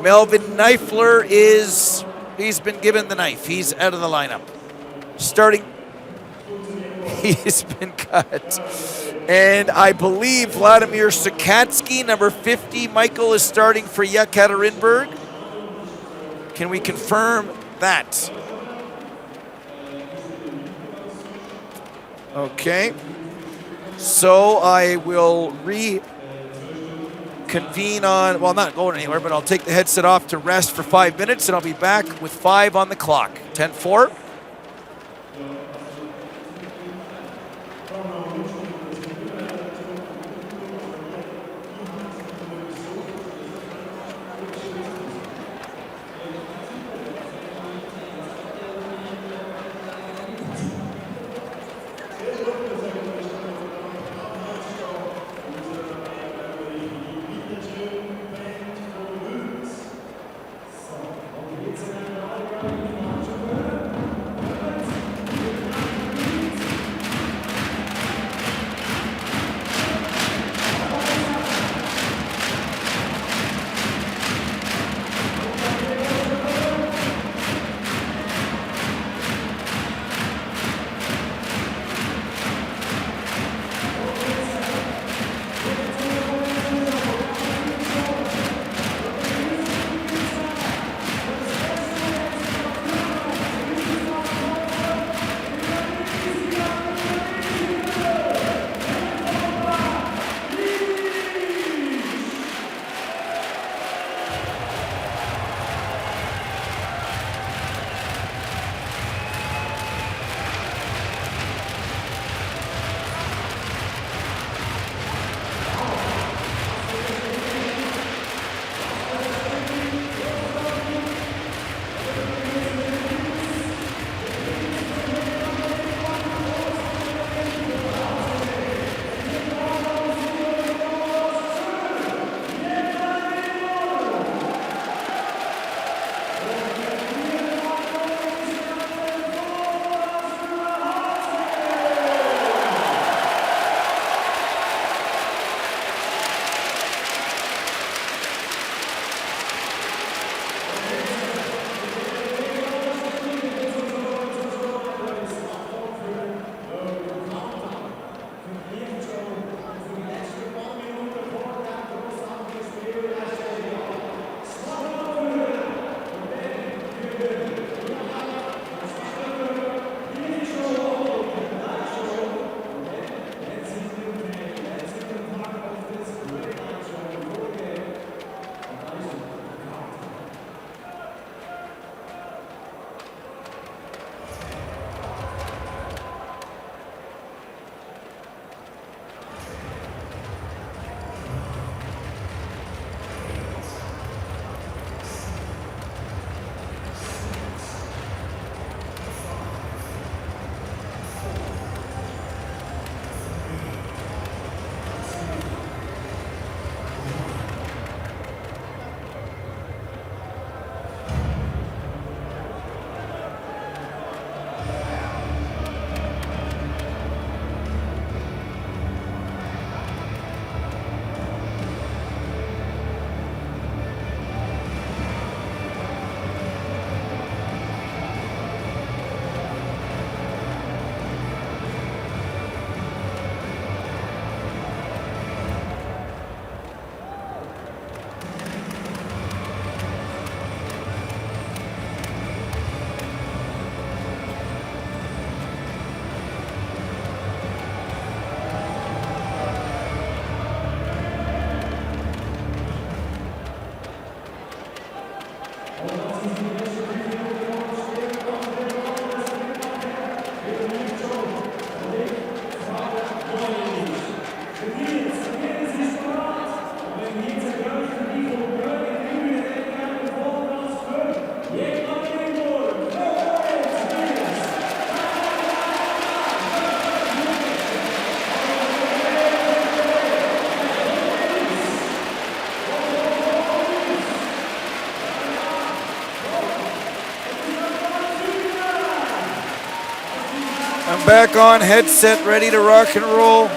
Melvin Neifler he's been given the knife. He's out of the lineup. Starting, he's been cut. And I believe Vladimir Sakatsky, number 50, Michael, is starting for Yekaterinburg. Can we confirm that? Okay. So I will reconvene on, well, I'm not going anywhere, but I'll take the headset off to rest for 5 minutes, and I'll be back with 5 on the clock. 10-4. I'm back on, headset ready to rock and roll.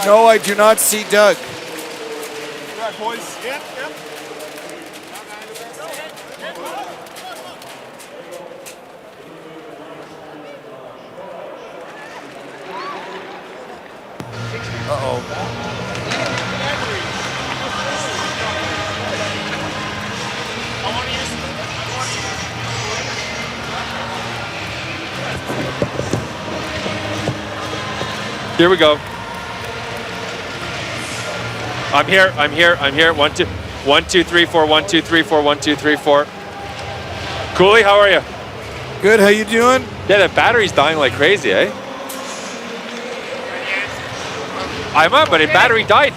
No, I do not see Doug. All right, boys. Yep. Here we go. I'm here. 1, 2, 1, 2, 3, 4, 1, 2, 3, 4, 1, 2, 3, 4. Cooley, how are you? Good, how you doing? Yeah, the battery's dying like crazy, eh? I'm up, but the battery died.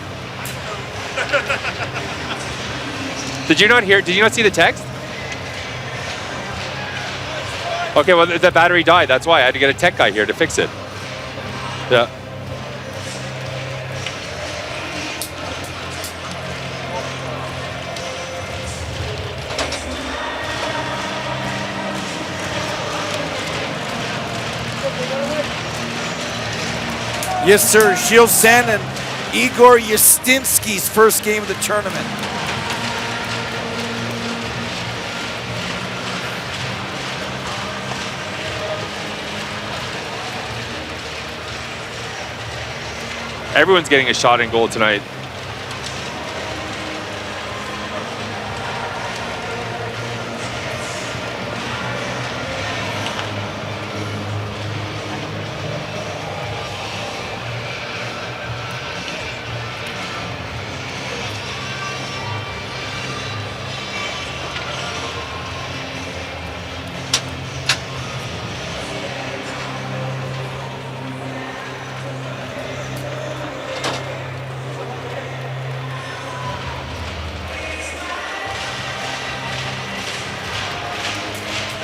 Did you not see the text? Okay, well, the battery died. That's why I had to get a tech guy here to fix it. Yeah. Yes, sir. Gilles Sen and Igor Yastinsky's first game of the tournament. Everyone's getting a shot in goal tonight.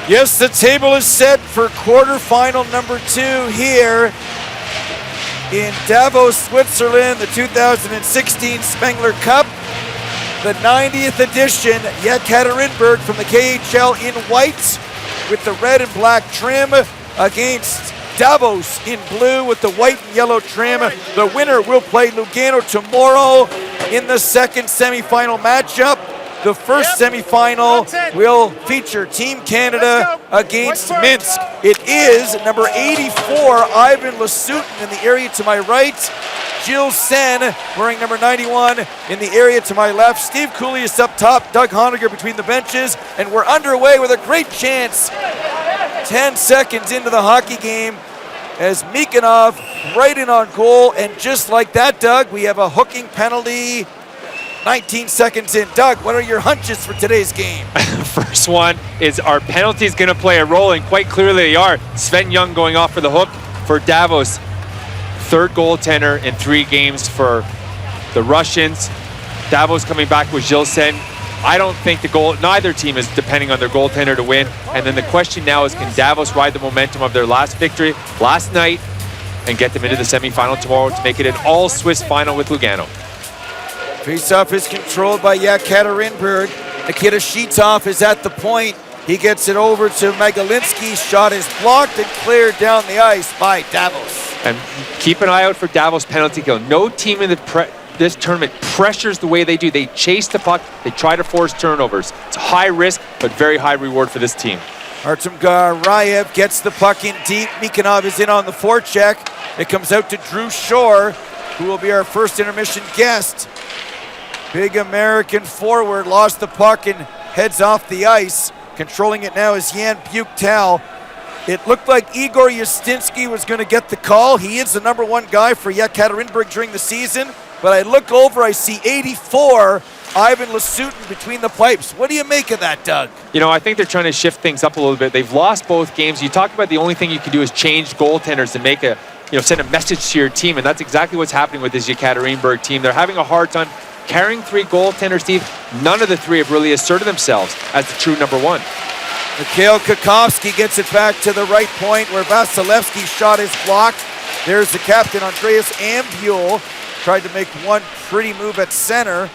Yes, the table is set for quarterfinal number 2 here in Davos, Switzerland, the 2016 Spengler Cup, the 90th edition, Yekaterinburg from the KHL in white with the red and black trim against Davos in blue with the white and yellow trim. The winner will play Lugano tomorrow in the second semifinal matchup. The first semifinal will feature Team Canada against Minsk. It is number 84, Ivan Lasutin in the area to my right. Gilles Sen wearing number 91 in the area to my left. Steve Cooley is up top, Doug Honegger between the benches, and we're underway with a great chance. 10 seconds into the hockey game as Mikanov right in on goal, and just like that, Doug, we have a hooking penalty 19 seconds in. Doug, what are your hunches for today's game? First one is, our penalties going to play a role, and quite clearly they are. Sven Young going off for the hook for Davos. Third goaltender in 3 games for the Russians. Davos coming back with Gilles Sen. I don't think neither team is depending on their goaltender to win. And then the question now is, can Davos ride the momentum of their last victory last night and get them into the semifinal tomorrow to make it an all-Swiss final with Lugano? Faceoff is controlled by Yekaterinburg. Nikita Shitov is at the point. He gets it over to Magalinsky. Shot is blocked and cleared down the ice by Davos. And keep an eye out for Davos penalty kill. No team in this tournament pressures the way they do. They chase the puck. They try to force turnovers. It's high risk, but very high reward for this team. Artem Garayev gets the puck in deep. Mikanov is in on the forecheck. It comes out to Drew Shore, who will be our first intermission guest. Big American forward lost the puck and heads off the ice. Controlling it now is Jan Buchtal. It looked like Igor Yastinsky was going to get the call. He is the number 1 guy for Yekaterinburg during the season. But I look over, I see 84, Ivan Lasutin between the pipes. What do you make of that, Doug? You know, I think they're trying to shift things up a little bit. They've lost both games. You talk about the only thing you can do is change goaltenders and make send a message to your team. And that's exactly what's happening with this Yekaterinburg team. They're having a hard time carrying 3 goaltenders, Steve. None of the 3 have really asserted themselves as the true number 1. Mikhail Kakovsky gets it back to the right point where Vasilevsky's shot is blocked. There's the captain, Andreas Ambule. Tried to make one pretty move at center.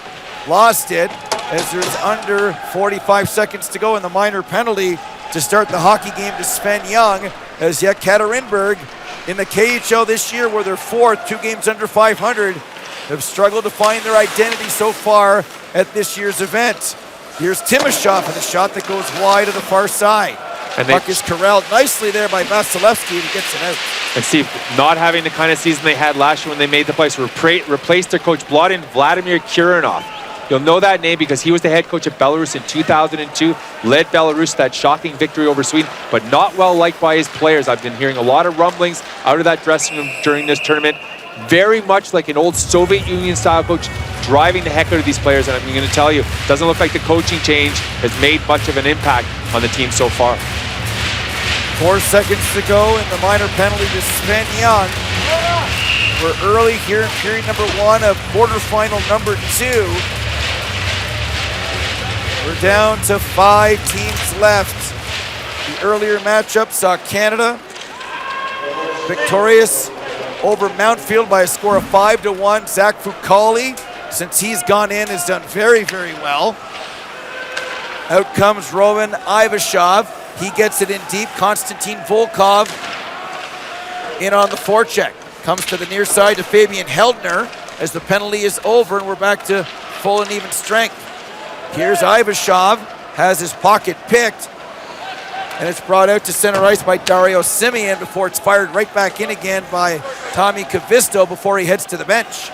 Lost it as there's under 45 seconds to go in the minor penalty to start the hockey game to Sven Young, as Yekaterinburg in the KHL this year, where they're 4th, 2 games under 500, have struggled to find their identity so far at this year's event. Here's Timashov and a shot that goes wide to the far side. And puck is corralled nicely there by Vasilevsky, and gets it out. And Steve, not having the kind of season they had last year when they made the playoffs, replaced their coach, brought in Vladimir Kurinov. You'll know that name because he was the head coach of Belarus in 2002, led Belarus to that shocking victory over Sweden, but not well liked by his players. I've been hearing a lot of rumblings out of that dressing room during this tournament. Very much like an old Soviet Union style coach, driving the heck out of these players. And I'm going to tell you, it doesn't look like the coaching change has made much of an impact on the team so far. 4 seconds to go in the minor penalty to Sven Young. We're early here in period number 1 of quarterfinal number 2. We're down to 5 teams left. The earlier matchup saw Canada victorious over Mountfield by a score of 5-1. Zach Fucali, since he's gone in, has done very, very well. Out comes Roman Ivashov. He gets it in deep. Konstantin Volkov in on the forecheck. Comes to the near side to Fabian Heldner as the penalty is over and we're back to full and even strength. Here's Ivashov, has his pocket picked, and it's brought out to center ice by Dario Simeon before it's fired right back in again by Tommy Kavisto before he heads to the bench.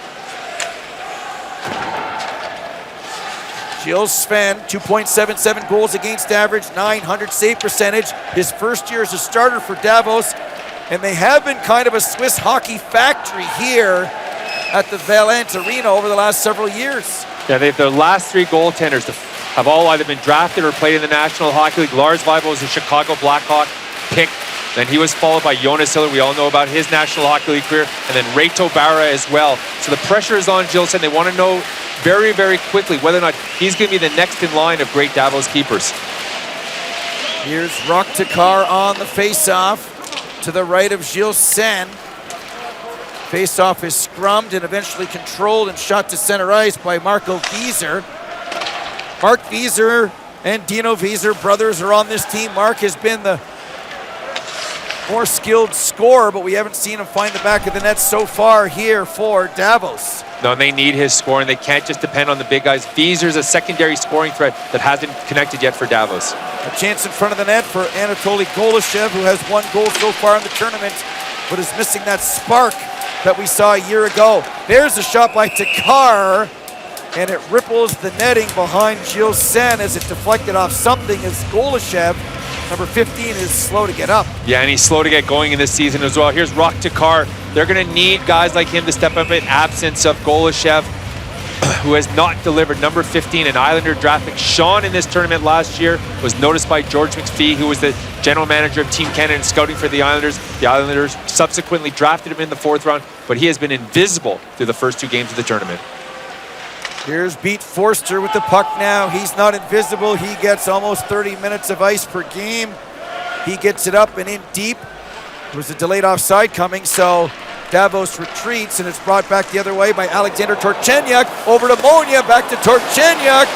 Gilles Sven, 2.77 goals against average, 900 save percentage. His first year as a starter for Davos, and they have been kind of a Swiss hockey factory here at the Valent Arena over the last several years. Yeah, their last 3 goaltenders have all either been drafted or played in the National Hockey League. Lars Weibo was a Chicago Blackhawk pick. Then he was followed by Jonas Hiller. We all know about his National Hockey League career. And then Reto Barra as well. So the pressure is on Gilles, and they want to know very, very quickly whether or not he's going to be the next in line of great Davos keepers. Here's Rokhtakar on the face-off to the right of Gilles Sen. Face-off is scrummed and eventually controlled and shot to center ice by Marco Wieser. Mark Wieser and Dino Wieser, brothers, are on this team. Mark has been the more skilled scorer, but we haven't seen him find the back of the net so far here for Davos. No, they need his scoring. They can't just depend on the big guys. Wieser's a secondary scoring threat that hasn't connected yet for Davos. A chance in front of the net for Anatoly Golashev, who has 1 goal so far in the tournament, but is missing that spark that we saw a year ago. There's a shot by Takar, and it ripples the netting behind Gilles Sen as it deflected off something as Golashev, number 15, is slow to get up. Yeah, and he's slow to get going in this season as well. Here's Rock Takar. They're going to need guys like him to step up in absence of Golashev, who has not delivered. Number 15, an Islander draft pick. Sean in this tournament last year was noticed by George McPhee, who was the general manager of Team Canada and scouting for the Islanders. The Islanders subsequently drafted him in the 4th round, but he has been invisible through the first 2 games of the tournament. Here's Beat Forster with the puck now. He's not invisible. He gets almost 30 minutes of ice per game. He gets it up and in deep. There was a delayed offside coming, so Davos retreats, and it's brought back the other way by Alexander Torchenyuk. Over to Monia, back to Torchenyuk.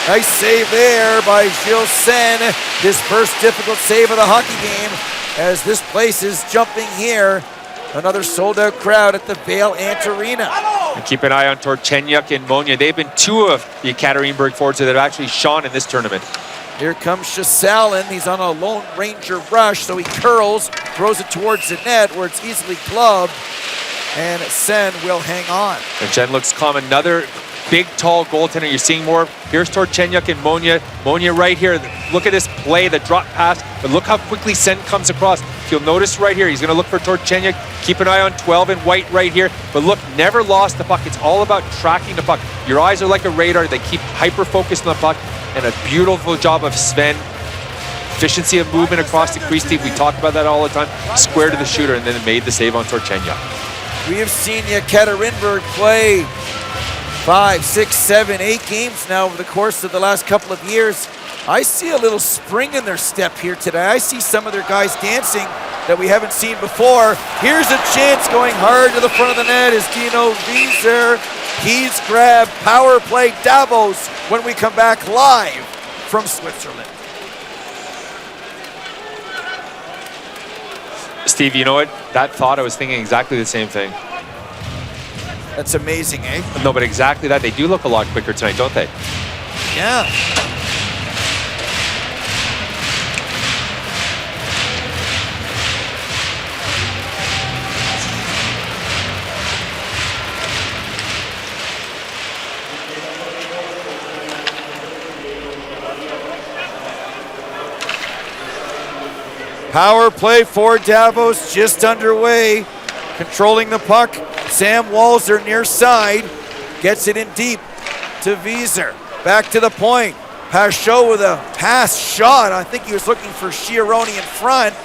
Nice save there by Gilles Sen. His first difficult save of the hockey game, as this place is jumping here. Another sold-out crowd at the Vale Ant Arena. And keep an eye on Torchenyuk and Monia. They've been 2 of the Yekaterinburg forwards that have actually shone in this tournament. Here comes Shasalin. He's on a Lone Ranger rush, so he curls, throws it towards the net where it's easily gloved, and Sen will hang on. And Jen looks calm. Another big, tall goaltender. You're seeing more. Here's Torchenyuk and Monia. Monia right here. Look at this play, the drop pass, but look how quickly Sen comes across. If you'll notice right here, he's going to look for Torchenyuk. Keep an eye on 12 in white right here. But look, never lost the puck. It's all about tracking the puck. Your eyes are like a radar. They keep hyper-focused on the puck. And a beautiful job of Sven. Efficiency of movement across the crease deep. We talk about that all the time. Square to the shooter, and then made the save on Torchenyuk. We have seen Yekaterinburg play 5, 6, 7, 8 games now over the course of the last couple of years. I see a little spring in their step here today. I see some of their guys dancing that we haven't seen before. Here's a chance going hard to the front of the net is Dino Wieser. He's grabbed. Power play Davos when we come back live from Switzerland. Steve, you know what? That thought, I was thinking exactly the same thing. That's amazing, eh? No, but exactly that. They do look a lot quicker tonight, don't they? Yeah. Power play for Davos just underway. Controlling the puck. Sam Walzer near side. Gets it in deep to Wieser. Back to the point. Pachot with a pass shot. I think he was looking for Chiaroni in front.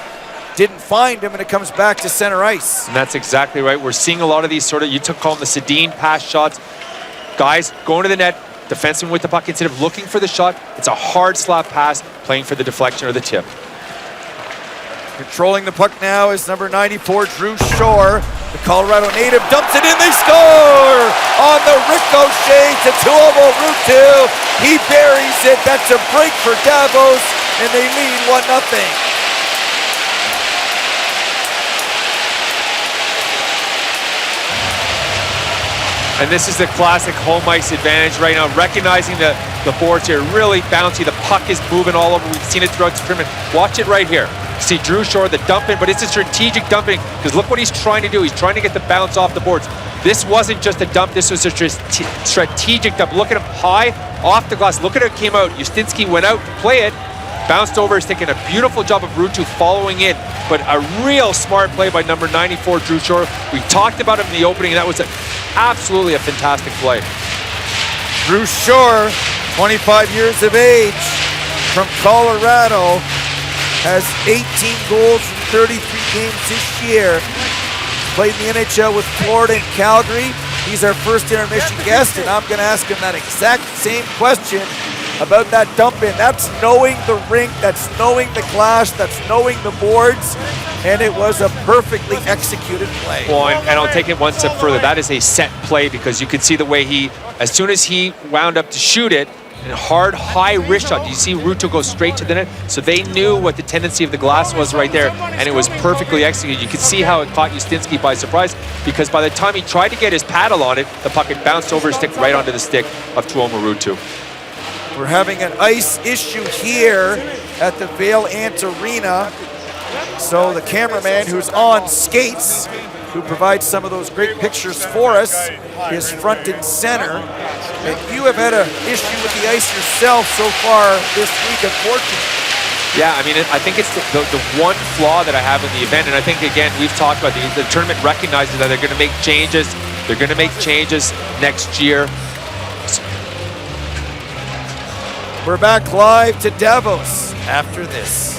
Didn't find him, and it comes back to center ice. And that's exactly right. We're seeing a lot of these sort of, you took call them the Sedin pass shots. Guys going to the net, defenseman with the puck. Instead of looking for the shot, it's a hard slap pass, playing for the deflection or the tip. Controlling the puck now is number 94, Drew Shore. The Colorado native dumps it in, they score! On the ricochet to Tuomo Ruutu. He buries it, that's a break for Davos, and they lead 1-0. And this is the classic home ice advantage right now, recognizing the boards here, really bouncy. The puck is moving all over. We've seen it throughout the tournament. Watch it right here. See Drew Shore, the dump in, but it's a strategic dumping because look what he's trying to do. He's trying to get the bounce off the boards. This wasn't just a dump, this was a strategic dump. Look at him high off the glass. Look at it came out. Justinski went out to play it, bounced over. He's taking a beautiful job of Ruutu following in, but a real smart play by number 94, Drew Shore. We talked about him in the opening, and that was absolutely a fantastic play. Drew Shore, 25 years of age, from Colorado, has 18 goals in 33 games this year. Played in the NHL with Florida and Calgary. He's our first intermission guest, and I'm going to ask him that exact same question about that dump in. That's knowing the rink, that's knowing the glass, that's knowing the boards, and it was a perfectly executed play. Well, and I'll take it one step further. That is a set play because you could see the way he, as soon as he wound up to shoot it, and hard, high wrist shot. You see Ruutu go straight to the net. So they knew what the tendency of the glass was right there, and it was perfectly executed. You could see how it caught Justinski by surprise because by the time he tried to get his paddle on it, the puck had bounced over his stick right onto the stick of Tuomo Ruutu. We're having an ice issue here at the Vale Ant Arena. So the cameraman, who's on skates, who provides some of those great pictures for us, is front and center. And you have had an issue with the ice yourself so far this week, unfortunately. Yeah, I mean, I think it's the one flaw that I have in the event, and I think, again, we've talked about the tournament recognizes that they're going to make changes. They're going to make changes next year. We're back live to Davos after this.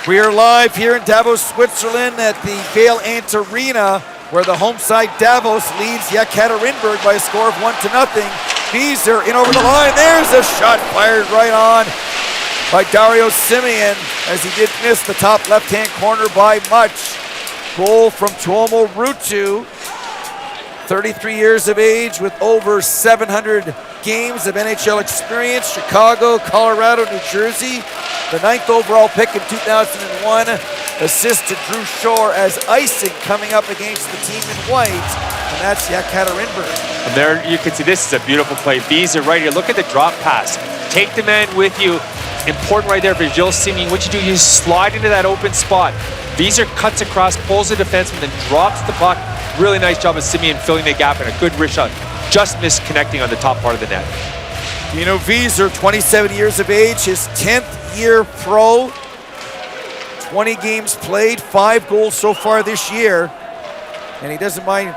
We are live here in Davos, Switzerland at the Vale Ant Arena, where the home side Davos leads Yekaterinburg by a score of 1-0. Wieser in over the line. There's a shot fired right on by Dario Simeon, as he did miss the top left-hand corner by much. Goal from Tuomo Ruutu, 33 years of age with over 700 games of NHL experience. Chicago, Colorado, New Jersey. The 9th overall pick in 2001. Assist to Drew Shore as icing coming up against the team in white. And that's Yekaterinburg. And there you can see this is a beautiful play. Wieser right here. Look at the drop pass. Take the man with you. Important right there for Gilles Simeon. What you do, you slide into that open spot. Wieser cuts across, pulls the defenseman, then drops the puck. Really nice job of Simeon filling the gap and a good wrist shot. Just missed connecting on the top part of the net. Dino Wieser, 27 years of age, his 10th year pro. 20 games played, 5 goals so far this year. And he doesn't mind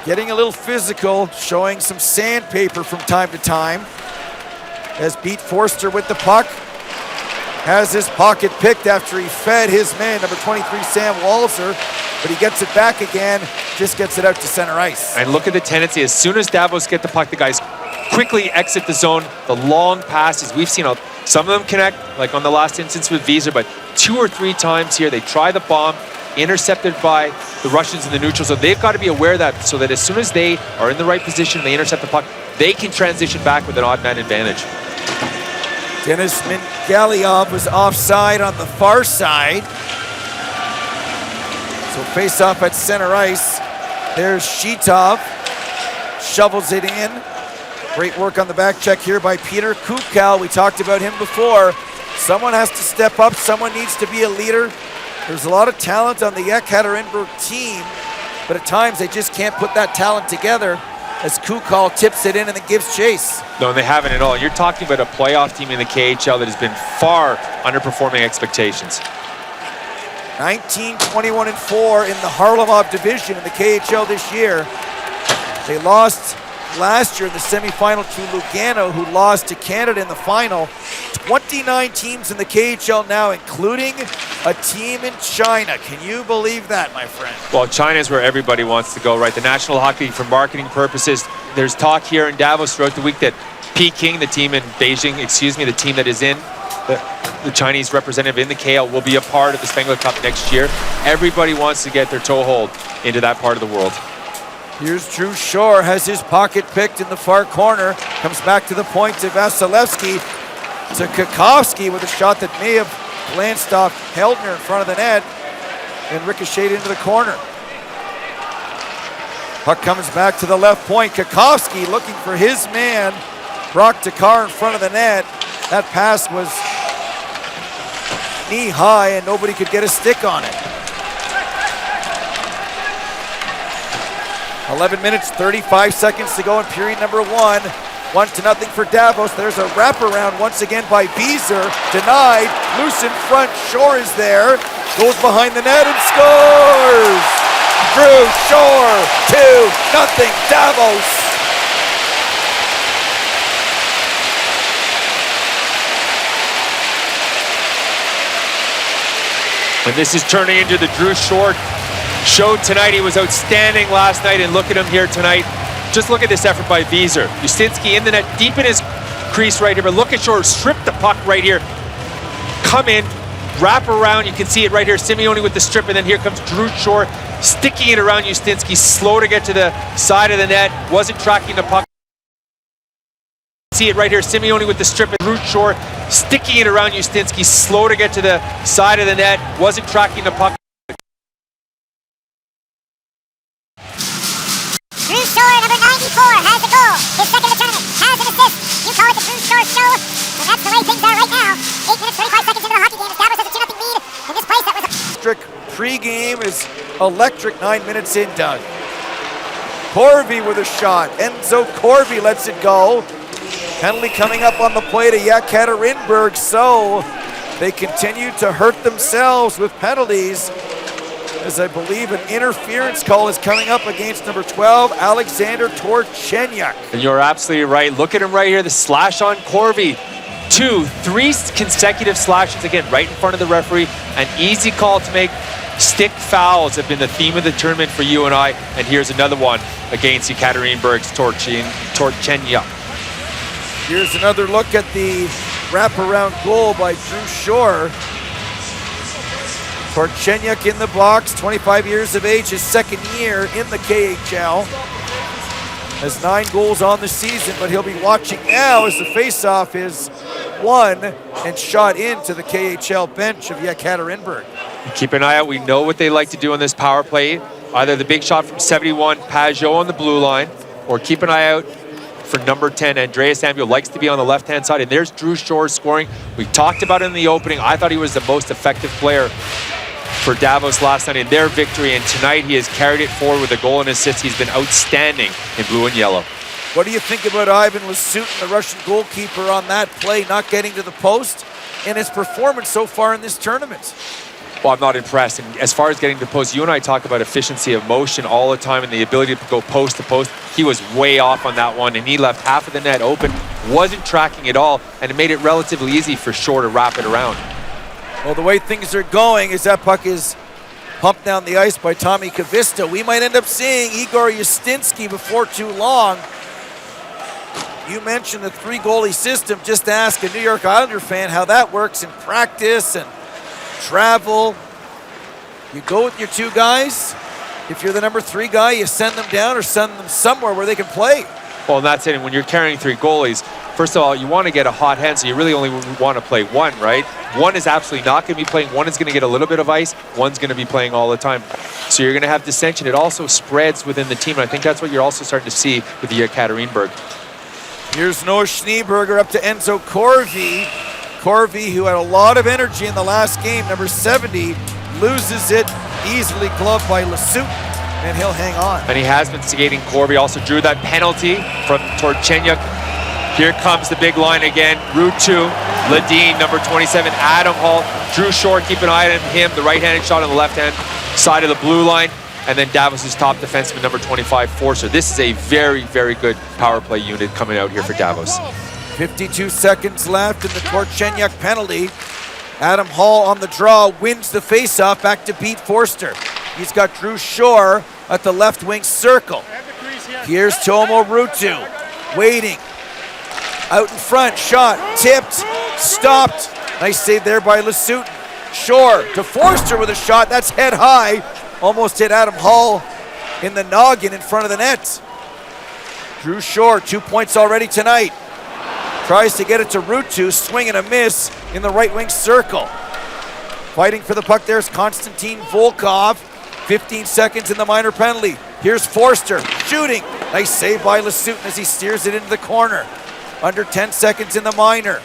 getting a little physical, showing some sandpaper from time to time. As beat Forster with the puck. Has his pocket picked after he fed his man, number 23, Sam Walser. But he gets it back again, just gets it out to center ice. And look at the tendency. As soon as Davos get the puck, the guys quickly exit the zone. The long passes, we've seen some of them connect, like on the last instance with Wieser, but 2 or 3 times here, they try the bomb, intercepted by the Russians in the neutral. So they've got to be aware of that, so that as soon as they are in the right position, they intercept the puck, they can transition back with an odd man advantage. Denis Mingaliev was offside on the far side. So face off at center ice. There's Shitov, shovels it in. Great work on the back check here by Peter Kukal. We talked about him before. Someone has to step up. Someone needs to be a leader. There's a lot of talent on the Yekaterinburg team, but at times they just can't put that talent together as Kukal tips it in and then gives chase. No, they haven't at all. You're talking about a playoff team in the KHL that has been far underperforming expectations. 19-21-4 in the Harlamov division in the KHL this year. They lost last year in the semifinal to Lugano, who lost to Canada in the final. 29 teams in the KHL now, including a team in China. Can you believe that, my friend? Well, China is where everybody wants to go, right? The National Hockey League, for marketing purposes. There's talk here in Davos throughout the week that Peking, the team in Beijing, the team that is in the Chinese representative in the KL, will be a part of the Spengler Cup next year. Everybody wants to get their toehold into that part of the world. Here's Drew Shore, has his pocket picked in the far corner. Comes back to the point to Vasilevsky, to Kakowski with a shot that may have glanced off Heldner in front of the net and ricocheted into the corner. Puck comes back to the left point. Kakowski looking for his man, Brock Takar in front of the net. That pass was knee high and nobody could get a stick on it. 11 minutes, 35 seconds to go in period number 1. 1-0 for Davos. There's a wraparound once again by Wieser. Denied. Loose in front. Shore is there. Goes behind the net and scores! Drew Shore, 2-0 Davos. And this is turning into the Drew Shore show tonight. He was outstanding last night, and look at him here tonight. Just look at this effort by Wieser. Ustinsky in the net, deep in his crease right here, but look at Shore, strip the puck right here. Come in, wrap around. You can see it right here. Simeone with the strip, and then here comes Drew Shore sticking it around Justinsky. Slow to get to the side of the net. Wasn't tracking the puck. See it right here. Simeone with the strip, and Drew Shore sticking it around Justinsky. Slow to get to the side of the net. Wasn't tracking the puck. Drew Shore, number 94, has a goal. His second of the tournament, has an assist. You call it the Drew Shore show, and that's the way things are right now. 8 minutes, 25 seconds into the hockey game. Davos has a 2-0 lead in this place. That was Electric pregame is electric 9 minutes in, Doug. Corvi with a shot. Enzo Corvi lets it go. Penalty coming up on the play to Yekaterinburg, so they continue to hurt themselves with penalties, as I believe an interference call is coming up against number 12, Alexander Torchenyuk. And you're absolutely right. Look at him right here, the slash on Corvi. 2, 3 consecutive slashes, again, right in front of the referee. An easy call to make. Stick fouls have been the theme of the tournament for you and I, and here's another one against Yekaterinburg's Torchenyuk. Here's another look at the wraparound goal by Drew Shore. Torchenyuk in the box, 25 years of age, his second year in the KHL. Has 9 goals on the season, but he'll be watching now as the faceoff is won and shot into the KHL bench of Yekaterinburg. Keep an eye out. We know what they like to do on this power play. Either the big shot from 71, Pajot on the blue line, or keep an eye out for number 10, Andreas Samuel likes to be on the left-hand side, and there's Drew Shore scoring. We talked about it in the opening. I thought he was the most effective player for Davos last night in their victory, and tonight he has carried it forward with a goal and assist. He's been outstanding in blue and yellow. What do you think about Ivan Lasutin, the Russian goalkeeper, on that play, not getting to the post, and his performance so far in this tournament? Well, I'm not impressed. And as far as getting to the post, you and I talk about efficiency of motion all the time and the ability to go post to post. He was way off on that one, and he left half of the net open, wasn't tracking at all, and it made it relatively easy for Shore to wrap it around. Well, the way things are going is that puck is pumped down the ice by Tommy Kavista. We might end up seeing Igor Justinsky before too long. You mentioned the 3-goalie system. Just ask a New York Islander fan how that works in practice and travel. You go with your 2 guys. If you're the number 3 guy, you send them down or send them somewhere where they can play. Well, and that's it. And when you're carrying 3 goalies, first of all, you want to get a hot hand, so you really only want to play 1, right? 1 is absolutely not going to be playing. 1 is going to get a little bit of ice. 1's going to be playing all the time. So you're going to have dissension. It also spreads within the team, and I think that's what you're also starting to see with the Yekaterinburg. Here's Noah Schneeberger up to Enzo Corvi. Corvi, who had a lot of energy in the last game, number 70, loses it, easily gloved by Lasutin, and he'll hang on. And he has been skating. Corvi also drew that penalty from Torchenyuk. Here comes the big line again. Route 2, Ladine, number 27, Adam Hall. Drew Shore, keep an eye on him. The right-handed shot on the left-hand side of the blue line. And then Davos' top defenseman, number 25, Forster. This is a very, very good power play unit coming out here for Davos. 52 seconds left in the Torchenyuk penalty. Adam Hall on the draw wins the faceoff back to Pete Forster. He's got Drew Shore at the left wing circle. Here's Tomo Ruutu waiting. Out in front, shot, tipped, stopped. Nice save there by Lasutin. Shore to Forster with a shot. That's head high. Almost hit Adam Hall in the noggin in front of the net. Drew Shore, 2 points already tonight. Tries to get it to Ruutu, swing and a miss in the right wing circle. Fighting for the puck there is Konstantin Volkov. 15 seconds in the minor penalty. Here's Forster shooting. Nice save by Lasutin as he steers it into the corner. Under 10 seconds in the minor.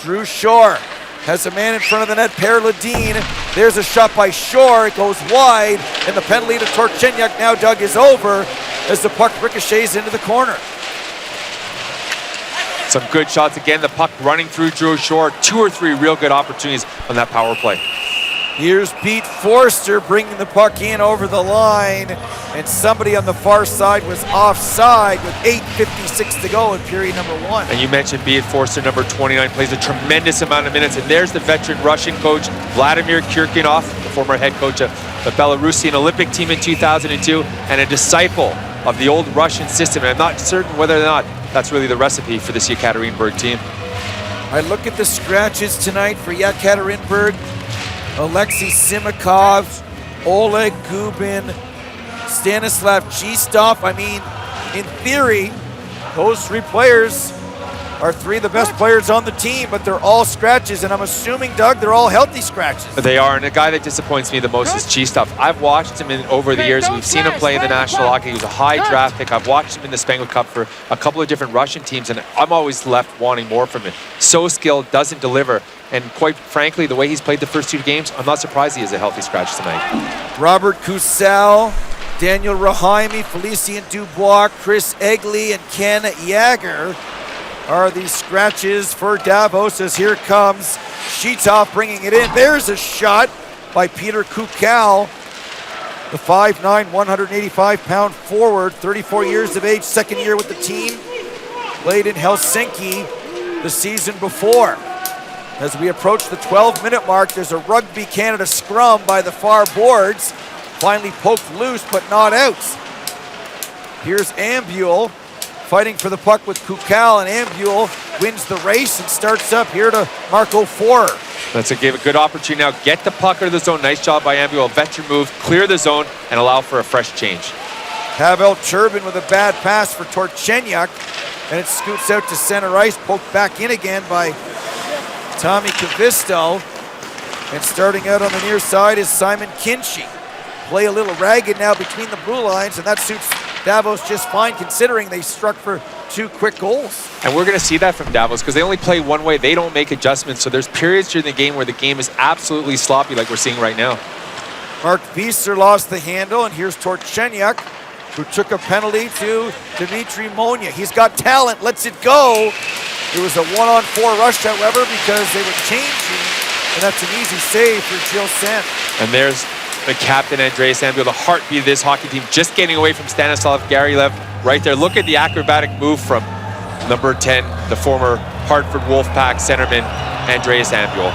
Drew Shore has a man in front of the net, Per Ladine. There's a shot by Shore. It goes wide, and the penalty to Torchenyuk now, Doug, is over as the puck ricochets into the corner. Some good shots again. The puck running through Drew Shore. 2 or 3 real good opportunities on that power play. Here's Pete Forster bringing the puck in over the line, and somebody on the far side was offside with 8:56 to go in period number 1. And you mentioned Pete Forster, number 29, plays a tremendous amount of minutes. And there's the veteran Russian coach, Vladimir Kirkinov, the former head coach of the Belarusian Olympic team in 2002, and a disciple of the old Russian system. And I'm not certain whether or not that's really the recipe for this Yekaterinburg team. I look at the scratches tonight for Yekaterinburg. Alexei Simakov, Oleg Gubin, Stanislav Chistov. I mean, in theory, those three players are three of the best players on the team, but they're all scratches, and I'm assuming, Doug, they're all healthy scratches. They are, and the guy that disappoints me the most is Chistov. I've watched him over the years. We've seen him play in the National Hockey. He was a high draft pick. I've watched him in the Spengler Cup for a couple of different Russian teams, and I'm always left wanting more from him. So skilled, doesn't deliver, and quite frankly, the way he's played the first two games, I'm not surprised he has a healthy scratch tonight. Robert Kusal, Daniel Rahaimi, Felicien Dubois, Chris Egley, and Ken Yager are the scratches for Davos, as here comes Chistov bringing it in. There's a shot by Peter Kukal, the 5'9", 185-pound forward, 34 years of age, second year with the team. Played in Helsinki the season before. As we approach the 12-minute mark, there's a Rugby Canada scrum by the far boards. Finally poked loose, but not out. Here's Ambule fighting for the puck with Kukal, and Ambule wins the race and starts up here to Marco Forer. That's a good opportunity now. Get the puck out of the zone. Nice job by Ambule. A veteran move, clear the zone, and allow for a fresh change. Pavel Turbin with a bad pass for Torchenyuk, and it scoots out to center ice, poked back in again by Tommy Kavisto. And starting out on the near side is Simon Kinchy. Play a little ragged now between the blue lines, and that suits Davos just fine, considering they struck for 2 quick goals. And we're going to see that from Davos because they only play one way. They don't make adjustments. So there's periods during the game where the game is absolutely sloppy, like we're seeing right now. Mark Wieser lost the handle, and here's Torchenyuk, who took a penalty to Dmitry Monia. He's got talent, lets it go. It was a 1-on-4 rush, however, because they were changing, and that's an easy save for Gilles Sen. And there's the captain, Andreas Ambule, the heartbeat of this hockey team, just getting away from Stanislav Garylev right there. Look at the acrobatic move from number 10, the former Hartford Wolfpack centerman, Andreas Ambule.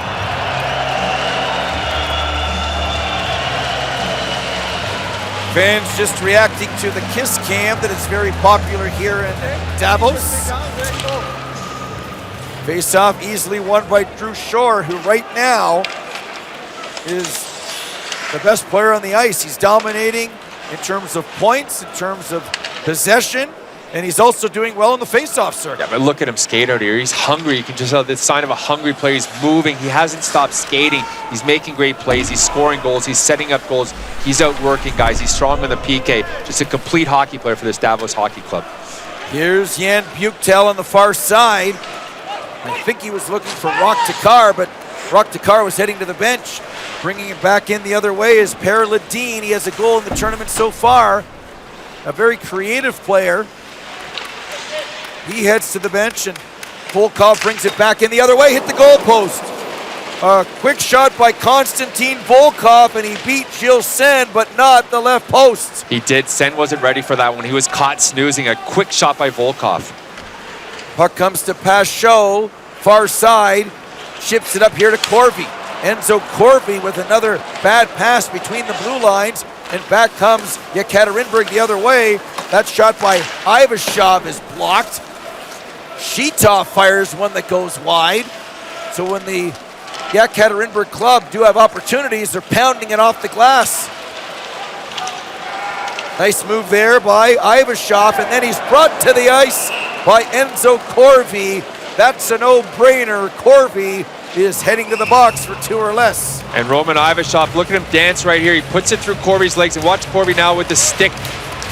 Fans just reacting to the kiss cam that is very popular here in Davos. Face-off easily won by Drew Shore, who right now is the best player on the ice. He's dominating in terms of points, in terms of possession, and he's also doing well in the face-off circuit. Yeah, but look at him skate out here. He's hungry. You can just tell the sign of a hungry player. He's moving. He hasn't stopped skating. He's making great plays. He's scoring goals. He's setting up goals. He's outworking guys. He's strong in the PK. Just a complete hockey player for this Davos Hockey Club. Here's Jan Buchtel on the far side. I think he was looking for Rock Takar, but Rock Takar was heading to the bench. Bringing it back in the other way is Per Ledeen. He has a goal in the tournament so far. A very creative player. He heads to the bench, and Volkov brings it back in the other way, hit the goal post. A quick shot by Konstantin Volkov, and he beat Gilles Sen, but not the left post. He did. Sen wasn't ready for that one. He was caught snoozing. A quick shot by Volkov. Puck comes to Pachot, far side, ships it up here to Corvey. Enzo Corvey with another bad pass between the blue lines, and back comes Yekaterinburg the other way. That shot by Ivashov is blocked. Chistov fires one that goes wide. So when the Yekaterinburg club do have opportunities, they're pounding it off the glass. Nice move there by Ivashov, and then he's brought to the ice by Enzo Corvey. That's a no-brainer. Corvey is heading to the box for 2 or less. And Roman Ivashov, look at him dance right here. He puts it through Corvey's legs, and watch Corvey now with the stick.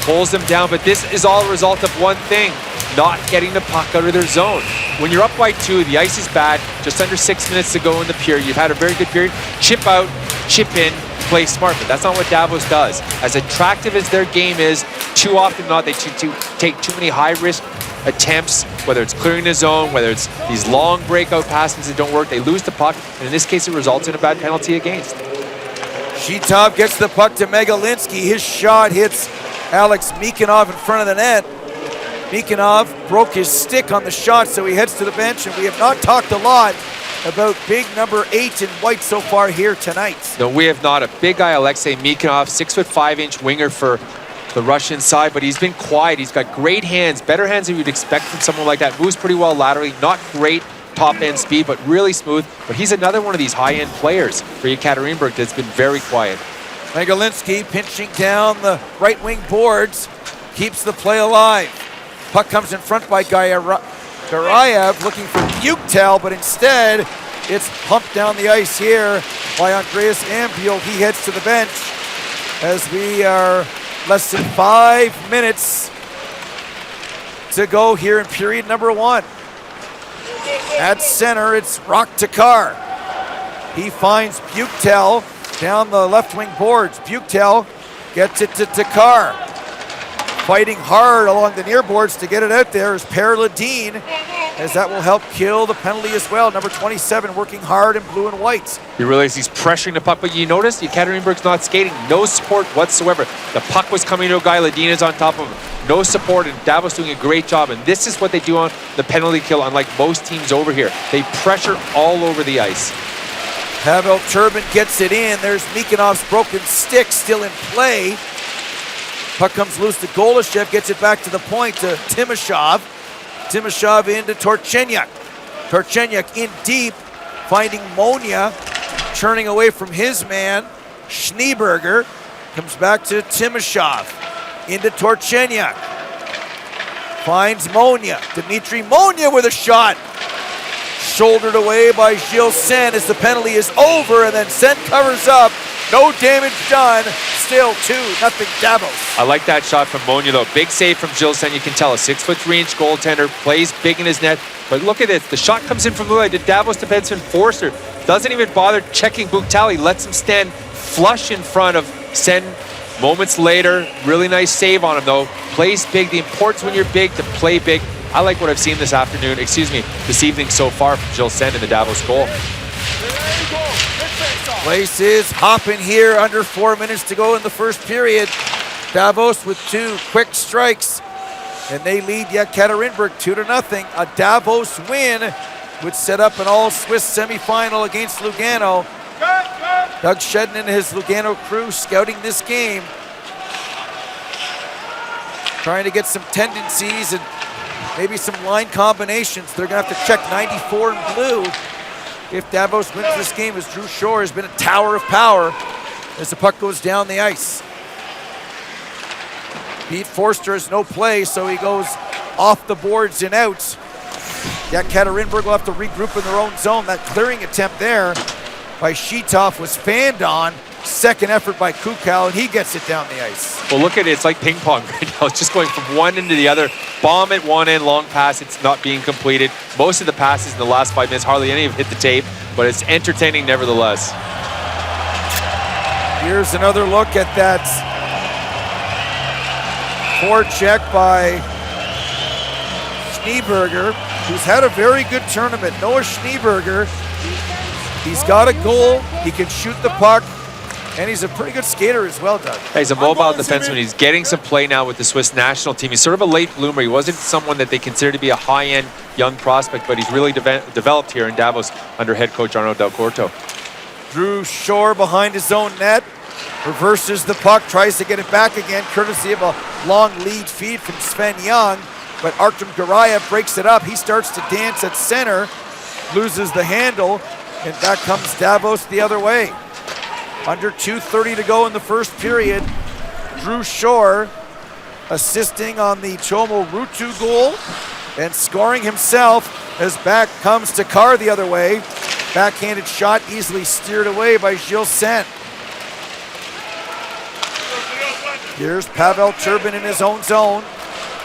Pulls him down, but this is all a result of one thing, not getting the puck out of their zone. When you're up by 2, the ice is bad, just under 6 minutes to go in the period. You've had a very good period. Chip out, chip in, play smart, but that's not what Davos does. As attractive as their game is, too often not, they take too many high-risk attempts, whether it's clearing the zone, whether it's these long breakout passes that don't work. They lose the puck, and in this case, it results in a bad penalty against. Chistov gets the puck to Megalinsky. His shot hits Alex Mikanov in front of the net. Mikanov broke his stick on the shot, so he heads to the bench, and we have not talked a lot about big number 8 in white so far here tonight. No, we have not. A big guy, Alexei Mikanov, 6'5" winger for the Russian side, but he's been quiet. He's got great hands, better hands than you'd expect from someone like that. Moves pretty well laterally, not great top-end speed, but really smooth. But he's another one of these high-end players for Yekaterinburg that's been very quiet. Megalinsky pinching down the right wing boards, keeps the play alive. Puck comes in front by Garayev looking for Buktel, but instead it's pumped down the ice here by Andreas Ambiel. He heads to the bench as we are less than 5 minutes to go here in period number 1. At center, it's Rock Takar. He finds Buktel down the left wing boards. Buktel gets it to Takar. Fighting hard along the near boards to get it out there is Per Ledeen, as that will help kill the penalty as well. Number 27 working hard in blue and white. You realize he's pressuring the puck, but you notice Yekaterinburg's not skating. No support whatsoever. The puck was coming to a guy, Ledeen is on top of him. No support, and Davos doing a great job. And this is what they do on the penalty kill, unlike most teams over here. They pressure all over the ice. Pavel Turbin gets it in. There's Mikonov's broken stick still in play. Puck comes loose to Golashev, gets it back to the point to Timashov. Timashov into Torchenyuk. Torchenyuk in deep, finding Monia, turning away from his man. Schneeberger comes back to Timashov. Into Torchenyuk. Finds Monia. Dmitry Monia with a shot. Shouldered away by Gilles Sen as the penalty is over, and then Sen covers up. No damage done. Still 2-0 Davos. I like that shot from Monia though. Big save from Gilles Sen. You can tell a 6'3" goaltender, plays big in his net. But look at this. The shot comes in from the Davos defenseman Forster doesn't even bother checking Buktel. He lets him stand flush in front of Sen. Moments later, really nice save on him though. Plays big. The importance when you're big to play big. I like what I've seen this evening so far from Gilles Sen in the Davos goal. Place is hopping here, under 4 minutes to go in the first period. Davos with 2 quick strikes, and they lead Yekaterinburg 2-0. A Davos win would set up an all-Swiss semifinal against Lugano. Doug Shedden and his Lugano crew scouting this game, trying to get some tendencies and maybe some line combinations. They're going to have to check 94 in blue if Davos wins this game, as Drew Shore has been a tower of power as the puck goes down the ice. Pete Forster has no play, so he goes off the boards and out. Yekaterinburg will have to regroup in their own zone. That clearing attempt there by Shitov was fanned on. Second effort by Kukal, and he gets it down the ice. Well, look at it. It's like ping pong right now. It's just going from one end to the other. Bomb at one end, long pass. It's not being completed. Most of the passes in the last 5 minutes, hardly any have hit the tape, but it's entertaining nevertheless. Here's another look at that forecheck by Schneeberger, who's had a very good tournament. Noah Schneeberger, he's got a goal. He can shoot the puck. And he's a pretty good skater as well, Doug. He's a mobile defenseman. He's getting some play now with the Swiss national team. He's sort of a late bloomer. He wasn't someone that they consider to be a high-end young prospect, but he's really developed here in Davos under head coach Arnaud Del Corto. Drew Shore behind his own net, reverses the puck, tries to get it back again, courtesy of a long lead feed from Sven Young, but Artem Garayev breaks it up. He starts to dance at center, loses the handle, and back comes Davos the other way. Under 2:30 to go in the first period. Drew Shore assisting on the Chomo Rutu goal and scoring himself as back comes Takar the other way. Backhanded shot easily steered away by Gilles Sen. Here's Pavel Turbin in his own zone.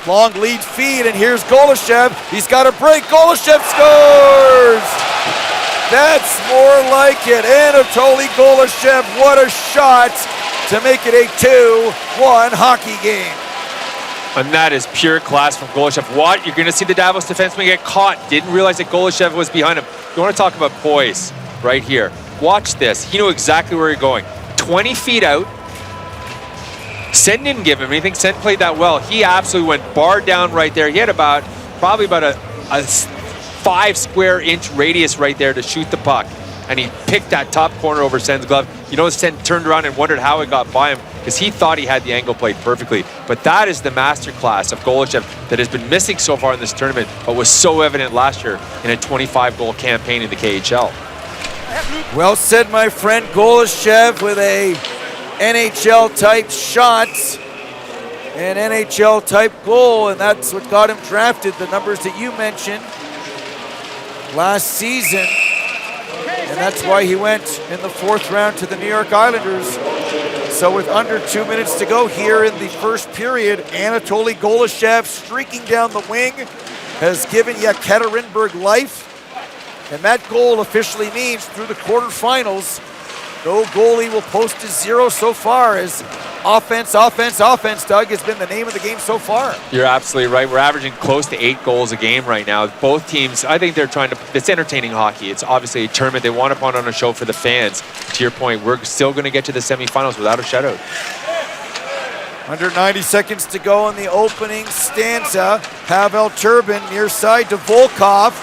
Long lead feed, and here's Golashev. He's got a break. Golashev scores! That's more like it. Anatoly Golashev, what a shot to make it a 2-1 hockey game. And that is pure class from Golashev. What? You're going to see the Davos defenseman get caught. Didn't realize that Golashev was behind him. You want to talk about poise right here. Watch this. He knew exactly where you're going. 20 feet out. Sen didn't give him anything. Sen played that well. He absolutely went bar down right there. He had probably about a 5 square inch radius right there to shoot the puck. and he picked that top corner over Sen's glove. You know, Sen turned around and wondered how it got by him because he thought he had the angle played perfectly. But that is the masterclass of Golishev that has been missing so far in this tournament, but was so evident last year in a 25-goal campaign in the KHL. Well said, my friend. Golishev with a NHL-type shot, an NHL-type goal, and that's what got him drafted. The numbers that you mentioned last season, and that's why he went in the 4th round to the New York Islanders. So with under 2 minutes to go here in the first period, Anatoly Golishev streaking down the wing has given Yekaterinburg life. And that goal officially means through the quarterfinals, no goalie will post to 0 so far, as offense, Doug, has been the name of the game so far. You're absolutely right. We're averaging close to 8 goals a game right now. Both teams, I think they're trying to, it's entertaining hockey. It's obviously a tournament. They want to put on a show for the fans. To your point, we're still going to get to the semifinals without a shutout. Under 90 seconds to go in the opening stanza. Pavel Turbin near side to Volkov.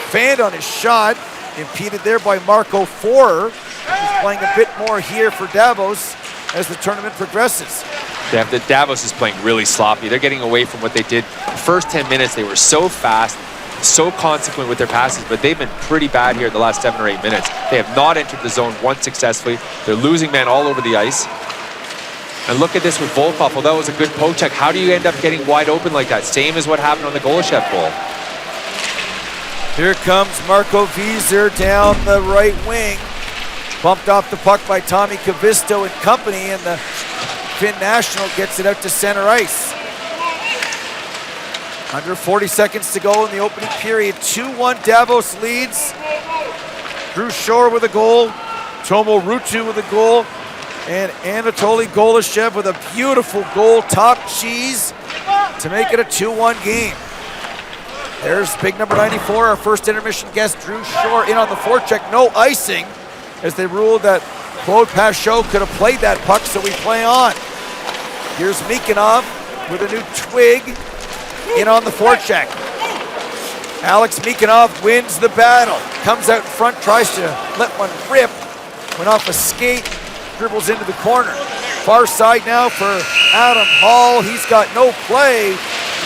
Fanned on his shot, impeded there by Marco Forer. He's playing a bit more here for Davos as the tournament progresses. Davos is playing really sloppy. They're getting away from what they did. The first 10 minutes, they were so fast, so consequent with their passes, but they've been pretty bad here the last 7 or 8 minutes. They have not entered the zone once successfully. They're losing men all over the ice. And look at this with Volkov. Well, that was a good poke check. How do you end up getting wide open like that? Same as what happened on the Golishev goal. Here comes Marco Wieser down the right wing. Bumped off the puck by Tommy Kavisto and company, and the Finn National gets it out to center ice. Under 40 seconds to go in the opening period. 2-1 Davos leads. Drew Shore with a goal. Tomo Ruutu with a goal. And Anatoly Golishev with a beautiful goal, top cheese, to make it a 2-1 game. There's big number 94, our first intermission guest, Drew Shore, in on the forecheck. No icing, as they ruled that Claude Pachot could have played that puck, so we play on. Here's Mikanov with a new twig in on the forecheck. Alex Mikanov wins the battle. Comes out in front, tries to let one rip. Went off a skate, dribbles into the corner. Far side now for Adam Hall. He's got no play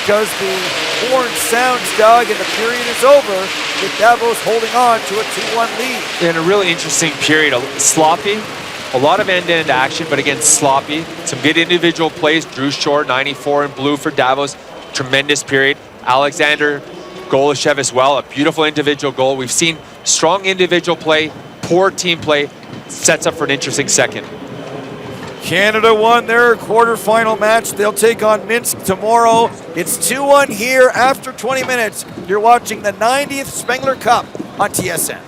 because the horn sounds, Doug, and the period is over with Davos holding on to a 2-1 lead. In a really interesting period, sloppy, a lot of end-to-end action, but again, sloppy. Some good individual plays. Drew Shore, 94 in blue for Davos. Tremendous period. Alexander Golishev as well, a beautiful individual goal. We've seen strong individual play, poor team play. Sets up for an interesting second. Canada won their quarterfinal match. They'll take on Minsk tomorrow. It's 2-1 here after 20 minutes. You're watching the 90th Spengler Cup on TSN.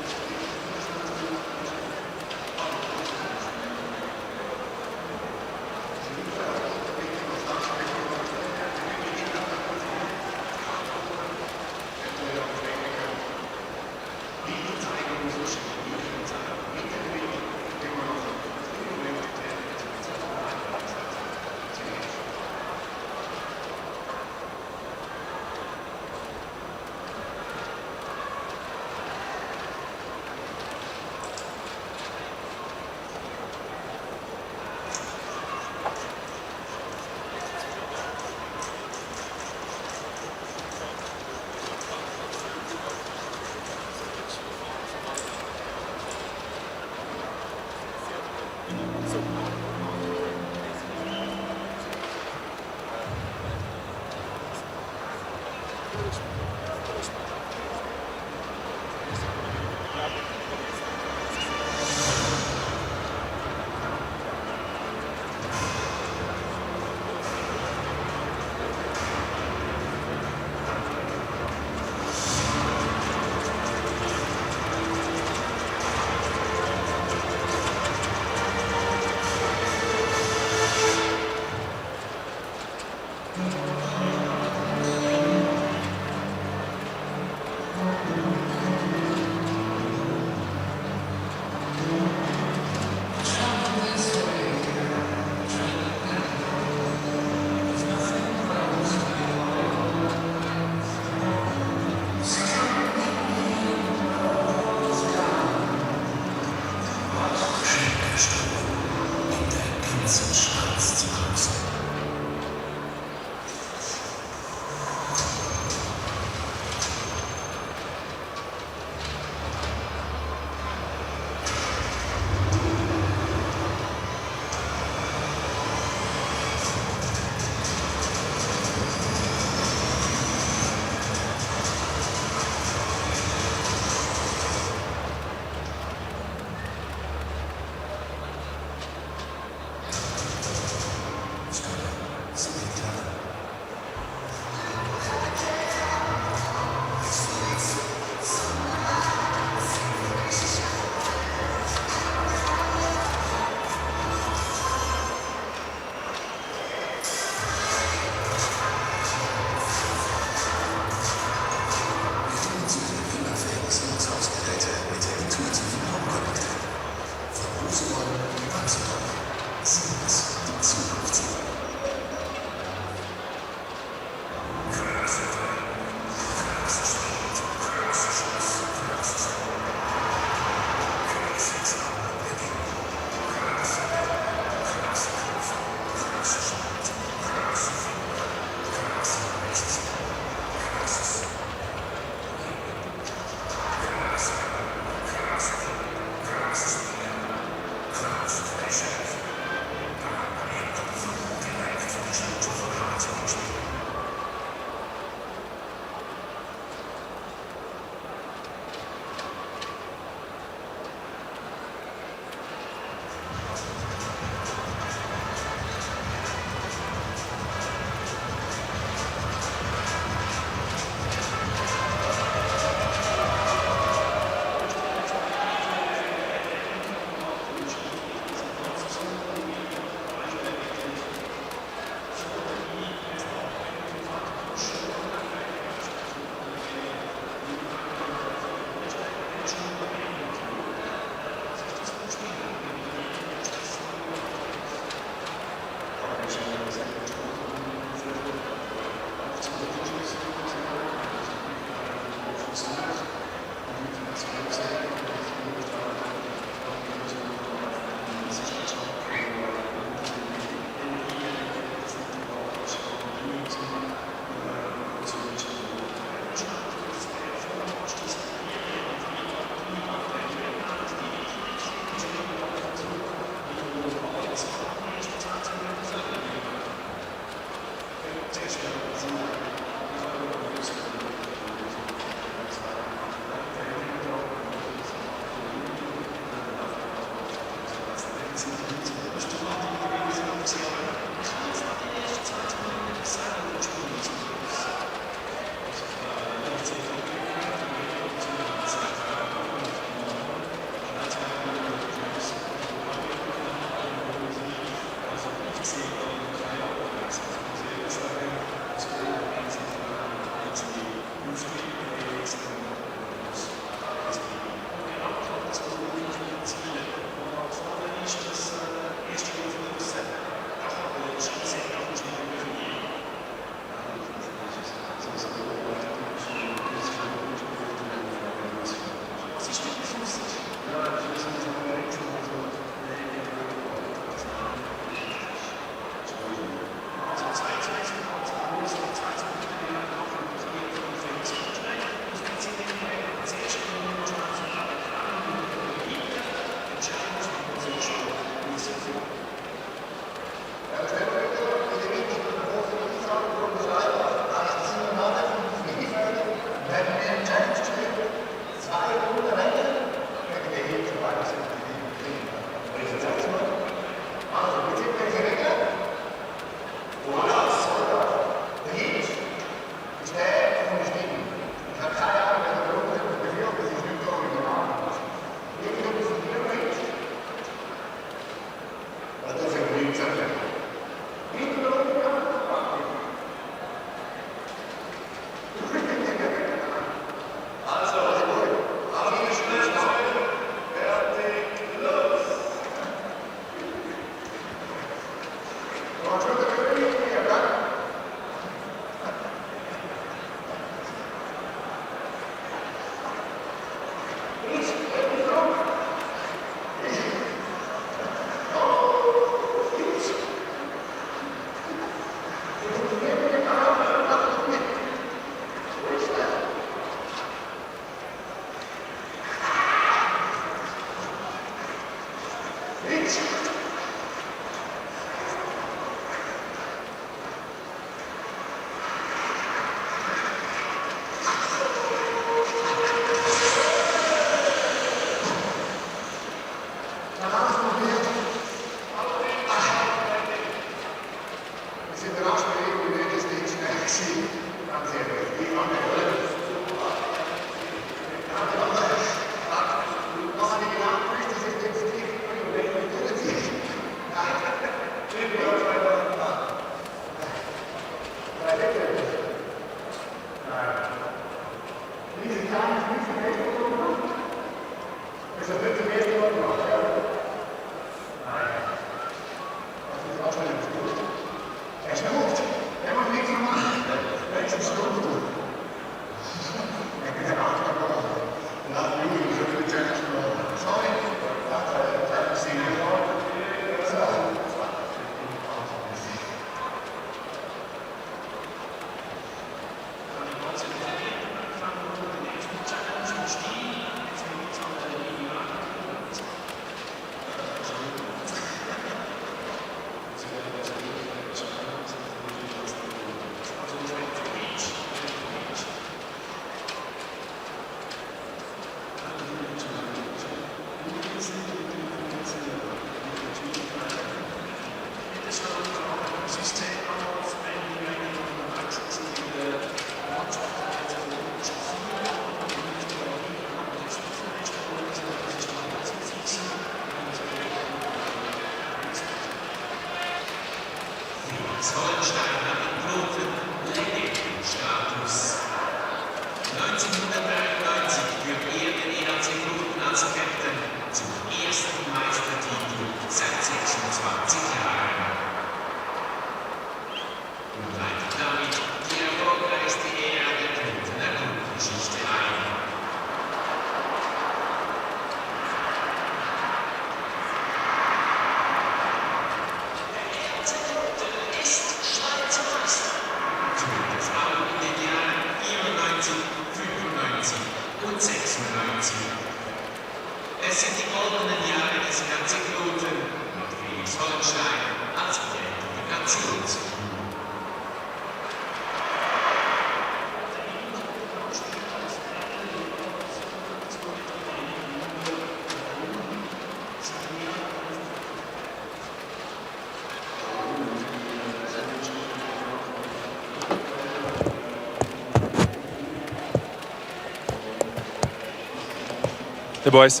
Hey, boys.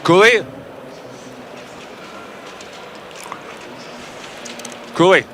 Cooley? Cooley.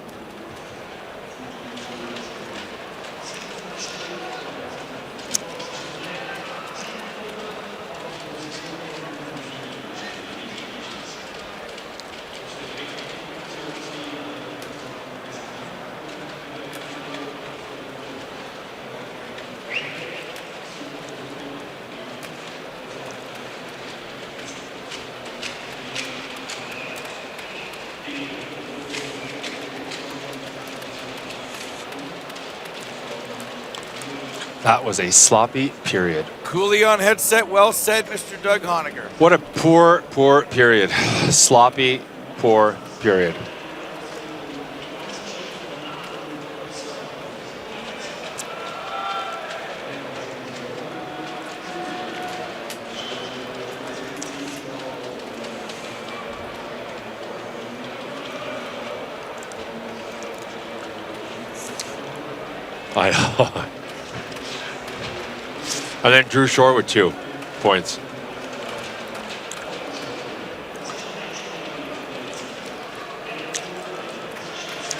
That was a sloppy period. Cooley on headset, well said, Mr. Doug Honegger. What a poor, poor period. Sloppy, poor period. I know. And then Drew Shore with 2 points.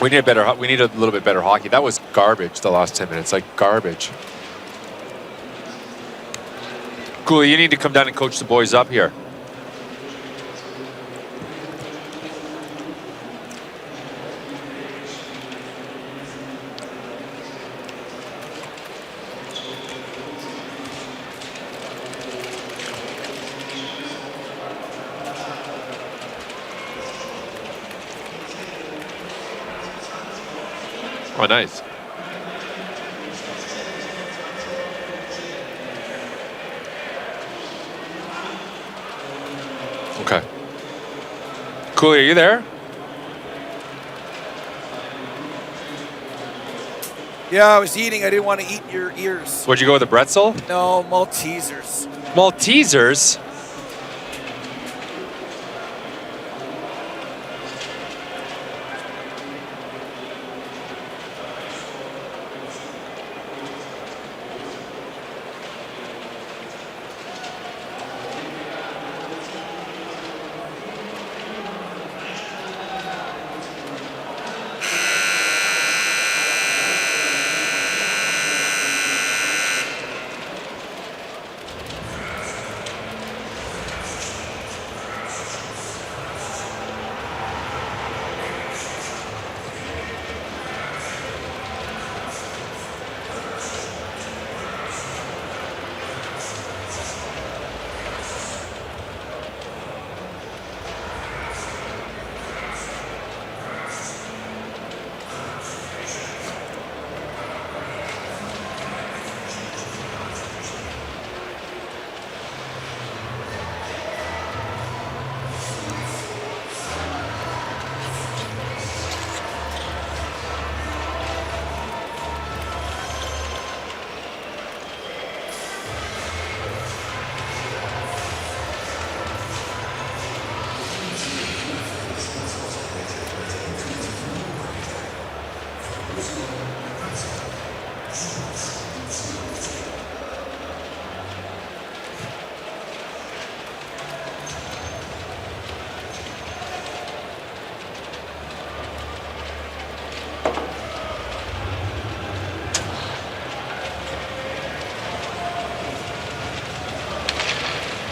We need a little bit better hockey. That was garbage the last 10 minutes, like garbage. Cooley, you need to come down and coach the boys up here. Oh, nice. Okay. Cooley, are you there? Yeah, I was eating. I didn't want to eat your ears. Would you go with a pretzel? No, Maltesers. Maltesers?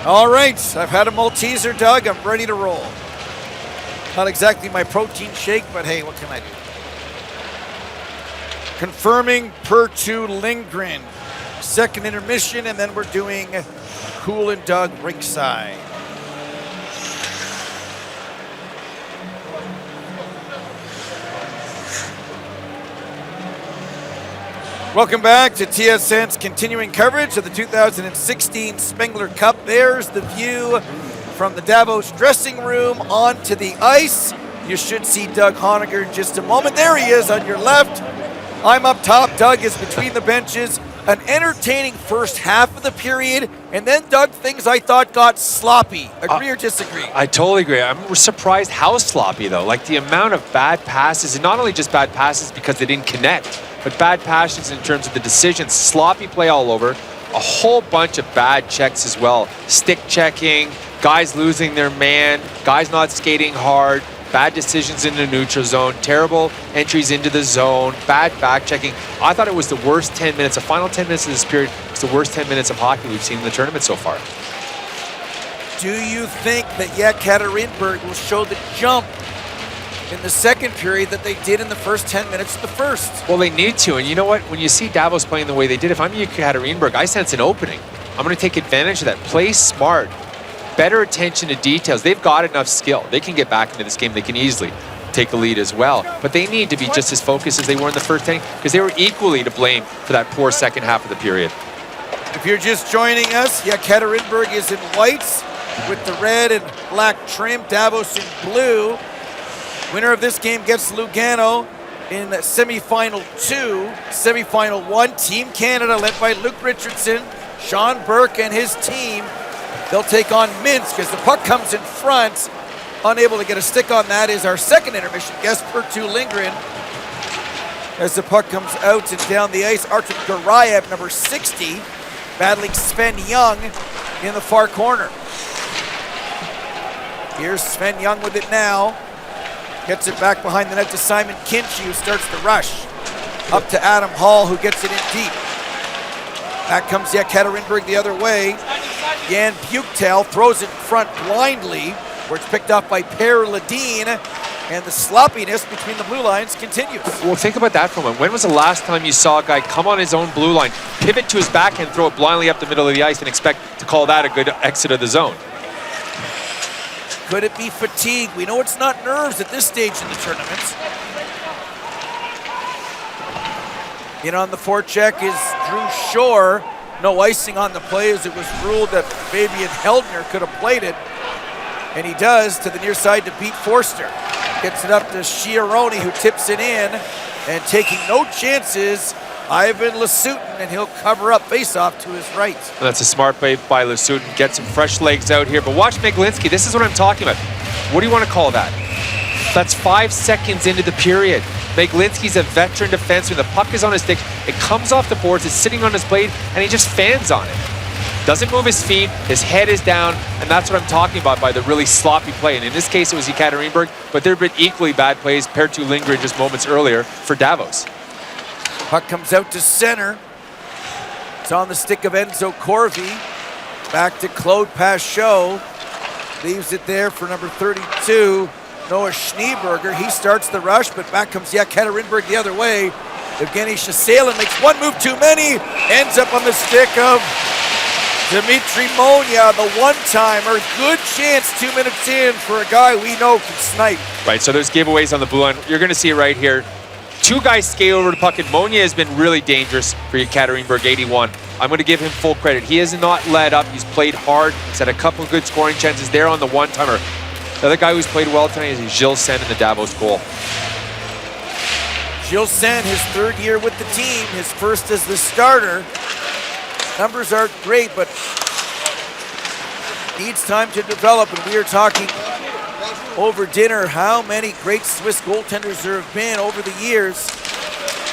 All right, I've had a Malteser, Doug. I'm ready to roll. Not exactly my protein shake, but hey, what can I do? Confirming per-2 Lindgren. Second intermission, and then we're doing Cool and Doug ringside. Welcome back to TSN's continuing coverage of the 2016 Spengler Cup. There's the view from the Davos dressing room onto the ice. You should see Doug Honegger in just a moment. There he is on your left. I'm up top. Doug is between the benches. An entertaining first half of the period, and then Doug, things I thought got sloppy. Agree or disagree? I totally agree. I'm surprised how sloppy, though. Like the amount of bad passes, and not only just bad passes because they didn't connect, but bad passes in terms of the decisions. Sloppy play all over. A whole bunch of bad checks as well. Stick checking, guys losing their man, guys not skating hard, bad decisions in the neutral zone, terrible entries into the zone, bad back checking. I thought it was the worst 10 minutes. The final 10 minutes of this period was the worst 10 minutes of hockey we've seen in the tournament so far. Do you think that Yekaterinburg will show the jump in the second period that they did in the first 10 minutes of the first? Well, they need to. And you know what? When you see Davos playing the way they did, if I'm Yekaterinburg, I sense an opening. I'm going to take advantage of that. Play smart. Better attention to details. They've got enough skill. They can get back into this game. They can easily take the lead as well. But they need to be just as focused as they were in the first inning because they were equally to blame for that poor second half of the period. If you're just joining us, Yekaterinburg is in whites with the red and black trim. Davos in blue. Winner of this game gets Lugano in semifinal 2. Semifinal 1, Team Canada led by Luke Richardson, Sean Burke and his team. They'll take on Minsk as the puck comes in front. Unable to get a stick on that is our second intermission guest, per-2 Lindgren. As the puck comes out and down the ice, Artem Garayev, number 60, battling Sven Young in the far corner. Here's Sven Young with it now. Gets it back behind the net to Simon Kinchy, who starts the rush. Up to Adam Hall, who gets it in deep. Back comes Yekaterinburg the other way. Jan Buktel throws it in front blindly, where it's picked up by Per Ledeen, and the sloppiness between the blue lines continues. Well, think about that for a moment. When was the last time you saw a guy come on his own blue line, pivot to his backhand, throw it blindly up the middle of the ice, and expect to call that a good exit of the zone? Could it be fatigue? We know it's not nerves at this stage in the tournament. In on the forecheck is Drew Shore. No icing on the play as it was ruled that Fabian Heldner could have played it. And he does to the near side to beat Forster. Gets it up to Chiaroni, who tips it in. And taking no chances, Ivan Lesutun, and he'll cover up face-off to his right. And that's a smart play by Lesutun. Get some fresh legs out here. But watch Meglinski. This is what I'm talking about. What do you want to call that? That's 5 seconds into the period. Meglinski's a veteran defenseman. The puck is on his stick. It comes off the boards. It's sitting on his blade, and he just fans on it. Doesn't move his feet. His head is down, and that's what I'm talking about by the really sloppy play. And in this case, it was Yekaterinburg, but there have been equally bad plays paired to Lindgren just moments earlier for Davos. Puck comes out to center. It's on the stick of Enzo Corvi. Back to Claude Pachot. Leaves it there for number 32, Noah Schneeberger. He starts the rush, but back comes Yekaterinburg the other way. Evgeny Shasalin makes one move too many. Ends up on the stick of Dmitry Monia, the one-timer. Good chance 2 minutes in for a guy we know can snipe. Right, so there's giveaways on the blue line. You're going to see it right here. 2 guys skate over the puck, and Monia has been really dangerous for Yekaterinburg, 81. I'm going to give him full credit. He has not let up. He's played hard. He's had a couple of good scoring chances there on the one-timer. The other guy who's played well tonight is Gilles Sen in the Davos goal. Gilles Sen, his 3rd year with the team, his first as the starter. Numbers aren't great, but needs time to develop, and we are talking over dinner how many great Swiss goaltenders there have been over the years,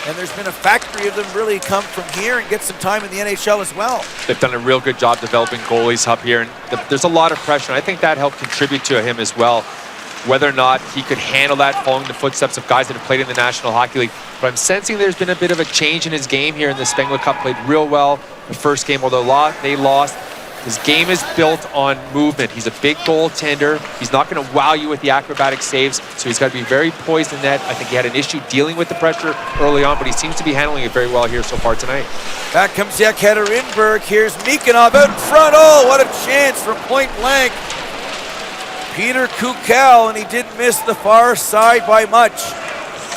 and there's been a factory of them really come from here and get some time in the NHL as well. They've done a real good job developing goalies up here, and there's a lot of pressure, and I think that helped contribute to him as well. Whether or not he could handle that following the footsteps of guys that have played in the National Hockey League. But I'm sensing there's been a bit of a change in his game here in the Spengler Cup. Played real well the first game, although they lost. His game is built on movement. He's a big goaltender. He's not going to wow you with the acrobatic saves, so he's got to be very poised in net. I think he had an issue dealing with the pressure early on, but he seems to be handling it very well here so far tonight. Back comes Yekaterinburg. Here's Mikanov out in front. Oh, what a chance from point blank. Peter Kukal, and he didn't miss the far side by much.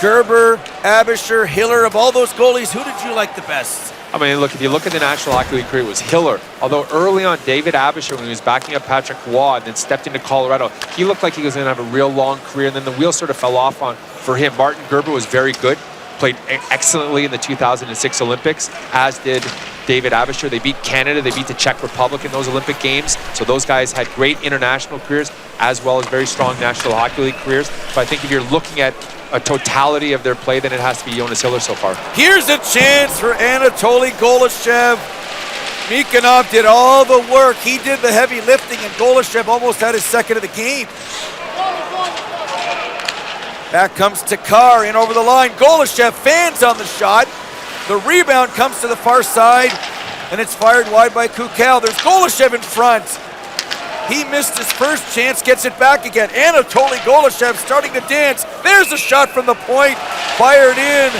Gerber, Abisher, Hiller, of all those goalies, who did you like the best? I mean, look, if you look at the National Hockey League career, it was Hiller. Although early on, David Abisher, when he was backing up Patrick Waugh and then stepped into Colorado, he looked like he was going to have a real long career, and then the wheel sort of fell off for him. Martin Gerber was very good, played excellently in the 2006 Olympics, as did David Abisher. They beat Canada, they beat the Czech Republic in those Olympic Games. So those guys had great international careers as well as very strong National Hockey League careers. But I think if you're looking at a totality of their play, then it has to be Jonas Hiller so far. Here's a chance for Anatoly Golashev. Mikanov did all the work. He did the heavy lifting, and Golashev almost had his second of the game. Back comes Takar in over the line. Golashev fans on the shot. The rebound comes to the far side, and it's fired wide by Kukal. There's Golashev in front. He missed his first chance, gets it back again. Anatoly Golashev starting to dance. There's a shot from the point, fired in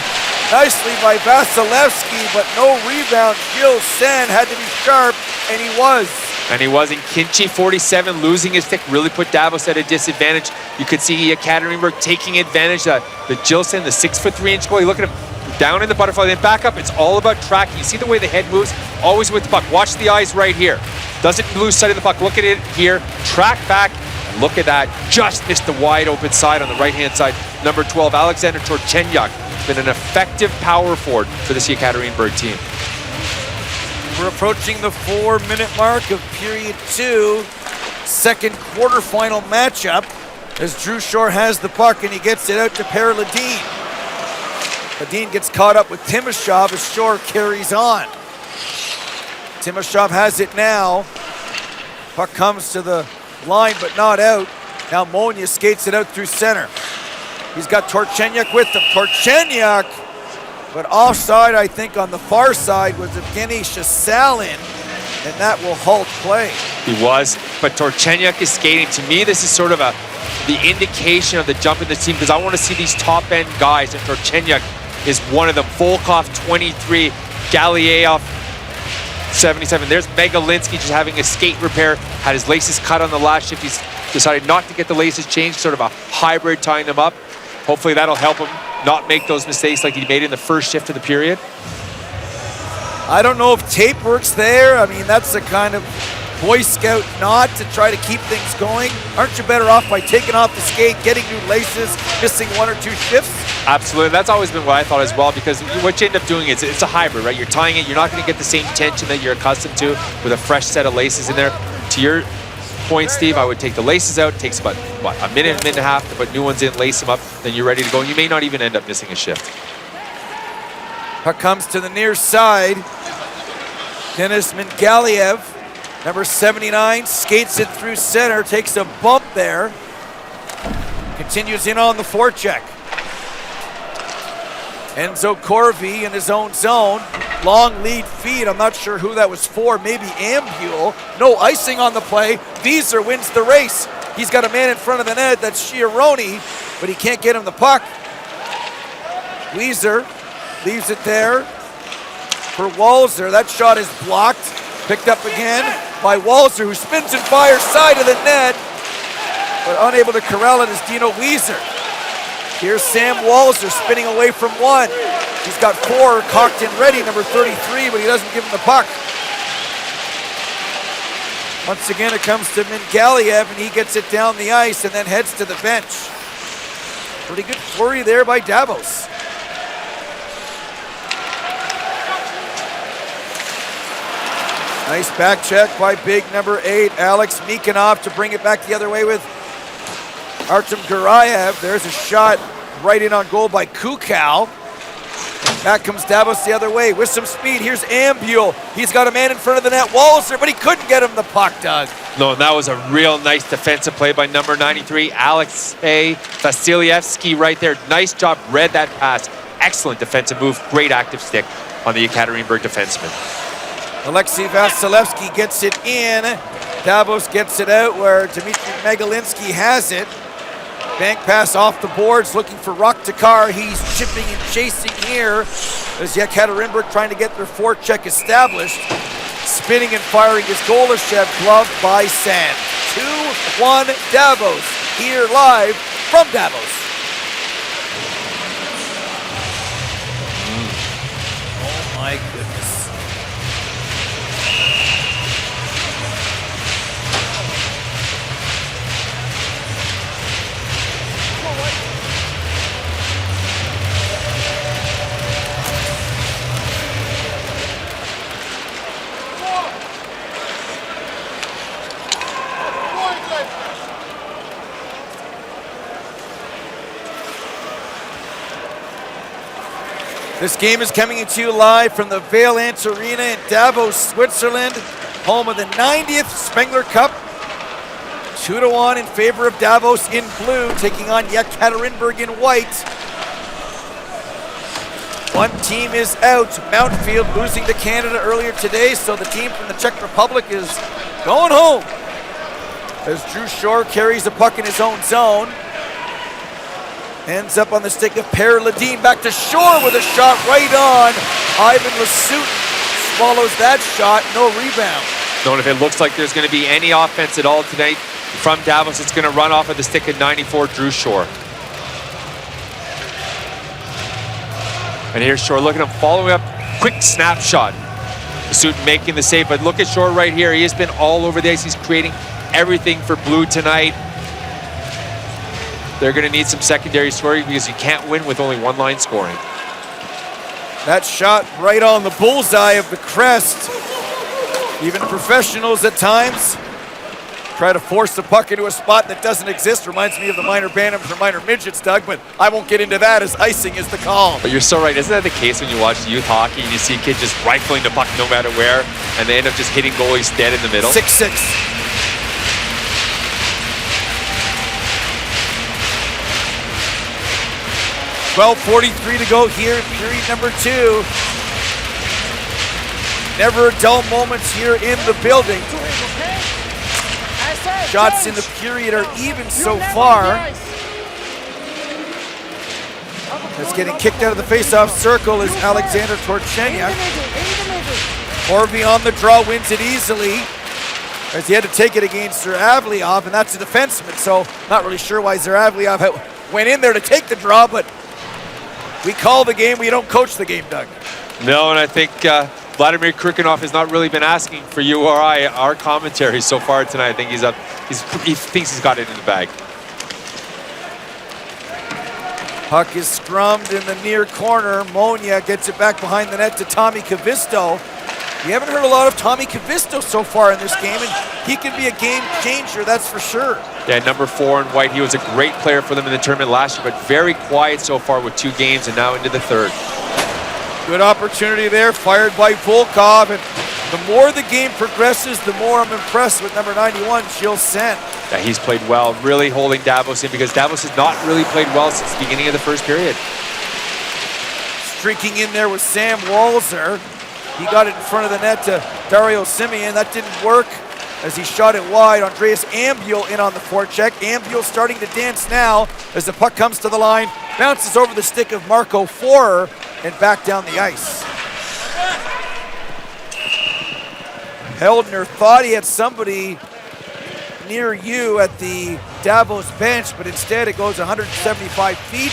nicely by Vasilevsky, but no rebound. Gilles Sen had to be sharp, and he was. And he was in Kinchi, 47, losing his stick, really put Davos at a disadvantage. You could see Yekaterinburg taking advantage of the Gilles Sen, the 6'3" goalie. Look at him down in the butterfly, then back up. It's all about tracking. You see the way the head moves, always with the puck. Watch the eyes right here. Doesn't lose sight of the puck. Look at it here. Track back. And look at that. Just missed the wide open side on the right-hand side. Number 12, Alexander Torchenyak. Been an effective power forward for this Yekaterinburg team. We're approaching the 4-minute mark of period 2. Second quarterfinal matchup as Drew Shore has the puck and he gets it out to Per Ledeen. Ledeen gets caught up with Timashov as Shore carries on. Timashov has it now. Puck comes to the line but not out. Now Monia skates it out through center. He's got Torchenyak with him. Torchenyak, but offside I think on the far side was Evgeny Shasalin, and that will halt play. He was, but Torchenyak is skating. To me, this is sort of the indication of the jump in the team, because I want to see these top-end guys, and Torchenyak is one of them. Volkov, 23, Galiev, 77. There's Megalinsky just having a skate repair, had his laces cut on the last shift. He's decided not to get the laces changed, sort of a hybrid tying them up. Hopefully that'll help him not make those mistakes like he made in the first shift of the period. I don't know if tape works there. I mean, that's the kind of Boy Scout nod to try to keep things going. Aren't you better off by taking off the skate, getting new laces, missing 1 or 2 shifts? Absolutely. That's always been what I thought as well, because what you end up doing is it's a hybrid, right? You're tying it. You're not going to get the same tension that you're accustomed to with a fresh set of laces in there. To your point, Steve, I would take the laces out. It takes about, what, a minute and a half to put new ones in, lace them up, then you're ready to go. You may not even end up missing a shift. Puck comes to the near side. Denis Mingaliev, number 79, skates it through center, takes a bump there. Continues in on the forecheck. Enzo Corvi in his own zone. Long lead feed. I'm not sure who that was for. Maybe Ambule. No icing on the play. Wieser wins the race. He's got a man in front of the net. That's Chiaroni, but he can't get him the puck. Wieser leaves it there for Walzer. That shot is blocked. Picked up again by Walzer, who spins and fires side of the net, but unable to corral it is Dino Wieser. Here's Sam Walzer spinning away from one. He's got 4 cocked and ready, number 33, but he doesn't give him the puck. Once again, it comes to Mingaliev, and he gets it down the ice and then heads to the bench. Pretty good flurry there by Davos. Nice back check by big number 8, Alex Mikanov, to bring it back the other way with Artem Garayev. There's a shot right in on goal by Kukal. Back comes Davos the other way with some speed. Here's Ambule. He's got a man in front of the net, Walzer, but he couldn't get him the puck, Doug. No, that was a real nice defensive play by number 93, Alexei Vasilievsky right there. Nice job, read that pass. Excellent defensive move, great active stick on the Yekaterinburg defenseman. Alexei Vasilevsky gets it in. Davos gets it out where Dmitry Megalinsky has it. Bank pass off the boards, looking for Rakhtakar. He's chipping and chasing here as Yekaterinburg trying to get their forecheck established. Spinning and firing is Golashev, gloved by Sand. 2-1 Davos, here live from Davos. Oh my goodness. This game is coming to you live from the Valence Arena in Davos, Switzerland, home of the 90th Spengler Cup. 2-1 in favor of Davos in blue, taking on Yekaterinburg in white. One team is out. Mountfield losing to Canada earlier today, so the team from the Czech Republic is going home. As Drew Shore carries the puck in his own zone. Ends up on the stick of Per Ledeen. Back to Shore with a shot right on. Ivan Lasutin swallows that shot. No rebound. No, and if it looks like there's going to be any offense at all tonight from Davos, it's going to run off of the stick of 94, Drew Shore. And here's Shore. Look at him following up. Quick snapshot. Lasutin making the save, but look at Shore right here. He has been all over the ice. He's creating everything for blue tonight. They're going to need some secondary scoring because you can't win with only one line scoring. That shot right on the bullseye of the crest. Even professionals at times try to force the puck into a spot that doesn't exist. Reminds me of the minor bantams or minor midgets, Doug, but I won't get into that as icing is the call. But you're so right. Isn't that the case when you watch youth hockey and you see kids just rifling the puck no matter where, and they end up just hitting goalies dead in the middle? 6-6. 12:43 to go here in period number 2. Never a dull moments here in the building. Shots in the period are even so far. That's getting kicked out of the face-off circle is Alexander Torchenyak. Corvi on the draw wins it easily, as he had to take it against Zeravlyov, and that's a defenseman, so not really sure why Zeravlyov went in there to take the draw, but we call the game, we don't coach the game, Doug. No, and I think Vladimir Krikinov has not really been asking for you or I, our commentary so far tonight. I think he thinks he's got it in the bag. Puck is scrummed in the near corner. Monia gets it back behind the net to Tommy Kavisto. You haven't heard a lot of Tommy Kavisto so far in this game, and he can be a game changer, that's for sure. Yeah, number 4 in white. He was a great player for them in the tournament last year, but very quiet so far with 2 games and now into the 3rd. Good opportunity there, fired by Volkov, and the more the game progresses, the more I'm impressed with number 91, Gilles Sen. Yeah, he's played well, really holding Davos in, because Davos has not really played well since the beginning of the 1st period. Streaking in there with Sam Walzer. He got it in front of the net to Dario Simeon. That didn't work as he shot it wide. Andreas Ambuel in on the forecheck. Ambuel starting to dance now as the puck comes to the line. Bounces over the stick of Marco Forer and back down the ice. Heldner thought he had somebody near you at the Davos bench, but instead it goes 175 feet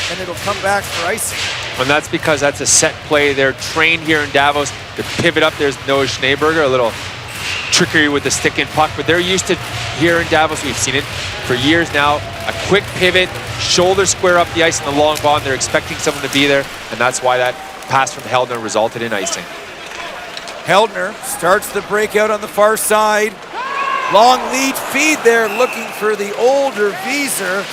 and it'll come back for icing. And that's because that's a set play. They're trained here in Davos to pivot up. There's Noah Schneeberger, a little trickery with the stick and puck, but they're used to here in Davos. We've seen it for years now. A quick pivot, shoulder square up the ice in the long ball. They're expecting someone to be there, and that's why that pass from Heldner resulted in icing. Heldner starts the breakout on the far side. Long lead feed there, looking for the older Wieser.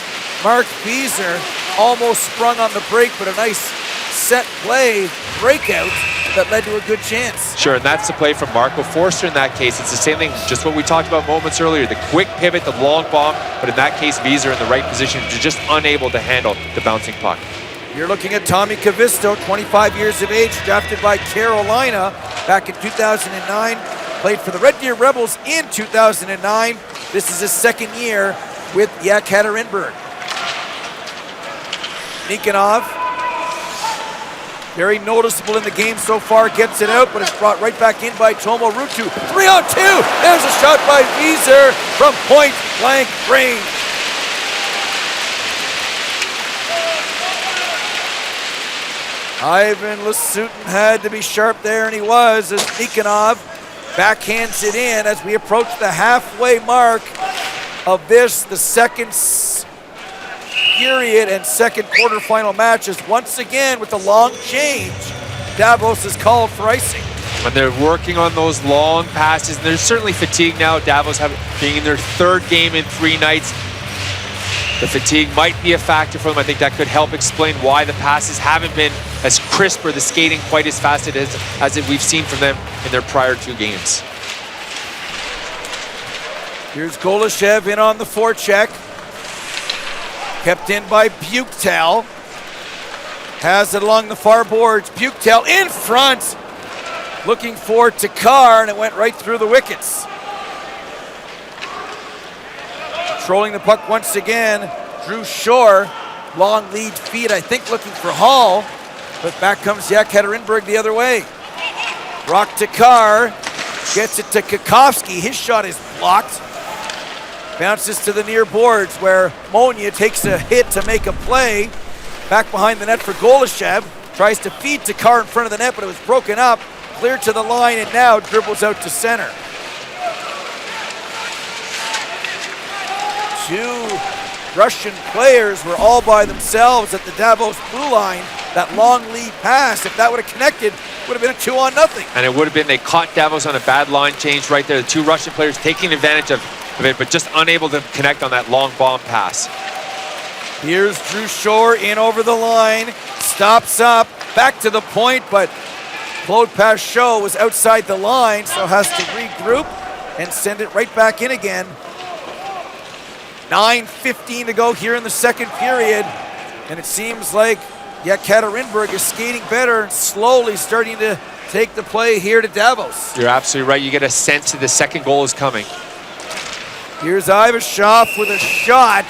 Mark Wieser almost sprung on the break, but a nice set play breakout that led to a good chance. Sure, and that's the play from Marco Forster in that case. It's the same thing, just what we talked about moments earlier. The quick pivot, the long bomb, but in that case, Wieser in the right position, just unable to handle the bouncing puck. You're looking at Tommy Kavisto, 25 years of age, drafted by Carolina back in 2009. Played for the Red Deer Rebels in 2009. This is his 2nd year with Yekaterinburg. Nikonov, very noticeable in the game so far, gets it out, but it's brought right back in by Tomo Ruutu. 3-on-2, there's a shot by Wieser from point blank range. Ivan Lasutin had to be sharp there, and he was, as Nikonov backhands it in as we approach the halfway mark of this, the 2nd period and 2nd quarterfinal matches. Once again, with the long change, Davos is called for icing. When they're working on those long passes, and they're certainly fatigued now. Davos being in their 3rd game in 3 nights. The fatigue might be a factor for them. I think that could help explain why the passes haven't been as crisp or the skating quite as fast as we've seen from them in their prior 2 games. Here's Golashev in on the forecheck. Kept in by Buchtel. Has it along the far boards. Buchtel in front. Looking for Takar, and it went right through the wickets. Controlling the puck once again, Drew Shore. Long lead feed, I think, looking for Hall. But back comes Yekaterinburg the other way. Brock Takar gets it to Kakowski. His shot is blocked. Bounces to the near boards where Monia takes a hit to make a play. Back behind the net for Golashev. Tries to feed Takar in front of the net, but it was broken up. Clear to the line and now dribbles out to center. 2 Russian players were all by themselves at the Davos blue line. That long lead pass, if that would have connected, would have been a 2-on-0. And it would have been, they caught Davos on a bad line change right there. The 2 Russian players taking advantage of it, but just unable to connect on that long bomb pass. Here's Drew Shore in over the line, stops up, back to the point, but Claude Pachot was outside the line, so has to regroup and send it right back in again. 9:15 to go here in the 2nd period, and it seems like Yekaterinburg is skating better and slowly starting to take the play here to Davos. You're absolutely right. You get a sense that the 2nd goal is coming. Here's Ivashov with a shot.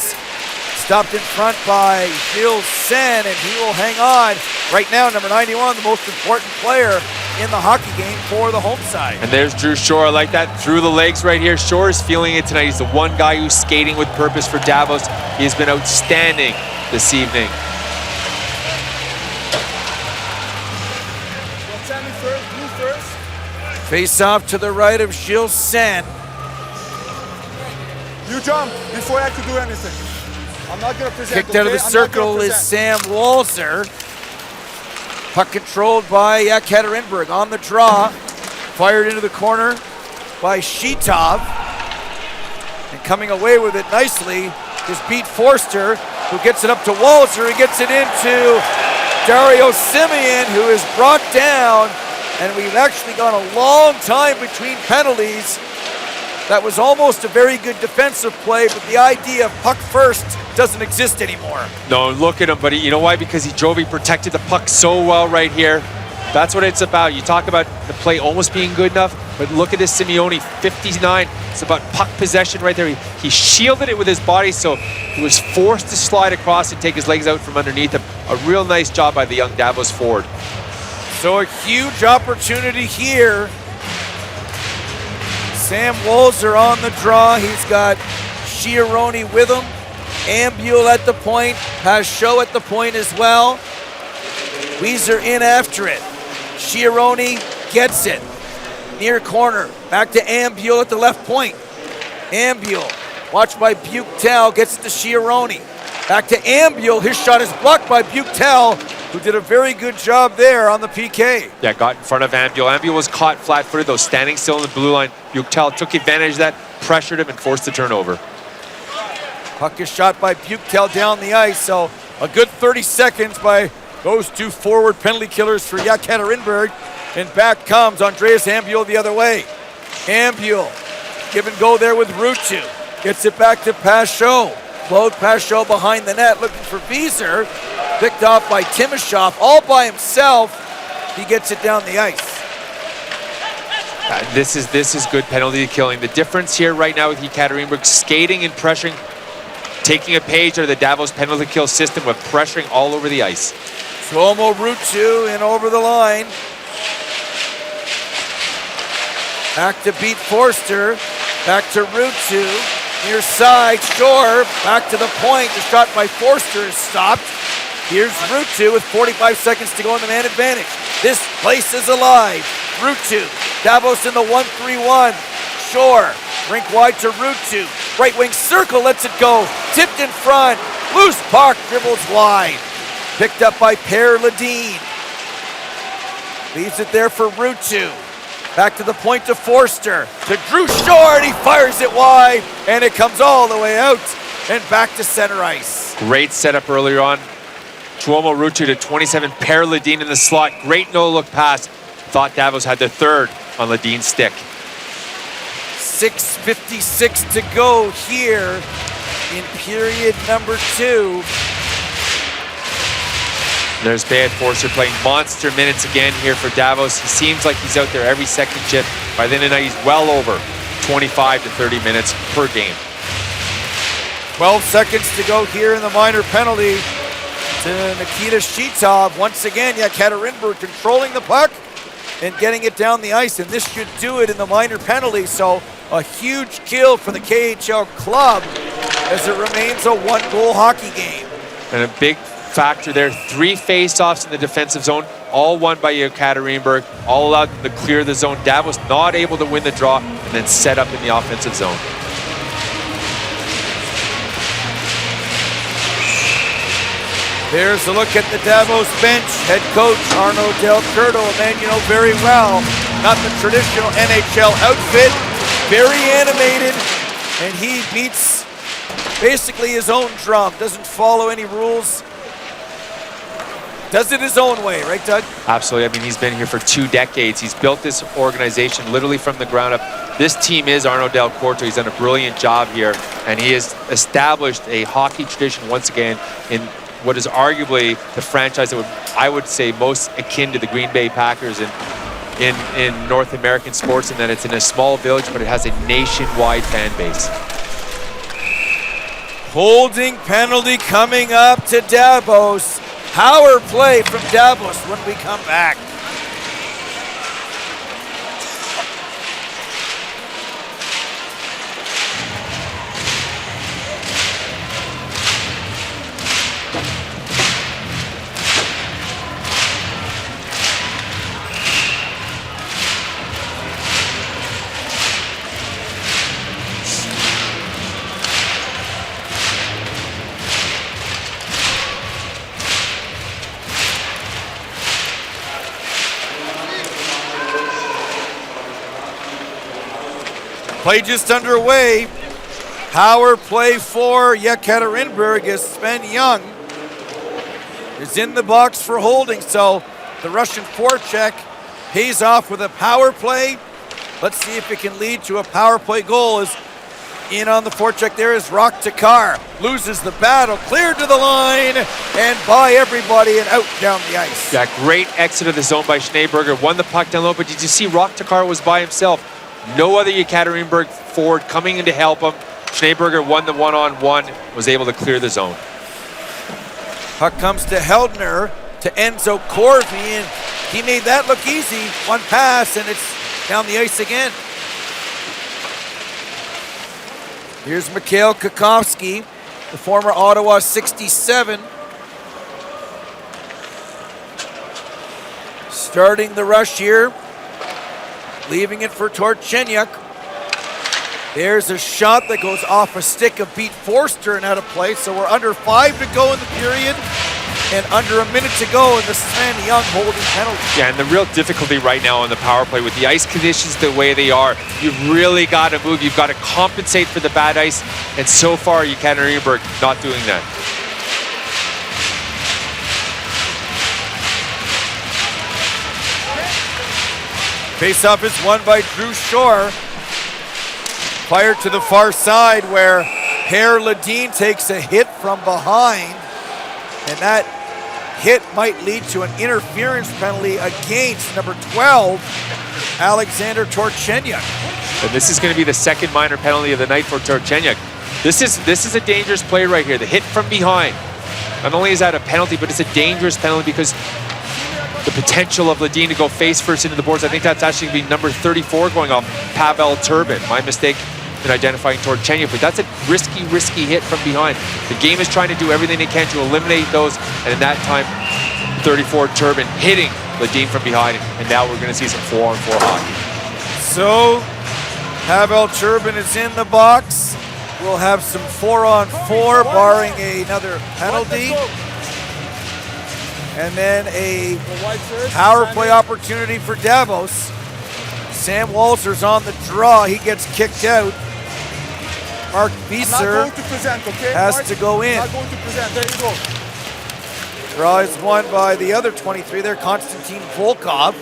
Stopped in front by Gilles Sen, and he will hang on. Right now, number 91, the most important player in the hockey game for the home side. And there's Drew Shore. I like that through the legs right here. Shore is feeling it tonight. He's the one guy who's skating with purpose for Davos. He has been outstanding this evening. Sammy first, blue first. Face off to the right of Gilles Sen. You jump before I have to do anything. I'm not going to present. Kicked out of the circle is Sam Walzer. Puck controlled by Yekaterinburg on the draw. Fired into the corner by Shitov. And coming away with it nicely is Pete Forster, who gets it up to Walzer. He gets it into Dario Simeon, who is brought down. And we've actually gone a long time between penalties. That was almost a very good defensive play, but the idea of puck first doesn't exist anymore. No, look at him, but you know why? Because he protected the puck so well right here. That's what it's about. You talk about the play almost being good enough, but look at this Simeone, 59. It's about puck possession right there. He shielded it with his body, so he was forced to slide across and take his legs out from underneath him. A real nice job by the young Davos forward. So a huge opportunity here. Sam Walzer on the draw. He's got Chiaroni with him. Ambule at the point. Pachot at the point as well. Weezer in after it. Chiaroni gets it. Near corner. Back to Ambule at the left point. Ambule, watched by Buchtel, gets it to Chiaroni. Back to Ambule. His shot is blocked by Buchtel, who did a very good job there on the PK. Yeah, got in front of Ambule. Ambule was caught flat-footed, though, standing still in the blue line. Buchtel took advantage of that, pressured him, and forced the turnover. Puck is shot by Buchtel down the ice, so a good 30 seconds by those two forward penalty killers for Yekaterinburg. And back comes Andreas Ambule the other way. Ambule, give and go there with Ruutu. Gets it back to Pachot. Claude Pachot behind the net looking for Weezer. Picked off by Timashov all by himself. He gets it down the ice. This is good penalty killing. The difference here right now with Yekaterinburg skating and pressuring, taking a page out of the Davos penalty kill system with pressuring all over the ice. Tuomo Ruutu in over the line. Back to beat Forster. Back to Ruutu. Near side, Shore. Back to the point. The shot by Forster is stopped. Here's Ruutu with 45 seconds to go in the man advantage. This place is alive. Ruutu. Davos in the 1-3-1. Shore. Rink wide to Ruutu. Right wing circle lets it go. Tipped in front. Loose puck dribbles wide. Picked up by Per Ledeen. Leaves it there for Ruutu. Back to the point to Forster. To Drew Shore, and he fires it wide. And it comes all the way out. And back to center ice. Great setup earlier on. Tuomo Ruutu to 27. Per Ledeen in the slot. Great no-look pass. Thought Davos had the third on Ledeen's stick. 6:56 to go here in period number 2. There's Bayard Forster playing monster minutes again here for Davos. He seems like he's out there every second shift. By the end of the night, he's well over 25 to 30 minutes per game. 12 seconds to go here in the minor penalty to Nikita Shitov. Once again, Yekaterinburg controlling the puck and getting it down the ice, and this should do it in the minor penalty. So a huge kill for the KHL club as it remains a 1-goal hockey game. And a big factor there, 3 face-offs in the defensive zone, all won by Yekaterinburg, all allowed them to clear the zone. Davos not able to win the draw and then set up in the offensive zone. There's a look at the Davos bench. Head coach Arno Del Curto, a man you know very well. Not the traditional NHL outfit, very animated, and he beats basically his own drum. Doesn't follow any rules. Does it his own way, right, Doug? Absolutely. I mean, he's been here for 2 decades. He's built this organization literally from the ground up. This team is Arno Del Curto. He's done a brilliant job here, and he has established a hockey tradition once again in what is arguably the franchise that I would say most akin to the Green Bay Packers in North American sports, in that it's in a small village, but it has a nationwide fan base. Holding penalty coming up to Davos. Power play from Davos when we come back. Play just underway. Power play for Yekaterinburg as Sven Young is in the box for holding. So the Russian forecheck pays off with a power play. Let's see if it can lead to a power play goal. As in on the forecheck there is Takar. Loses the battle, cleared to the line, and by everybody and out down the ice. Yeah, great exit of the zone by Schneeberger. Won the puck down low, but did you see Takar was by himself? No other Yekaterinburg forward coming in to help him. Schneeberger won the one-on-one, was able to clear the zone. Puck comes to Heldner, to Enzo Corvi, and he made that look easy. One pass, and it's down the ice again. Here's Mikhail Kakovsky, the former Ottawa 67. Starting the rush here, leaving it for Torchenyuk. There's a shot that goes off a stick of Pete Forster and out of play. So we're under 5 to go in the period and under a minute to go in the Sven Young holding penalty. Yeah, and the real difficulty right now on the power play with the ice conditions the way they are, you've really got to move. You've got to compensate for the bad ice. And so far, Yekaterinburg not doing that. Face-off is won by Drew Shore. Fired to the far side where Per Ledin takes a hit from behind. And that hit might lead to an interference penalty against number 12, Alexander Torchenyuk. And this is going to be the second minor penalty of the night for Torchenyuk. This is a dangerous play right here. The hit from behind. Not only is that a penalty, but it's a dangerous penalty because the potential of Ledin to go face first into the boards. I think that's actually going to be number 34 going off Pavel Turbin. My mistake in identifying Torchenyuk, but that's a risky hit from behind. The game is trying to do everything they can to eliminate those, and in that time, 34 Turbin hitting Ledin from behind, and now we're going to see some 4-on-4 hockey. So, Pavel Turbin is in the box. We'll have some 4-on-4, barring another penalty. And then a power play opportunity for Davos. Sam Walzer's on the draw. He gets kicked out. Mark Wieser has to go in. There you go. Draw is won by the other 23 there, Konstantin Volkov.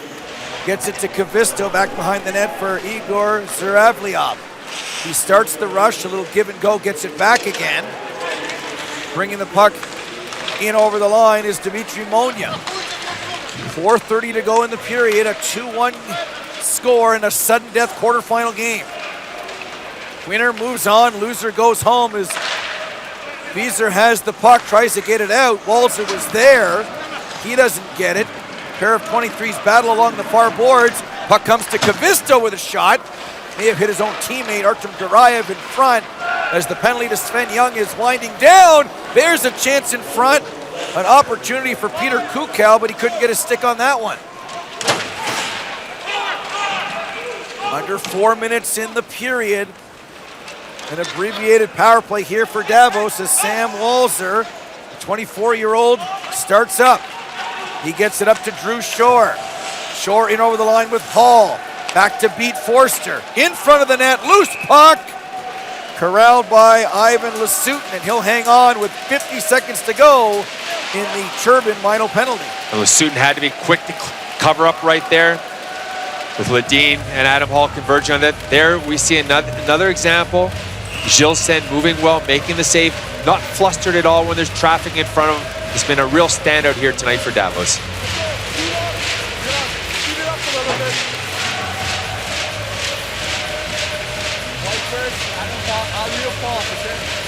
Gets it to Kavisto back behind the net for Igor Zuravlyov. He starts the rush, a little give and go, gets it back again. Bringing the puck in over the line is Dmitry Monya. 4:30 to go in the period, a 2-1 score in a sudden death quarterfinal game. Winner moves on, loser goes home as Wieser has the puck, tries to get it out. Walzer was there, he doesn't get it. Pair of 23s battle along the far boards. Puck comes to Kavisto with a shot. May have hit his own teammate Artem Garayev in front as the penalty to Sven Young is winding down. There's a chance in front, an opportunity for Peter Kukal, but he couldn't get a stick on that one. Under 4 minutes in the period. An abbreviated power play here for Davos as Sam Walzer, the 24-year-old, starts up. He gets it up to Drew Shore. Shore in over the line with Hall. Back to beat Forster. In front of the net, loose puck. Corralled by Ivan Lasutin, and he'll hang on with 50 seconds to go in the Turbin minor penalty. And Lasutin had to be quick to cover up right there with Ledin and Adam Hall converging on that. There we see another example. Gilsen moving well, making the save, not flustered at all when there's traffic in front of him. It's been a real standout here tonight for Davos.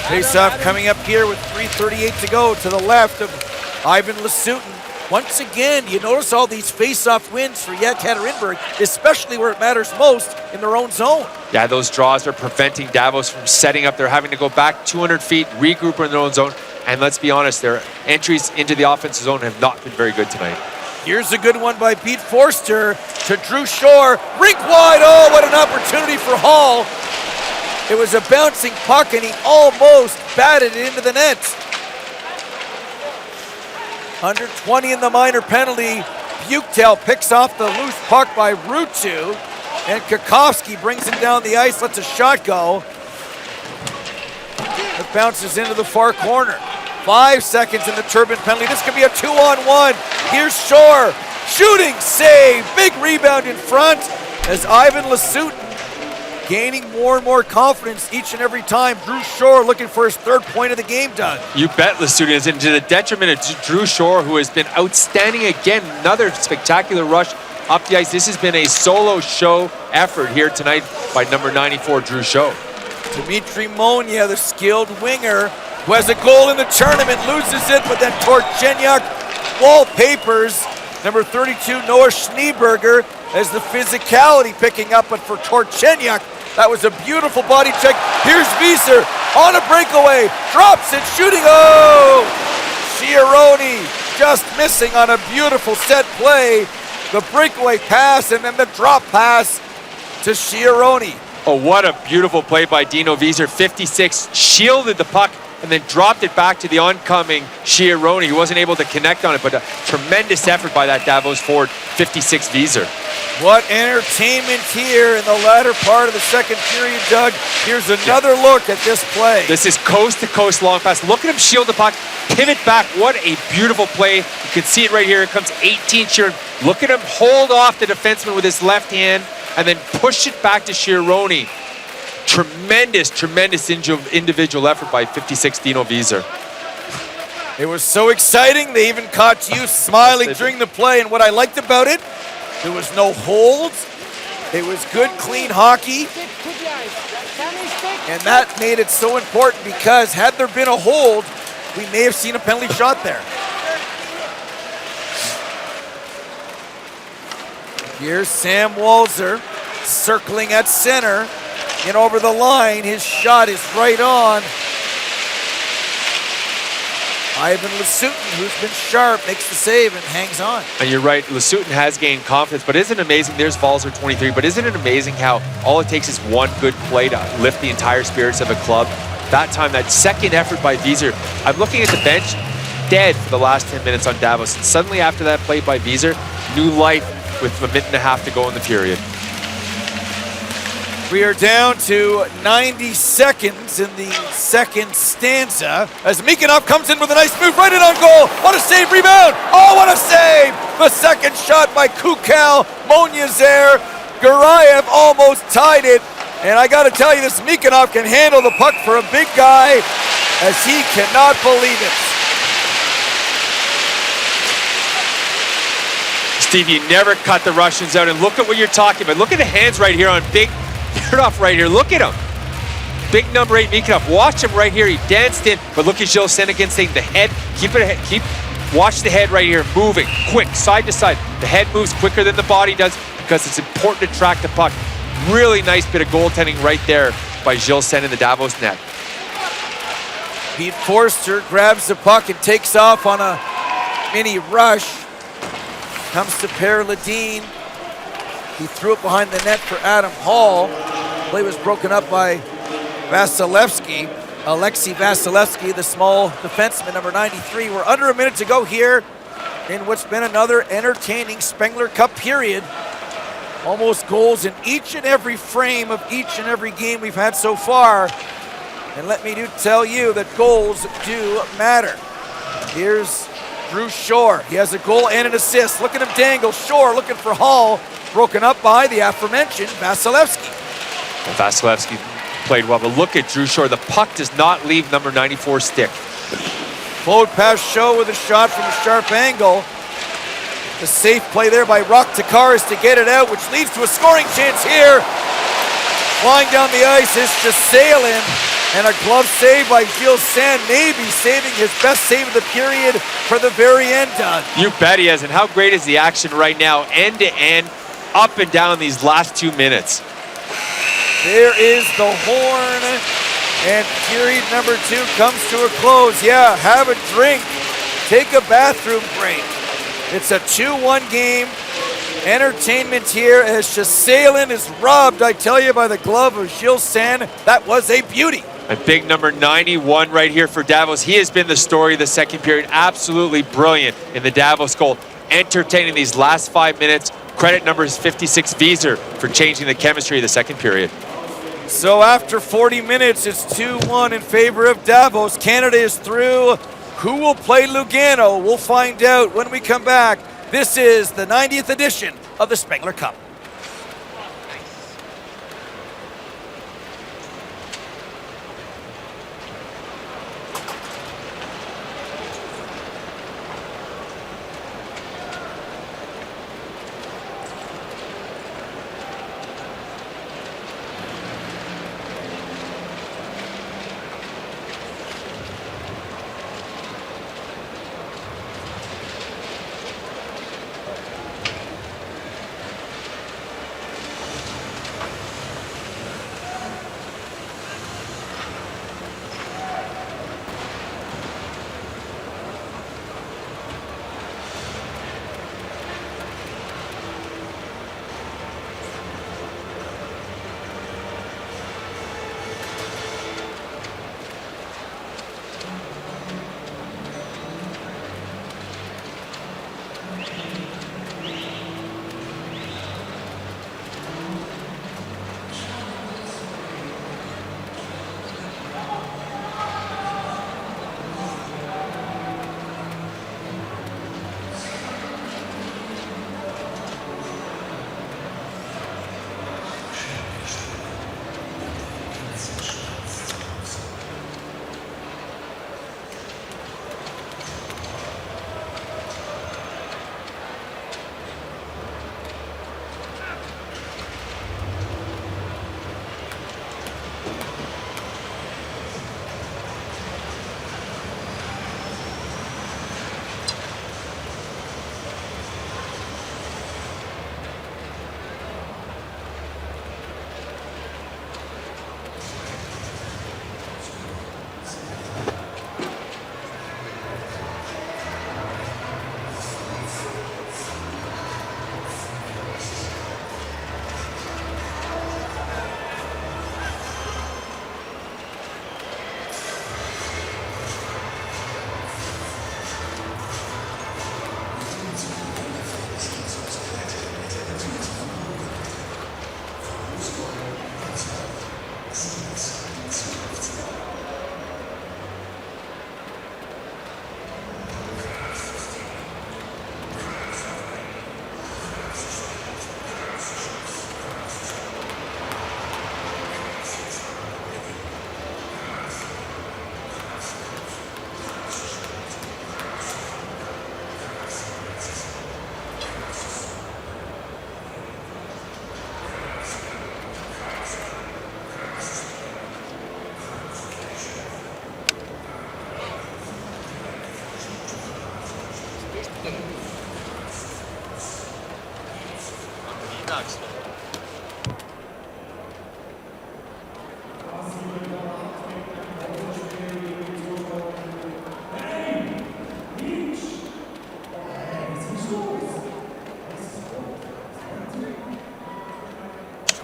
Face-off coming up here with 3:38 to go to the left of Ivan Lasutin. Once again, you notice all these face-off wins for Yekaterinburg, especially where it matters most in their own zone. Yeah, those draws are preventing Davos from setting up. They're having to go back 200 feet, regroup in their own zone, and let's be honest, their entries into the offensive zone have not been very good tonight. Here's a good one by Pete Forster to Drew Shore. Rink wide, oh, what an opportunity for Hall. It was a bouncing puck, and he almost batted it into the net. Under 20 in the minor penalty. Buchtel picks off the loose puck by Ruutu. And Kakowski brings him down the ice, lets a shot go. It bounces into the far corner. 5 seconds in the Turbine penalty. This could be a 2-on-1. Here's Shore. Shooting save. Big rebound in front as Ivan Lasutin gaining more and more confidence each and every time. Drew Shore looking for his 3rd point of the game, Doug. You bet Lasutin is into the detriment of Drew Shore, who has been outstanding again. Another spectacular rush up the ice. This has been a solo show effort here tonight by number 94, Drew Shore. Dmitry Monia, the skilled winger, who has a goal in the tournament, loses it, but then Torchenyuk wallpapers. Number 32, Noah Schneeberger, as the physicality picking up, but for Torchenyuk, that was a beautiful body check. Here's Wieser on a breakaway, drops it, shooting, oh! Chiaroni just missing on a beautiful set play. The breakaway pass and then the drop pass to Chiaroni. Oh, what a beautiful play by Dino Wieser. 56, shielded the puck and then dropped it back to the oncoming Chiaroni, who wasn't able to connect on it, but a tremendous effort by that Davos forward, 56 Wieser. What entertainment here in the latter part of the second period, Doug. Here's another look at this play. This is coast-to-coast long pass. Look at him shield the puck, pivot back. What a beautiful play. You can see it right here. It comes 18 Chiaroni. Look at him hold off the defenseman with his left hand and then push it back to Chiaroni. Tremendous individual effort by 56 Dino Wieser. It was so exciting. They even caught you smiling during the play. And what I liked about it, there was no holds. It was good, clean hockey. And that made it so important because had there been a hold, we may have seen a penalty shot there. Here's Sam Walzer circling at center. In over the line, his shot is right on. Ivan Lasutin, who's been sharp, makes the save and hangs on. And you're right, Lasutin has gained confidence, but isn't it amazing? There's Walzer 23, but isn't it amazing how all it takes is one good play to lift the entire spirits of a club? That time, that second effort by Wieser, I'm looking at the bench, dead for the last 10 minutes on Davos. And suddenly after that play by Wieser, new life with a minute and a half to go in the period. We are down to 90 seconds in the second stanza as Mikanov comes in with a nice move right in on goal. What a save, rebound. Oh, what a save. The second shot by Kukal. Monia's there. Garayev almost tied it. And I got to tell you, this Mikanov can handle the puck for a big guy as he cannot believe it. Steve, you never cut the Russians out. And look at what you're talking about. Look at the hands right here on big off right here. Look at him. Big number 8 Mikanov. Watch him right here. He danced in, but look at Gilles Senegan saying the head. Watch the head right here moving quick side to side. The head moves quicker than the body does because it's important to track the puck. Really nice bit of goaltending right there by Gilles Sen in the Davos net. Pete Forster grabs the puck and takes off on a mini rush. Comes to Per Ledeen. He threw it behind the net for Adam Hall. Play was broken up by Vasilevsky. Alexei Vasilevsky, the small defenseman, number 93. We're under a minute to go here in what's been another entertaining Spengler Cup period. Almost goals in each and every frame of each and every game we've had so far. And let me tell you that goals do matter. Here's Drew Shore. He has a goal and an assist. Look at him dangle. Shore looking for Hall. Broken up by the aforementioned Vasilevsky. And Vasilevsky played well, but look at Drew Shore. The puck does not leave number 94's stick. Flowed past Show with a shot from a sharp angle. The safe play there by Rock Takaris to get it out, which leads to a scoring chance here. Flying down the ice is Chasalin, and a glove save by Gilles Sen, maybe saving his best save of the period for the very end, Doug. You bet he is, and how great is the action right now, end to end, up and down these last 2 minutes. There is the horn, and period number 2 comes to a close. Yeah, have a drink, take a bathroom break. It's a 2-1 game. Entertainment here as Chasalin is robbed, I tell you, by the glove of Gilles Sen. That was a beauty. And big number 91 right here for Davos. He has been the story of the second period. Absolutely brilliant in the Davos goal. entertaining these last 5 minutes. Credit numbers 56 Vieser for changing the chemistry of the second period. So after 40 minutes, it's 2-1 in favor of Davos. Canada is through. Who will play Lugano? We'll find out when we come back. This is the 90th edition of the Spengler Cup.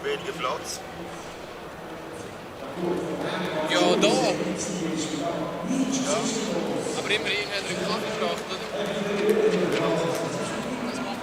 Wenige Platz. Ja, da. Ja. Aber immerhin hat er einen Kaffee gebracht, oder? Das macht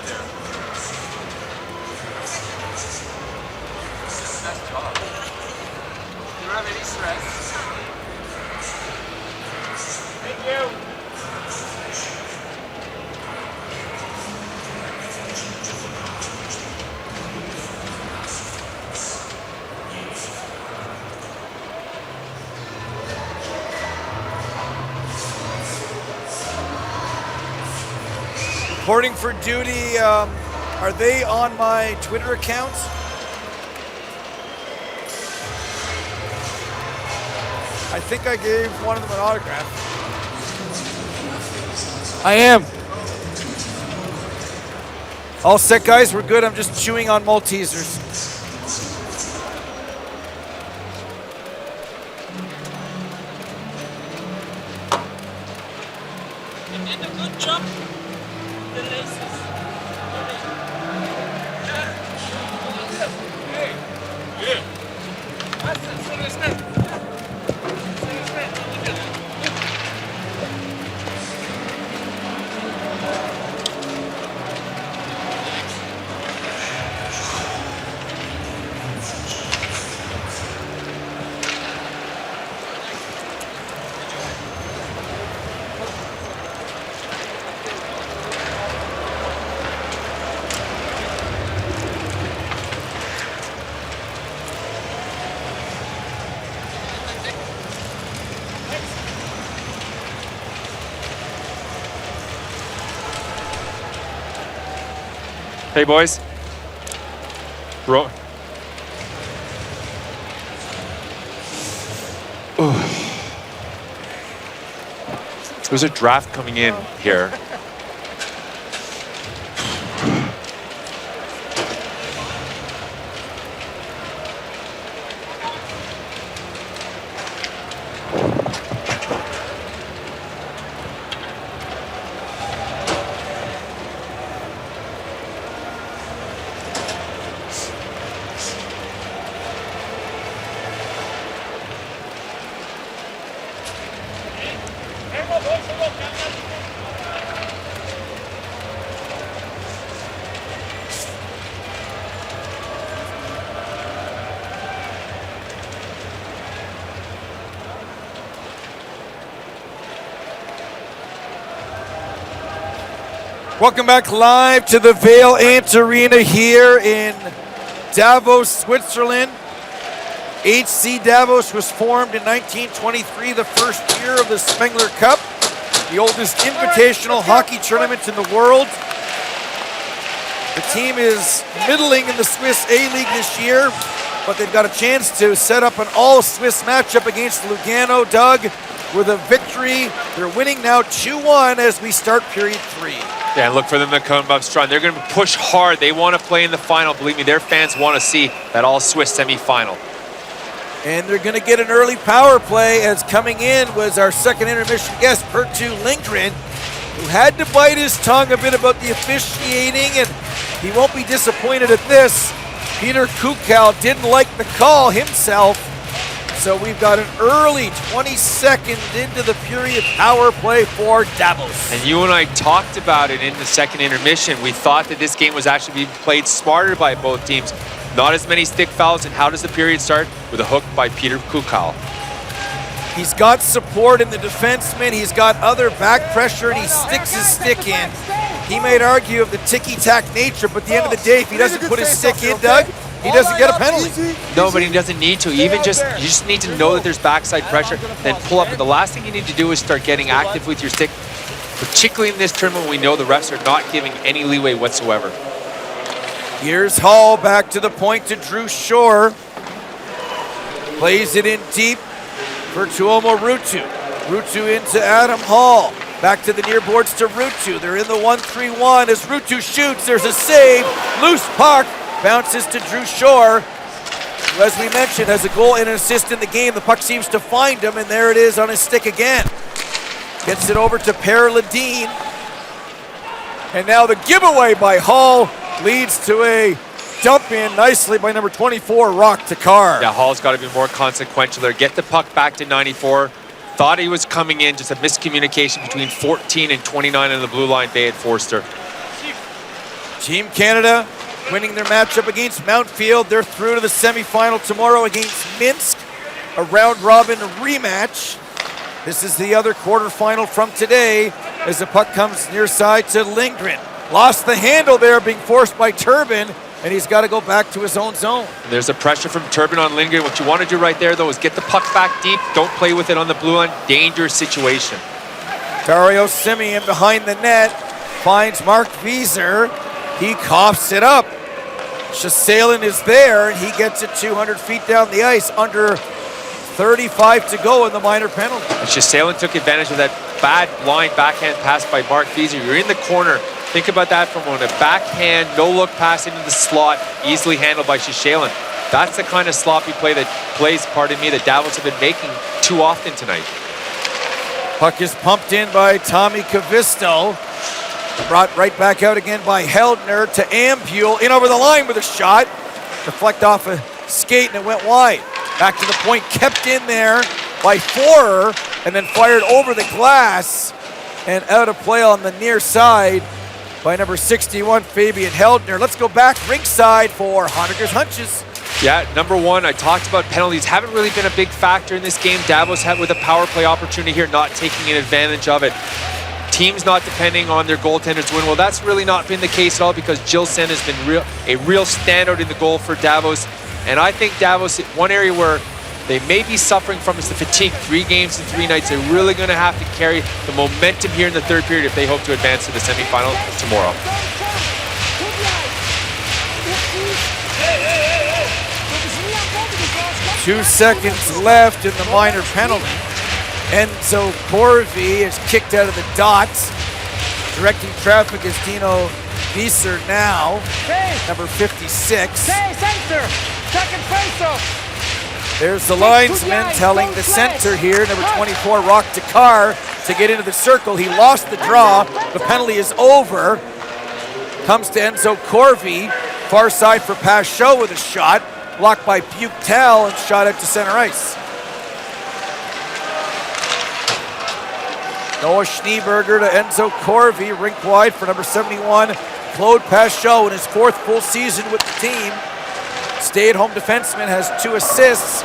there. Best job. You don't have any stress. Thank you. Reporting for duty, are they on my Twitter account? I think I gave one of them an autograph. I am. All set, guys, we're good. I'm just chewing on Maltesers. You did a good job. The laces. Hey, yeah. Hey, boys. Bro. There's a draft coming in here. Welcome back live to the Vale Ant Arena here in Davos, Switzerland. HC Davos was formed in 1923, the first year of the Spengler Cup, the oldest invitational hockey tournament in the world. The team is middling in the Swiss A-League this year, but they've got a chance to set up an all-Swiss matchup against Lugano. Doug, with a victory, they're winning now 2-1 as we start period 3. Yeah, and look for them to come up strong. They're going to push hard. They want to play in the final. Believe me, their fans want to see that all-Swiss semifinal. And they're going to get an early power play, as coming in was our second intermission guest, Pertu Lindgren, who had to bite his tongue a bit about the officiating, and he won't be disappointed at this. Peter Kukal didn't like the call himself, so we've got an early 20 seconds into the period power play for Davos. And you and I talked about it in the second intermission. We thought that this game was actually being played smarter by both teams. Not as many stick fouls, and how does the period start? With a hook by Peter Kukal. He's got support in the defenseman, he's got other back pressure, and he sticks his stick in. He might argue of the ticky-tack nature, but at the end of the day, if he doesn't put his stick in, Doug, he doesn't get a penalty. No, but he doesn't need to. You just need to know that there's backside pressure, then pull up. But the last thing you need to do is start getting active with your stick. Particularly in this tournament, we know the refs are not giving any leeway whatsoever. Here's Hall back to the point to Drew Shore. Plays it in deep for Tuomo Ruutu. Ruutu into Adam Hall. Back to the near boards to Ruutu. They're in the 1-3-1 as Ruutu shoots. There's a save. Loose puck. Bounces to Drew Shore, who, as we mentioned, has a goal and an assist in the game. The puck seems to find him, and there it is on his stick again. Gets it over to Per Ledeen. And now the giveaway by Hall leads to a dump in nicely by number 24, Rock Takar. Yeah, Hall's got to be more consequential there. Get the puck back to 94. Thought he was coming in, just a miscommunication between 14 and 29 on the blue line. They had Forster. Team Canada winning their matchup against Mountfield. They're through to the semifinal tomorrow against Minsk, a round-robin rematch. This is the other quarterfinal from today as the puck comes near side to Lindgren. Lost the handle there, being forced by Turbin, and he's got to go back to his own zone. There's a pressure from Turbin on Lindgren. What you want to do right there, though, is get the puck back deep. Don't play with it on the blue line. Dangerous situation. Dario Simeon behind the net finds Mark Wieser. He coughs it up. Shasalin is there, and he gets it 200 feet down the ice, under 35 to go in the minor penalty. And Shasalin took advantage of that bad blind backhand pass by Mark Wieser. You're in the corner. Think about that from when a backhand, no-look pass into the slot, easily handled by Shasalin. That's the kind of sloppy play that that Davos have been making too often tonight. Puck is pumped in by Tommy Kavisto. Brought right back out again by Heldner to Ambule. In over the line with a shot. Deflect off a skate and it went wide. Back to the point, kept in there by Forer, and then fired over the glass and out of play on the near side by number 61, Fabian Heldner. Let's go back ringside for Honegger's Hunches. Yeah, number one, I talked about penalties. Haven't really been a big factor in this game. Davos had with a power play opportunity here, not taking advantage of it. Teams not depending on their goaltenders to win. Well, that's really not been the case at all because Gilson has been a real standout in the goal for Davos. And I think Davos, one area where they may be suffering from is the fatigue. 3 games in 3 nights. They're really going to have to carry the momentum here in the third period if they hope to advance to the semifinal tomorrow. Two seconds left in the minor penalty. Enzo Corvi is kicked out of the dots. Directing traffic is Dino Wieser now, number 56. There's the linesman telling the center here, number 24, Rock Dakar, to get into the circle. He lost the draw. The penalty is over. Comes to Enzo Corvi, far side for Pashot with a shot. Blocked by Buchtel and shot out to center ice. Noah Schneeberger to Enzo Corvi, rink wide for number 71, Claude Pashot in his 4th full season with the team. Stay-at-home defenseman has 2 assists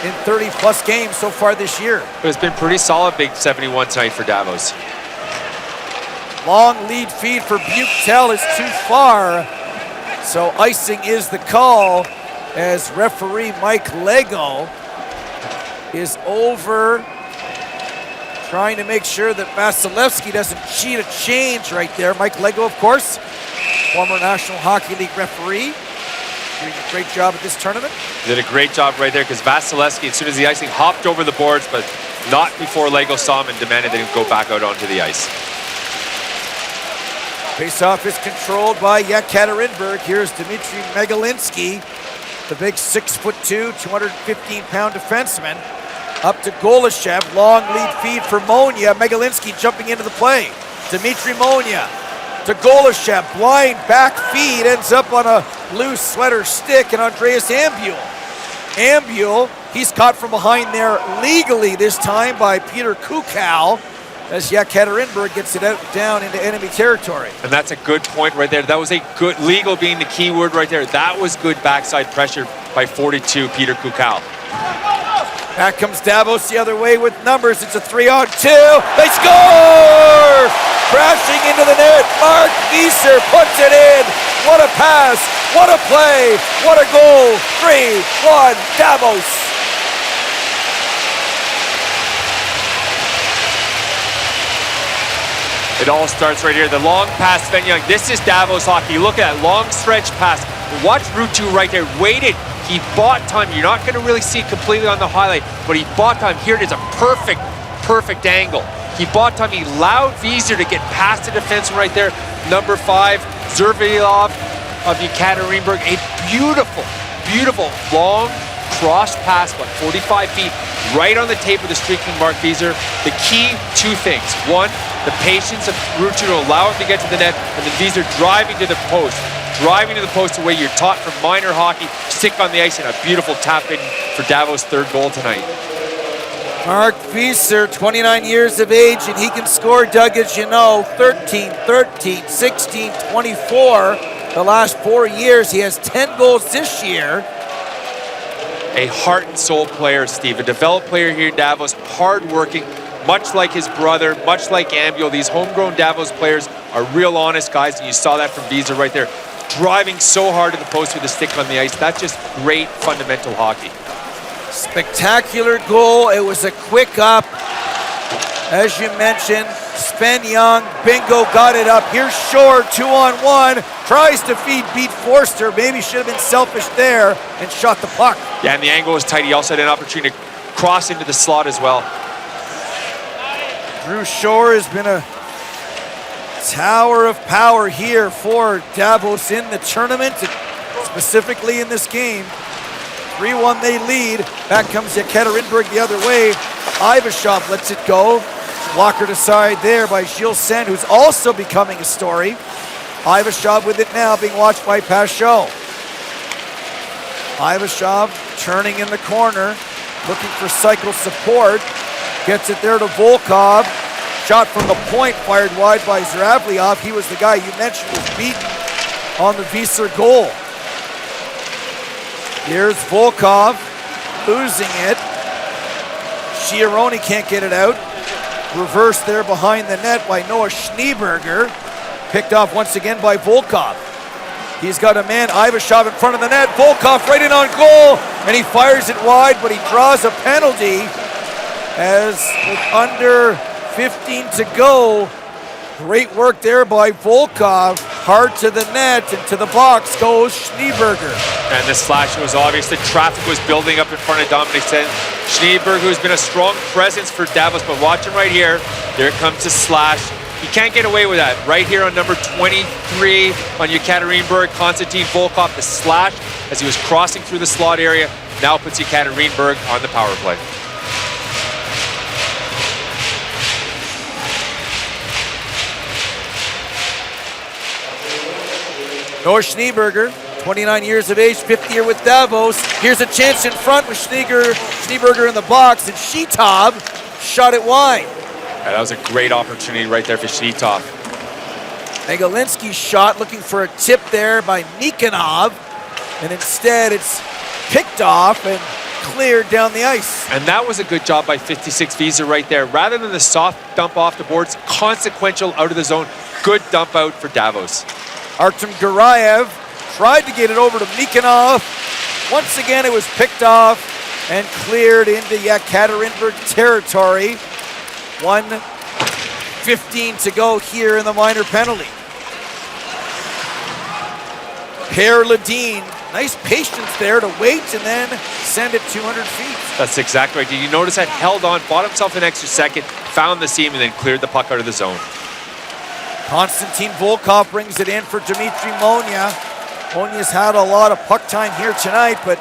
in 30-plus games so far this year. But it's been pretty solid, big 71 tonight for Davos. Long lead feed for Buchtel is too far, so icing is the call as referee Mike Lego is over, trying to make sure that Vasilevsky doesn't cheat a change right there. Mike Lego, of course, former National Hockey League referee, doing a great job at this tournament. Did a great job right there because Vasilevsky, as soon as the icing, hopped over the boards, but not before Lego saw him and demanded that he go back out onto the ice. Faceoff is controlled by Yekaterinburg. Here's Dmitry Megalinsky, the big 6'2", 215-pound defenseman. Up to Golashev, long lead feed for Monia. Megalinsky jumping into the play. Dmitry Monia to Golashev, blind back feed, ends up on a loose sweater stick, and Andreas Ambule. Ambule, he's caught from behind there legally this time by Peter Kukal as Yekaterinburg gets it out down into enemy territory. And that's a good point right there. That was a good, legal being the key word right there. That was good backside pressure by 42, Peter Kukal. Back comes Davos the other way with numbers. It's a 3-on-2. They score! Crashing into the net. Mark Wieser puts it in. What a pass. What a play. What a goal. 3-1 Davos. It all starts right here. The long pass, Sven Young. This is Davos hockey. Look at that long stretch pass. Watch Ruutu right there. Waited. He bought time. You're not going to really see it completely on the highlight, but he bought time. Here it is, a perfect angle. He bought time. He allowed Wieser to get past the defenseman right there. Number 5, Zervilov of Yekaterinburg. A beautiful long cross pass, about 45 feet, right on the tape of the streaking Mark Wieser. The key, 2 things. 1, the patience of Ruutu to allow him to get to the net, and then Wieser driving to the post. Driving to the post the way you're taught from minor hockey. Stick on the ice, and a beautiful tap in for Davos' 3rd goal tonight. Mark Wieser, 29 years of age, and he can score, Doug, as you know, 13, 16, 24. the last 4 years. He has 10 goals this year. A heart and soul player, Steve. A developed player here in Davos, hardworking, much like his brother, much like Ambio. These homegrown Davos players are real honest guys, and you saw that from Visa right there. Driving so hard to the post with a stick on the ice. That's just great fundamental hockey. Spectacular goal. It was a quick up. As you mentioned, Spen Young, bingo, got it up. Here's Shore, 2-on-1. Tries to beat Forster. Maybe should have been selfish there and shot the puck. Yeah, and the angle was tight. He also had an opportunity to cross into the slot as well. Drew Shore has been a tower of power here for Davos in the tournament, specifically in this game. 3-1 they lead. Back comes Yekaterinburg the other way. Ivashov lets it go. Blockered aside there by Gilles Sen, who's also becoming a story. Ivashov with it now, being watched by Pachot. Ivashov turning in the corner, looking for cycle support. Gets it there to Volkov. Shot from the point, fired wide by Zravlyov. He was the guy you mentioned was beaten on the Visa goal. Here's Volkov, losing it. Chiaroni can't get it out. Reversed there behind the net by Noah Schneeberger. Picked off once again by Volkov. He's got a man, Ivashov, in front of the net. Volkov right in on goal, and he fires it wide, but he draws a penalty as with under 15 to go. Great work there by Volkov. Hard to the net, and to the box goes Schneeberger. And the slash was obvious. The traffic was building up in front of Dominic Schneeberger, who's been a strong presence for Davos, but watch him right here. There comes the slash. You can't get away with that. Right here on number 23 on Yekaterinburg, Konstantin Volkov, the slash as he was crossing through the slot area, now puts Yekaterinburg on the power play. Noah Schneeberger, 29 years of age, 5th year with Davos. Here's a chance in front with Schneeberger in the box, and Shitov shot it wide. Yeah, that was a great opportunity right there for Shitov. Megalinsky's shot, looking for a tip there by Nikonov, and instead it's picked off and cleared down the ice. And that was a good job by 56 Visa right there. Rather than the soft dump off the boards, consequential out of the zone. Good dump out for Davos. Artem Garayev tried to get it over to Nikonov. Once again, it was picked off and cleared into Yekaterinburg territory. 1:15 to go here in the minor penalty. Per Ledeen, nice patience there to wait and then send it 200 feet. That's exactly right. Did you notice that? Held on, bought himself an extra second, found the seam, and then cleared the puck out of the zone. Konstantin Volkov brings it in for Dmitry Monia. Monia's had a lot of puck time here tonight, but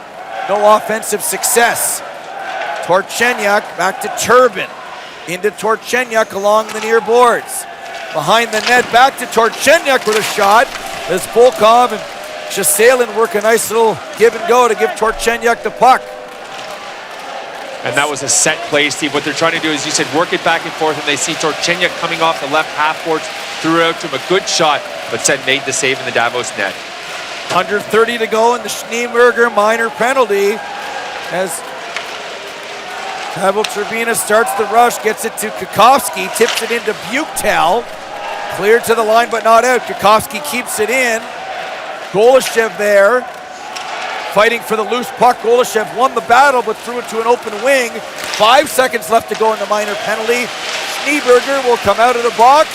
no offensive success. Torchenyuk back to Turbin. Into Torchenyuk along the near boards. Behind the net, back to Torchenyuk with a shot. As Volkov and Chaselin work a nice little give and go to give Torchenyuk the puck. And that was a set play, Steve. What they're trying to do is, you said, work it back and forth, and they see Torchenyuk coming off the left half boards, threw out to him a good shot, but said made the save in the Davos net. Under 30 to go in the Schneeberger minor penalty as Pavel Turbina starts the rush, gets it to Kukovsky, tips it into Buchtel. Cleared to the line but not out. Kukovsky keeps it in. Golashev there, fighting for the loose puck. Golashev won the battle but threw it to an open wing. 5 seconds left to go in the minor penalty. Schneeberger will come out of the box,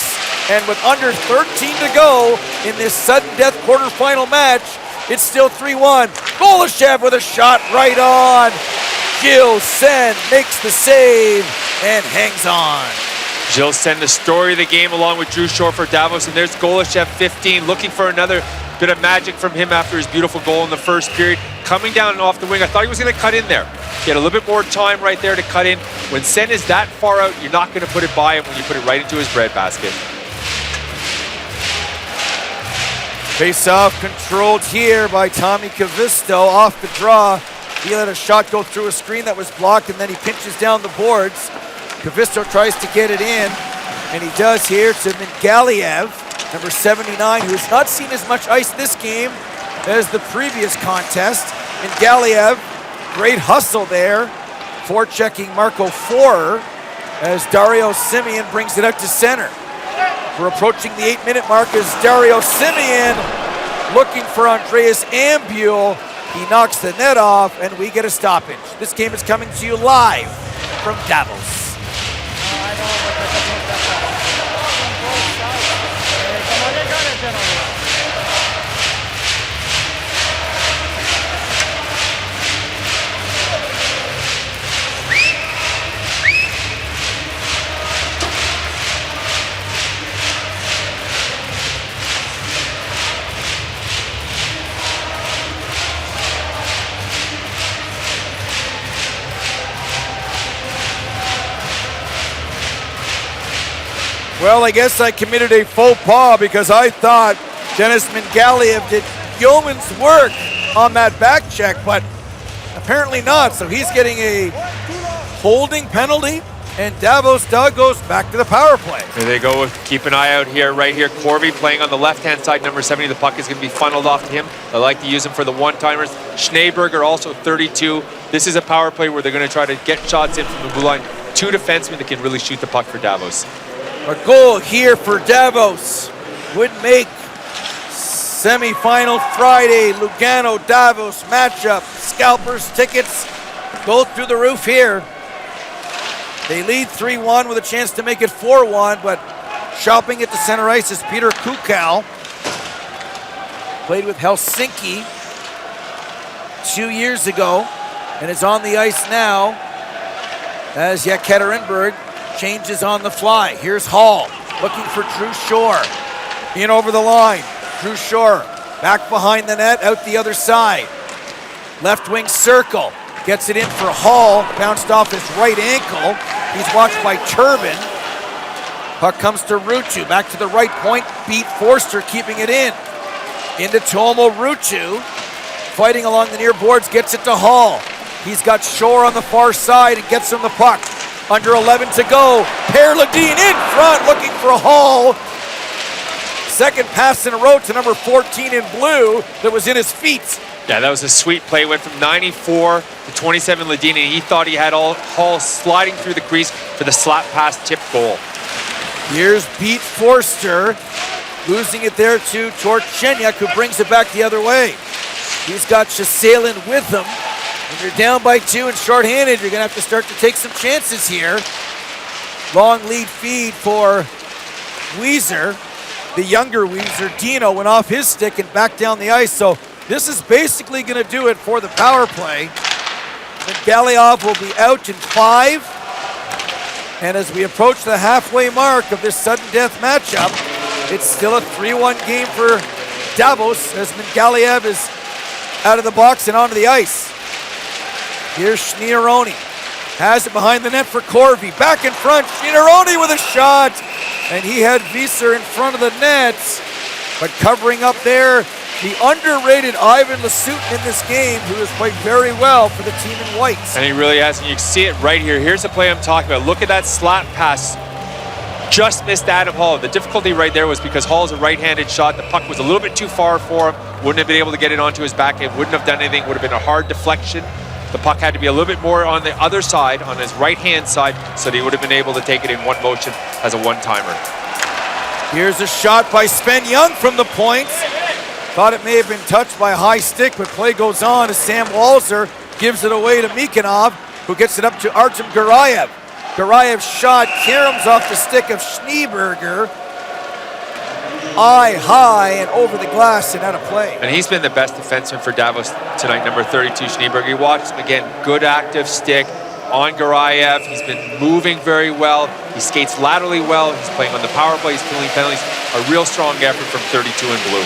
and with under 13 to go in this sudden death quarterfinal match, it's still 3-1. Golashev with a shot right on. Gilles Sen makes the save and hangs on. Gilles Sen, the story of the game, along with Drew Shore for Davos, and there's Golashev, 15, looking for another bit of magic from him after his beautiful goal in the first period. Coming down and off the wing, I thought he was going to cut in there. He had a little bit more time right there to cut in. When Sen is that far out, you're not going to put it by him when you put it right into his breadbasket. Face-off controlled here by Tommy Kavisto off the draw. He let a shot go through a screen that was blocked, and then he pinches down the boards. Kavisto tries to get it in, and he does here to Mingaliev. number 79, who has not seen as much ice this game as the previous contest. And Galiev, great hustle there, forechecking Marco Forer as Dario Simeon brings it out to center. We're approaching the 8-minute mark as Dario Simeon looking for Andreas Ambule. He knocks the net off, and we get a stoppage. This game is coming to you live from Davos. Well, I guess I committed a faux pas because I thought Denis Mingaliev did yeoman's work on that back check, but apparently not. So he's getting a holding penalty, and Davos Doug goes back to the power play. There they go. Keep an eye out here, right here. Corby playing on the left-hand side, number 70. The puck is going to be funneled off to him. They like to use him for the one-timers. Schneeberger, also 32. This is a power play where they're going to try to get shots in from the blue line. Two defensemen that can really shoot the puck for Davos. A goal here for Davos would make semifinal Friday Lugano-Davos matchup. Scalpers tickets go through the roof here. They lead 3-1 with a chance to make it 4-1, but shopping at the center ice is Peter Kukal. Played with Helsinki 2 years ago and is on the ice now as Yekaterinburg changes on the fly. Here's Hall looking for Drew Shore. In over the line. Drew Shore back behind the net, out the other side. Left wing circle. Gets it in for Hall. Bounced off his right ankle. He's watched by Turbin. Puck comes to Ruutu. Back to the right point. Beat Forster keeping it in. Into Tomo Ruutu. Fighting along the near boards. Gets it to Hall. He's got Shore on the far side and gets him the puck. Under 11 to go. Per Ledin in front looking for Hall. Second pass in a row to number 14 in blue that was in his feet. Yeah, that was a sweet play. Went from 94 to 27 Ledin, and he thought he had Hall sliding through the crease for the slap pass tip goal. Here's Pete Forster losing it there to Torchenyuk, who brings it back the other way. He's got Shasalin with him. When you're down by 2 and shorthanded, you're going to have to start to take some chances here. Long lead feed for Weezer. The younger Weezer, Dino, went off his stick and back down the ice. So this is basically going to do it for the power play. And Galiev will be out in 5. And as we approach the halfway mark of this sudden death matchup, it's still a 3-1 game for Davos as Mingaliev is out of the box and onto the ice. Here's Schneeroni. Has it behind the net for Corby. Back in front, Schneeroni with a shot. And he had Wieser in front of the net. But covering up there, the underrated Ivan Lasutin in this game, who has played very well for the team in white. And he really has, and you can see it right here. Here's the play I'm talking about. Look at that slap pass. Just missed Adam Hall. The difficulty right there was because Hall is a right-handed shot. The puck was a little bit too far for him. Wouldn't have been able to get it onto his backhand. Wouldn't have done anything. Would have been a hard deflection. The puck had to be a little bit more on the other side, on his right-hand side, so that he would have been able to take it in one motion as a one-timer. Here's a shot by Sven Young from the point. Thought it may have been touched by a high stick, but play goes on as Sam Walzer gives it away to Mikanov, who gets it up to Artem Garayev. Garayev's shot caroms off the stick of Schneeberger. Eye high and over the glass and out of play. And he's been the best defenseman for Davos tonight, number 32, Schneeberger. You watched him again, good active stick on Garayev. He's been moving very well. He skates laterally well. He's playing on the power play. He's killing penalties. A real strong effort from 32 in blue.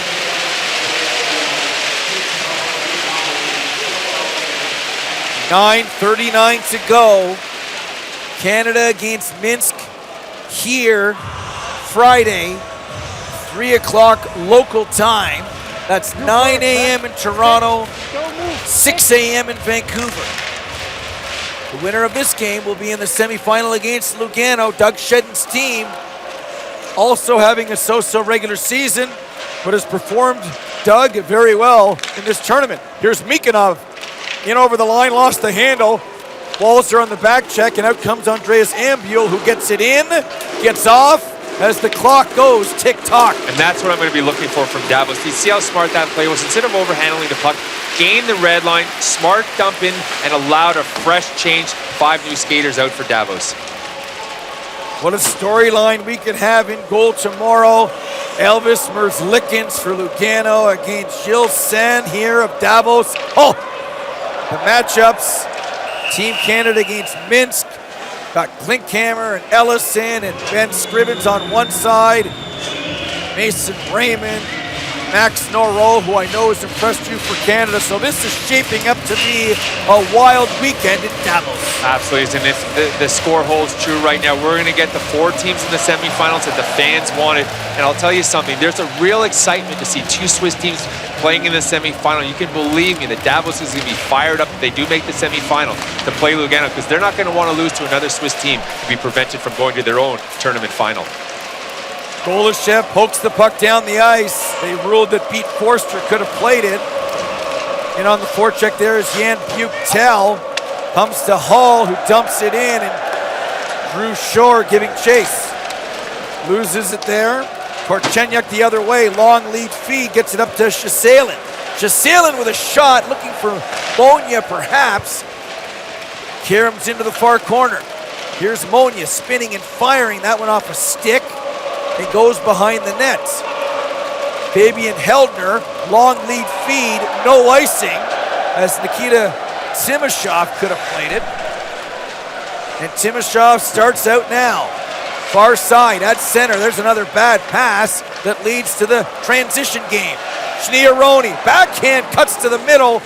.39 to go. Canada against Minsk here Friday, 3 o'clock local time. That's 9 a.m. in Toronto, 6 a.m. in Vancouver. The winner of this game will be in the semifinal against Lugano. Doug Shedden's team also having a so-so regular season, but has performed, Doug, very well in this tournament. Here's Mikanov in over the line, lost the handle. Walser on the back check, and out comes Andreas Ambule, who gets it in, gets off as the clock goes tick-tock. And that's what I'm going to be looking for from Davos. You see how smart that play was? Instead of overhandling the puck, gain the red line, smart dump in, and allowed a fresh change. 5 new skaters out for Davos. What a storyline we could have in goal tomorrow. Elvis Merzlikins for Lugano against Gilles Sen here of Davos. Oh, the matchups. Team Canada against Minsk. Got Klinkhammer and Ellison and Ben Scrivens on one side. Mason Raymond, Max Norro, who I know has impressed you for Canada. So this is shaping up to be a wild weekend in Davos. Absolutely, and if the score holds true right now, we're going to get the 4 teams in the semifinals that the fans wanted. And I'll tell you something, there's a real excitement to see 2 Swiss teams playing in the semifinal. You can believe me that Davos is going to be fired up if they do make the semifinal to play Lugano, because they're not going to want to lose to another Swiss team to be prevented from going to their own tournament final. Golashev pokes the puck down the ice. They ruled that Pete Forster could have played it. And on the forecheck there is Jan Buchtel. Comes to Hall, who dumps it in, and Drew Shore giving chase. Loses it there. Korchenyuk the other way, long lead feed, gets it up to Shasalin. Shasalin with a shot, looking for Monia perhaps. Karam's into the far corner. Here's Monia spinning and firing, that one off a stick. It goes behind the net. Fabian Heldner, long lead feed, no icing, as Nikita Timashov could have played it. And Timashov starts out now. Far side at center, there's another bad pass that leads to the transition game. Schneeroni, backhand cuts to the middle,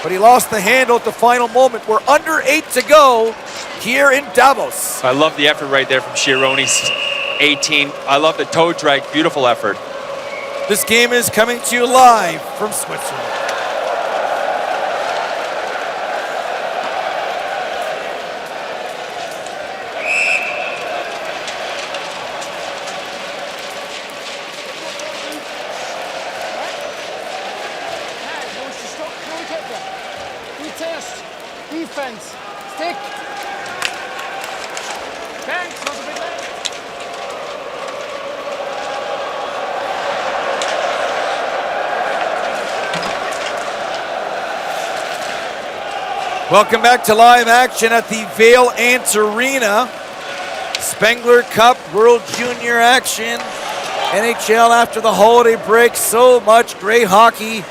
but he lost the handle at the final moment. We're under 8 to go here in Davos. I love the effort right there from Schneeroni's 18. I love the toe drag, beautiful effort. This game is coming to you live from Switzerland. Defense, stick. Thanks, was a bit late. Welcome back to live action at the Vail Ants Arena. Spengler Cup World Junior action. NHL after the holiday break. So much great hockey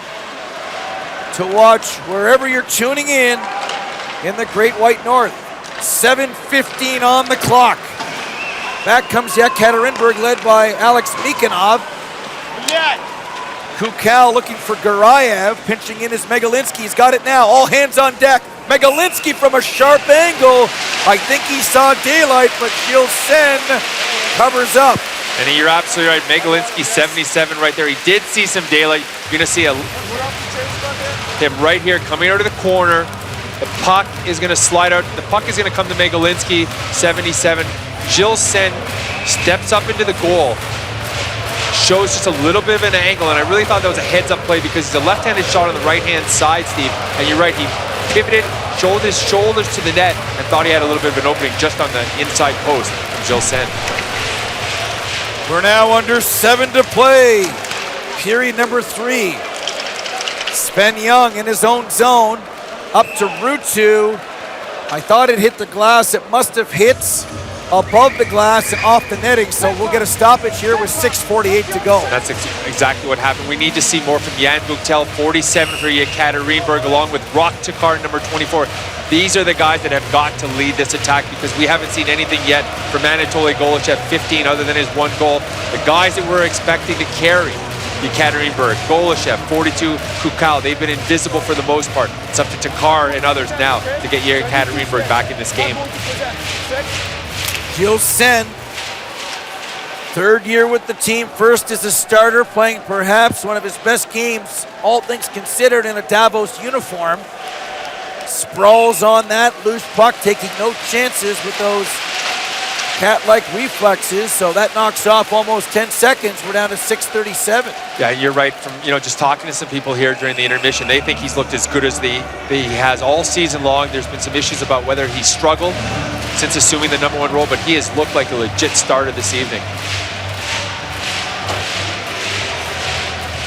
to watch wherever you're tuning in the Great White North. 7:15 on the clock. Back comes Yekaterinburg, led by Alex Mikanov. Kukal looking for Garayev, pinching in his Megalinsky. He's got it now, all hands on deck. Megalinsky from a sharp angle. I think he saw daylight, but Gilles Sen covers up. And you're absolutely right, Megalinsky 77 right there. He did see some daylight. You're gonna see him right here coming out of the corner. The puck is going to slide out. The puck is going to come to Megalinsky, 77. Gilles Sen steps up into the goal. Shows just a little bit of an angle, and I really thought that was a heads-up play because it's a left-handed shot on the right-hand side, Steve. And you're right, he pivoted, showed his shoulders to the net, and thought he had a little bit of an opening just on the inside post from Gilles Sen. We're now under 7 to play. Period number 3. Sven Young in his own zone. Up to Ruutu. I thought it hit the glass. It must have hit above the glass and off the netting. So we'll get a stoppage here with 6:48 to go. That's exactly what happened. We need to see more from Jan Buchtel, 47 for Yekaterinburg, along with Rock Takar, number 24. These are the guys that have got to lead this attack because we haven't seen anything yet from Anatoly Golashev, 15, other than his 1 goal. The guys that we're expecting to carry Yekaterinburg, Golashev, 42, Kukal, they've been invisible for the most part. It's up to Takar and others now to get Yekaterinburg back in this game. Gilles Sen, 3rd year with the team, first as a starter, playing perhaps one of his best games, all things considered, in a Davos uniform. Sprawls on that loose puck, taking no chances with those cat-like reflexes, so that knocks off almost 10 seconds. We're down to 6:37. Yeah, you're right. From just talking to some people here during the intermission, they think he's looked as good as he has all season long. There's been some issues about whether he struggled since assuming the #1 role, but he has looked like a legit starter this evening.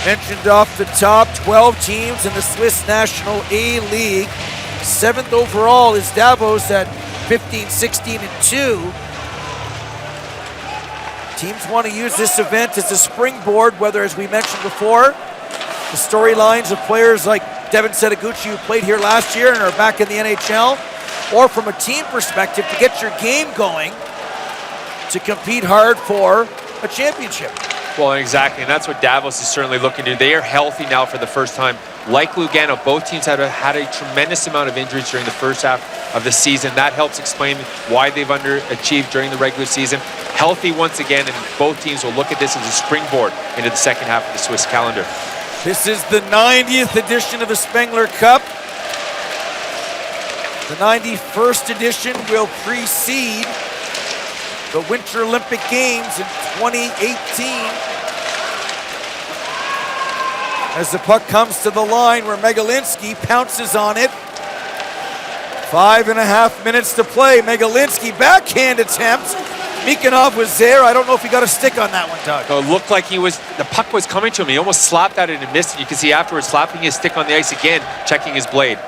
Mentioned off the top, 12 teams in the Swiss National A League. 7th overall is Davos at 15, 16, and 2. Teams want to use this event as a springboard, whether, as we mentioned before, the storylines of players like Devin Setaguchi, who played here last year and are back in the NHL, or from a team perspective to get your game going to compete hard for a championship. Well, exactly, and that's what Davos is certainly looking to do. They are healthy now for the first time. Like Lugano, both teams had a tremendous amount of injuries during the first half of the season. That helps explain why they've underachieved during the regular season. Healthy once again, and both teams will look at this as a springboard into the second half of the Swiss calendar. This is the 90th edition of the Spengler Cup. The 91st edition will precede the Winter Olympic Games in 2018. As the puck comes to the line where Megalinsky pounces on it. 5.5 minutes to play. Megalinsky backhand attempt. Mikanov was there. I don't know if he got a stick on that one, Doug. So it looked like the puck was coming to him. He almost slapped at it and missed it. You can see afterwards slapping his stick on the ice again, checking his blade.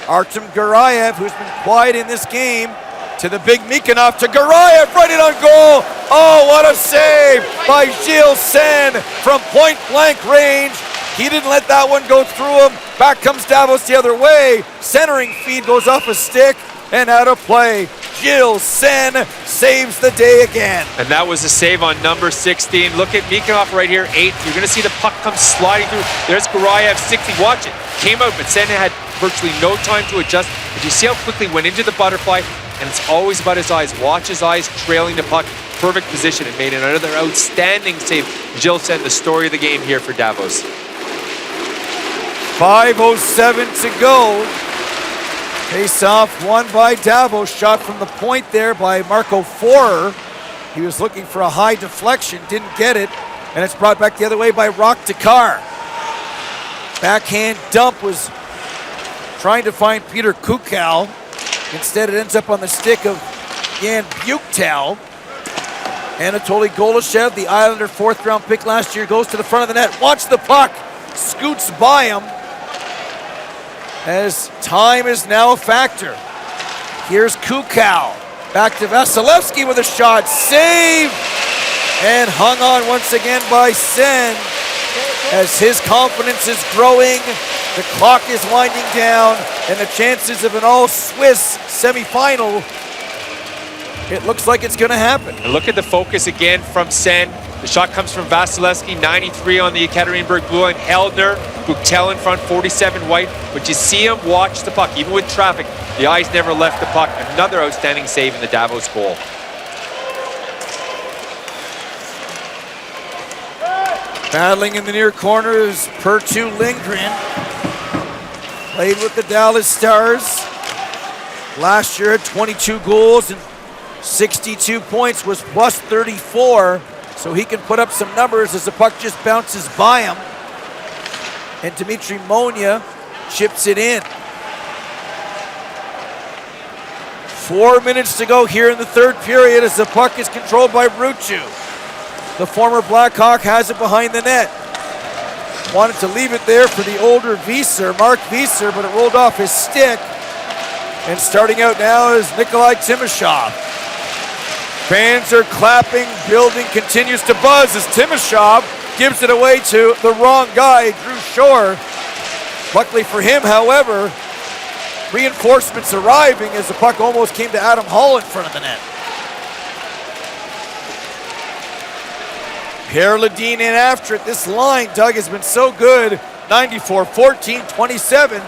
Artem Garayev, who's been quiet in this game, to the big Mikanov, to Garayev, right in on goal. Oh, what a save by Gilles Sen from point blank range. He didn't let that one go through him. Back comes Davos the other way. Centering feed goes off a stick and out of play. Gilles Sen saves the day again. And that was a save on number 16. Look at Mikanov right here, 8. You're going to see the puck come sliding through. There's Garayev, 60. Watch it. Came out, but Sen had virtually no time to adjust. But you see how quickly went into the butterfly, and it's always about his eyes. Watch his eyes trailing the puck. Perfect position and made another outstanding save. Gilles Sen, the story of the game here for Davos. 5:07 to go. Face-off won by Davos. Shot from the point there by Marco Forer. He was looking for a high deflection, didn't get it, and it's brought back the other way by Rock Dakar. Backhand dump was trying to find Peter Kukal. Instead, it ends up on the stick of Jan Buktal. Anatoly Golashev, the Islander 4th-round pick last year, goes to the front of the net. Watch the puck. Scoots by him. As time is now a factor. Here's Kukal. Back to Vasilevsky with a shot. Save! And hung on once again by Sen. As his confidence is growing, the clock is winding down, and the chances of an all-Swiss semifinal, it looks like it's going to happen. And look at the focus again from Sen. The shot comes from Vasilevsky, 93 on the Yekaterinburg blue line. Heldner, Buktel in front, 47 white. But you see him watch the puck. Even with traffic, the eyes never left the puck. Another outstanding save in the Davos goal. Battling in the near corner is Pertu Lindgren. Played with the Dallas Stars. Last year had 22 goals and 62 points, was plus 34. So he can put up some numbers as the puck just bounces by him. And Dmitry Monia chips it in. 4 minutes to go here in the third period as the puck is controlled by Ruchu. The former Blackhawk has it behind the net. Wanted to leave it there for the older Wieser, Mark Wieser, but it rolled off his stick. And starting out now is Nikolai Timoshov. Fans are clapping, building continues to buzz as Timoshov gives it away to the wrong guy, Drew Shore. Luckily for him, however, reinforcements arriving as the puck almost came to Adam Hall in front of the net. Pierre Ledeen in after it. This line, Doug, has been so good. 94, 14, 27.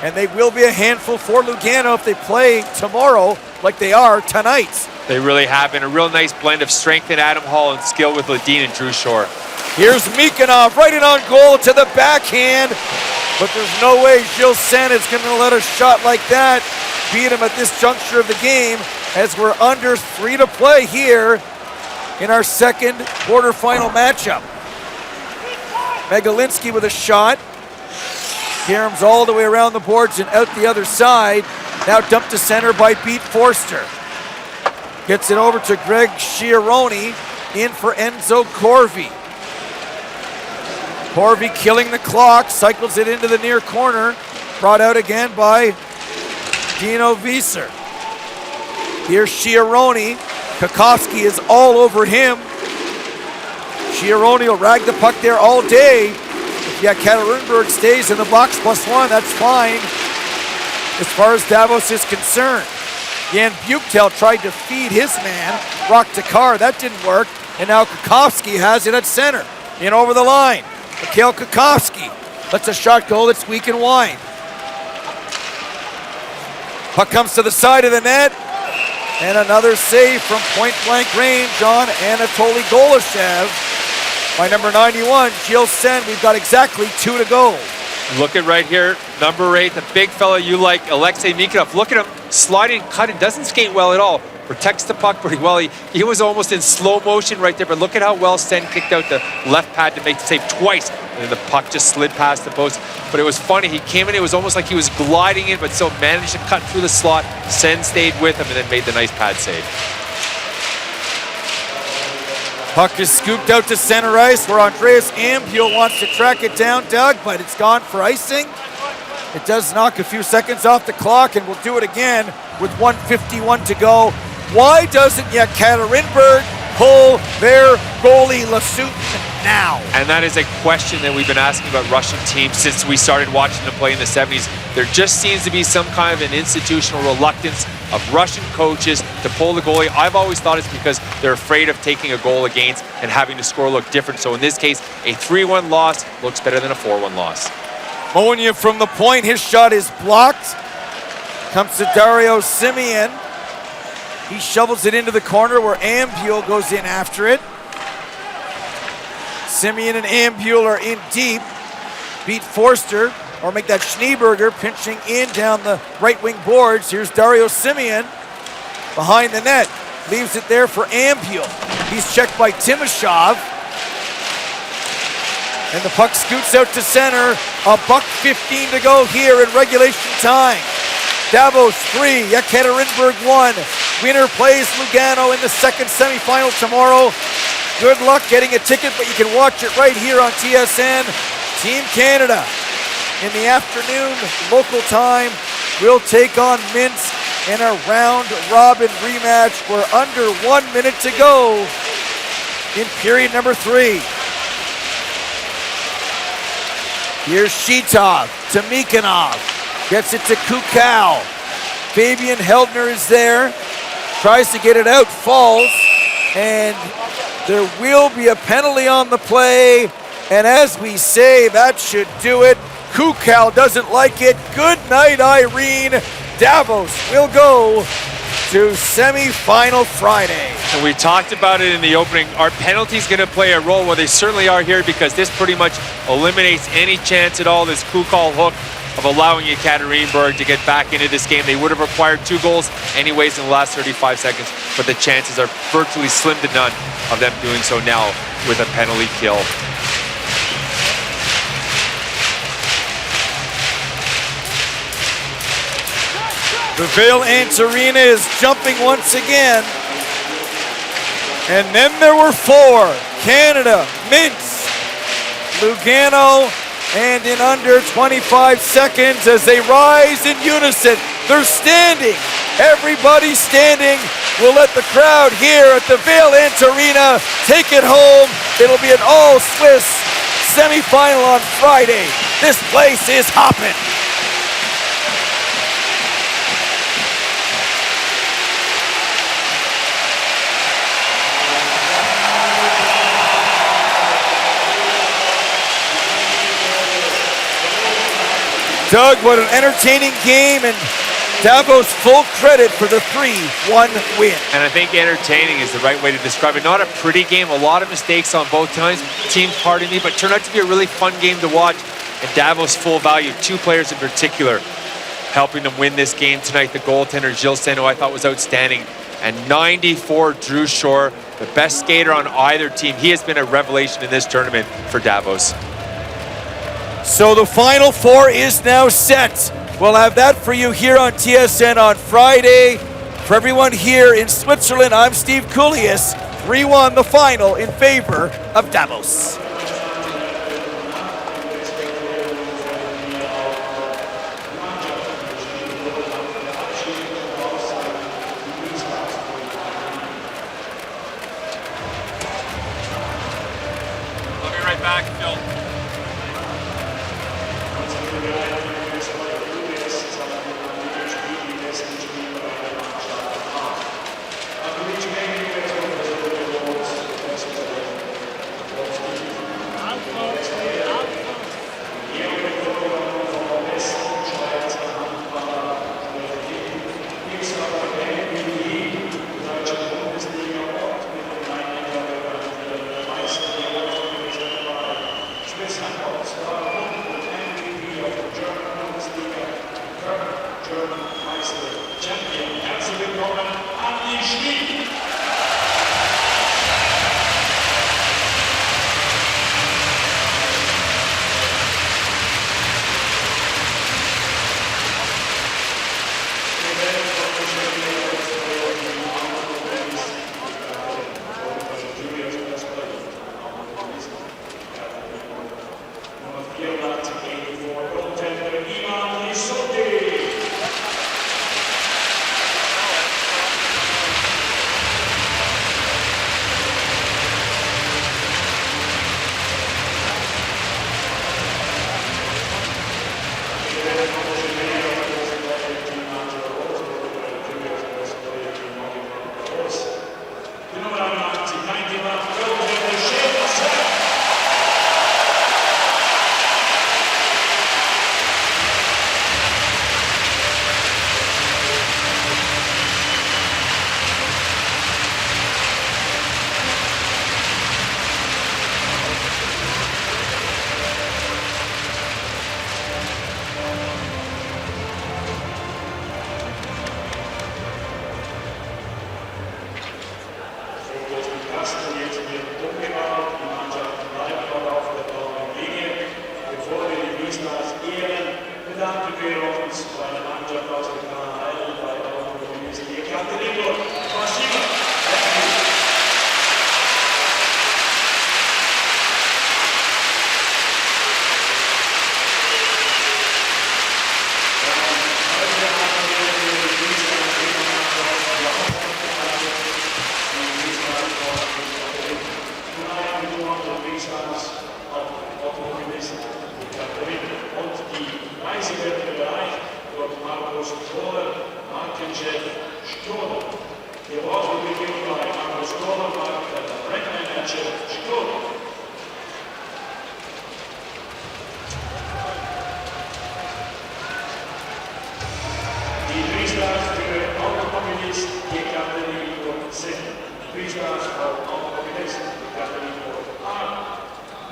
And they will be a handful for Lugano if they play tomorrow like they are tonight. They really have been a real nice blend of strength in Adam Hall and skill with Ledeen and Drew Shore. Here's Mikanov right in on goal to the backhand. But there's no way Gilles Sen is going to let a shot like that beat him at this juncture of the game. as we're under 3 to play here in our second quarterfinal matchup. Megalinsky with a shot. Karam's all the way around the boards and out the other side. Now dumped to center by Pete Forster. Gets it over to Greg Schiaroni, in for Enzo Corvi. Corvi killing the clock, cycles it into the near corner. Brought out again by Dino Wieser. Here's Schiaroni. Kakowski is all over him. Schiaroni will rag the puck there all day. If Yekaterinburg stays in the box +1, that's fine as far as Davos is concerned. Jan Buchtel tried to feed his man, Rock Takar. That didn't work. And now Kakowski has it at center. In over the line. Mikhail Kakowski lets a shot go that's weak and wide. Puck comes to the side of the net. And another save from point-blank range on Anatoly Golashev by number 91, Gilles Sen. We've got exactly 2 to go. Look at right here, number 8, the big fella you like, Alexei Mikhailov. Look at him sliding, cutting, doesn't skate well at all. Protects the puck pretty well. He was almost in slow motion right there, but look at how well Sen kicked out the left pad to make the save twice. And then the puck just slid past the post. But it was funny, he came in, it was almost like he was gliding in, but still managed to cut through the slot. Sen stayed with him and then made the nice pad save. Puck is scooped out to center ice where Andreas Ambule wants to track it down, Doug, but it's gone for icing. It does knock a few seconds off the clock, and we'll do it again with 1:51 to go. Why doesn't Yekaterinburg pull their goalie Lasut now? And that is a question that we've been asking about Russian teams since we started watching them play in the 70s. There just seems to be some kind of an institutional reluctance of Russian coaches to pull the goalie. I've always thought it's because they're afraid of taking a goal against and having the score look different. So in this case, a 3-1 loss looks better than a 4-1 loss. Monia from the point, his shot is blocked. Comes to Dario Simeon. He shovels it into the corner where Ambule goes in after it. Simeon and Ambule are in deep. Beat Forster, or make that Schneeberger pinching in down the right wing boards. Here's Dario Simeon behind the net. Leaves it there for Ambule. He's checked by Timoshov. And the puck scoots out to center. $1:15 to go here in regulation time. Davos 3, Yekaterinburg 1. Winner plays Lugano in the second semifinal tomorrow. Good luck getting a ticket, but you can watch it right here on TSN. Team Canada in the afternoon, local time, will take on Minsk in a round-robin rematch. We're under 1 minute to go in period number 3. Here's Shitov to Mikanov. Gets it to Kukau. Fabian Heldner is there. Tries to get it out, falls. And there will be a penalty on the play. And as we say, that should do it. Kukau doesn't like it. Good night, Irene. Davos will go to semifinal Friday. And we talked about it in the opening. Are penalties going to play a role? Well, they certainly are here because this pretty much eliminates any chance at all, this Kukal hook, of allowing Yekaterinburg to get back into this game. They would have required 2 goals anyways in the last 35 seconds, but the chances are virtually slim to none of them doing so now with a penalty kill. The Vale Ants Arena is jumping once again. And then there were 4. Canada, Minsk, Lugano, and in under 25 seconds as they rise in unison. They're standing. Everybody's standing. We'll let the crowd here at the Vale Ants Arena take it home. It'll be an all-Swiss semifinal on Friday. This place is hopping. Doug, what an entertaining game, and Davos full credit for the 3-1 win. And I think entertaining is the right way to describe it. Not a pretty game, a lot of mistakes on both teams, pardon me, but turned out to be a really fun game to watch. And Davos full value, 2 players in particular, helping them win this game tonight. The goaltender, Gilles Sen, who I thought was outstanding, and 94 Drew Shore, the best skater on either team. He has been a revelation in this tournament for Davos. So the Final Four is now set. We'll have that for you here on TSN on Friday. For everyone here in Switzerland, I'm Steve Koulias. 3-1 the final in favor of Davos. I'll be right back, Phil.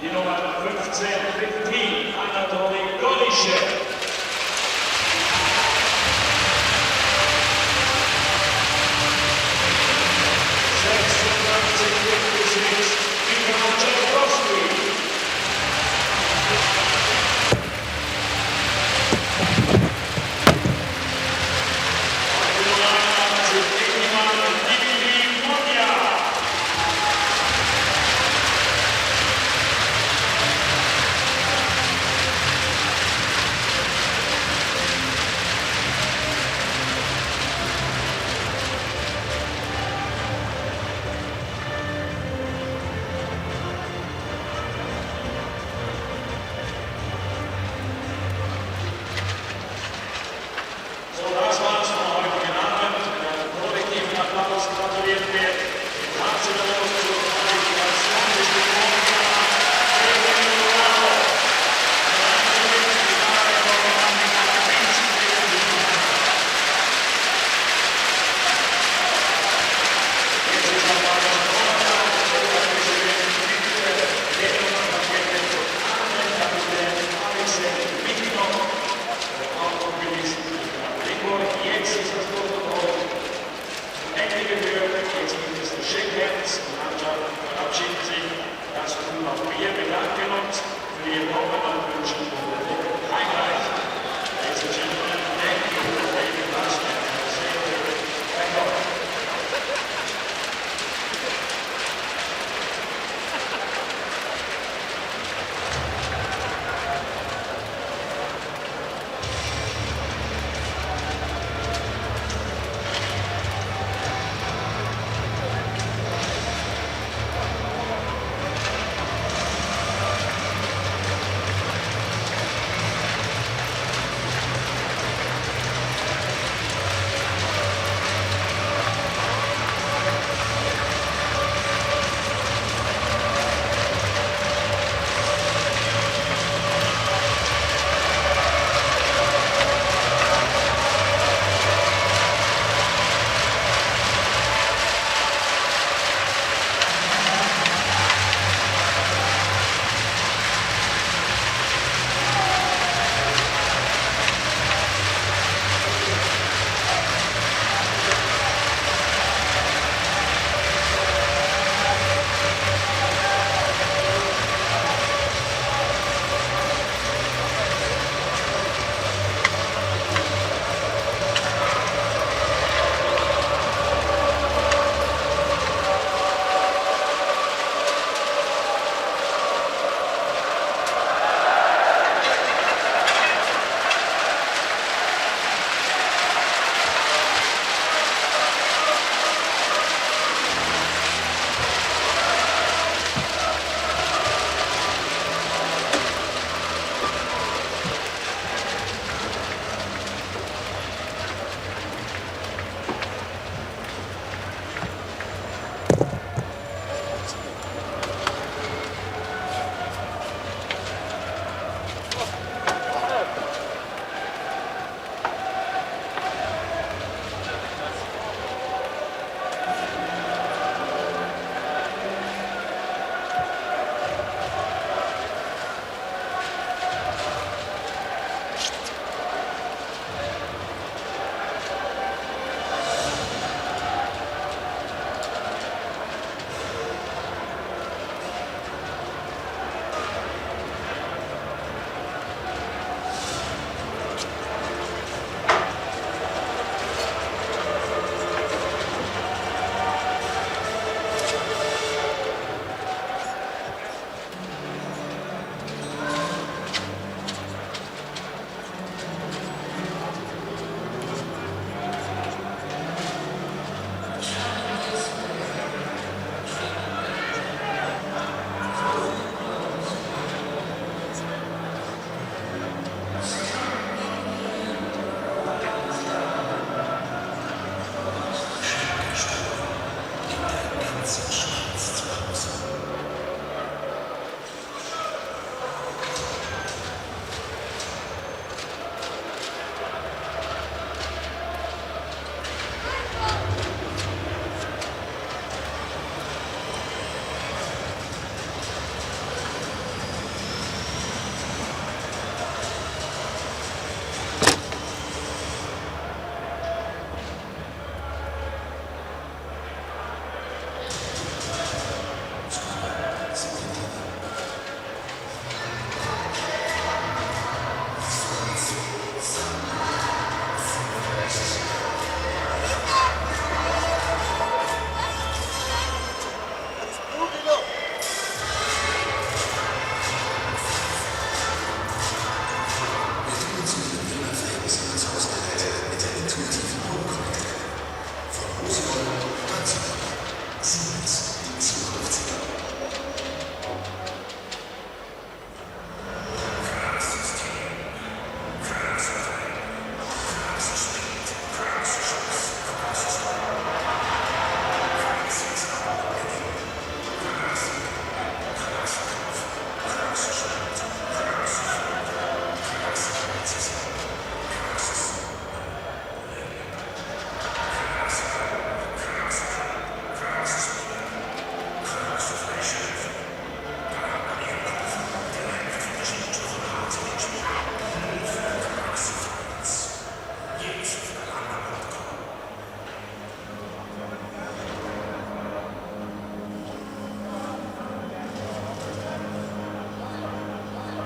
Die Nummer 15, 15, Anatoly Golische.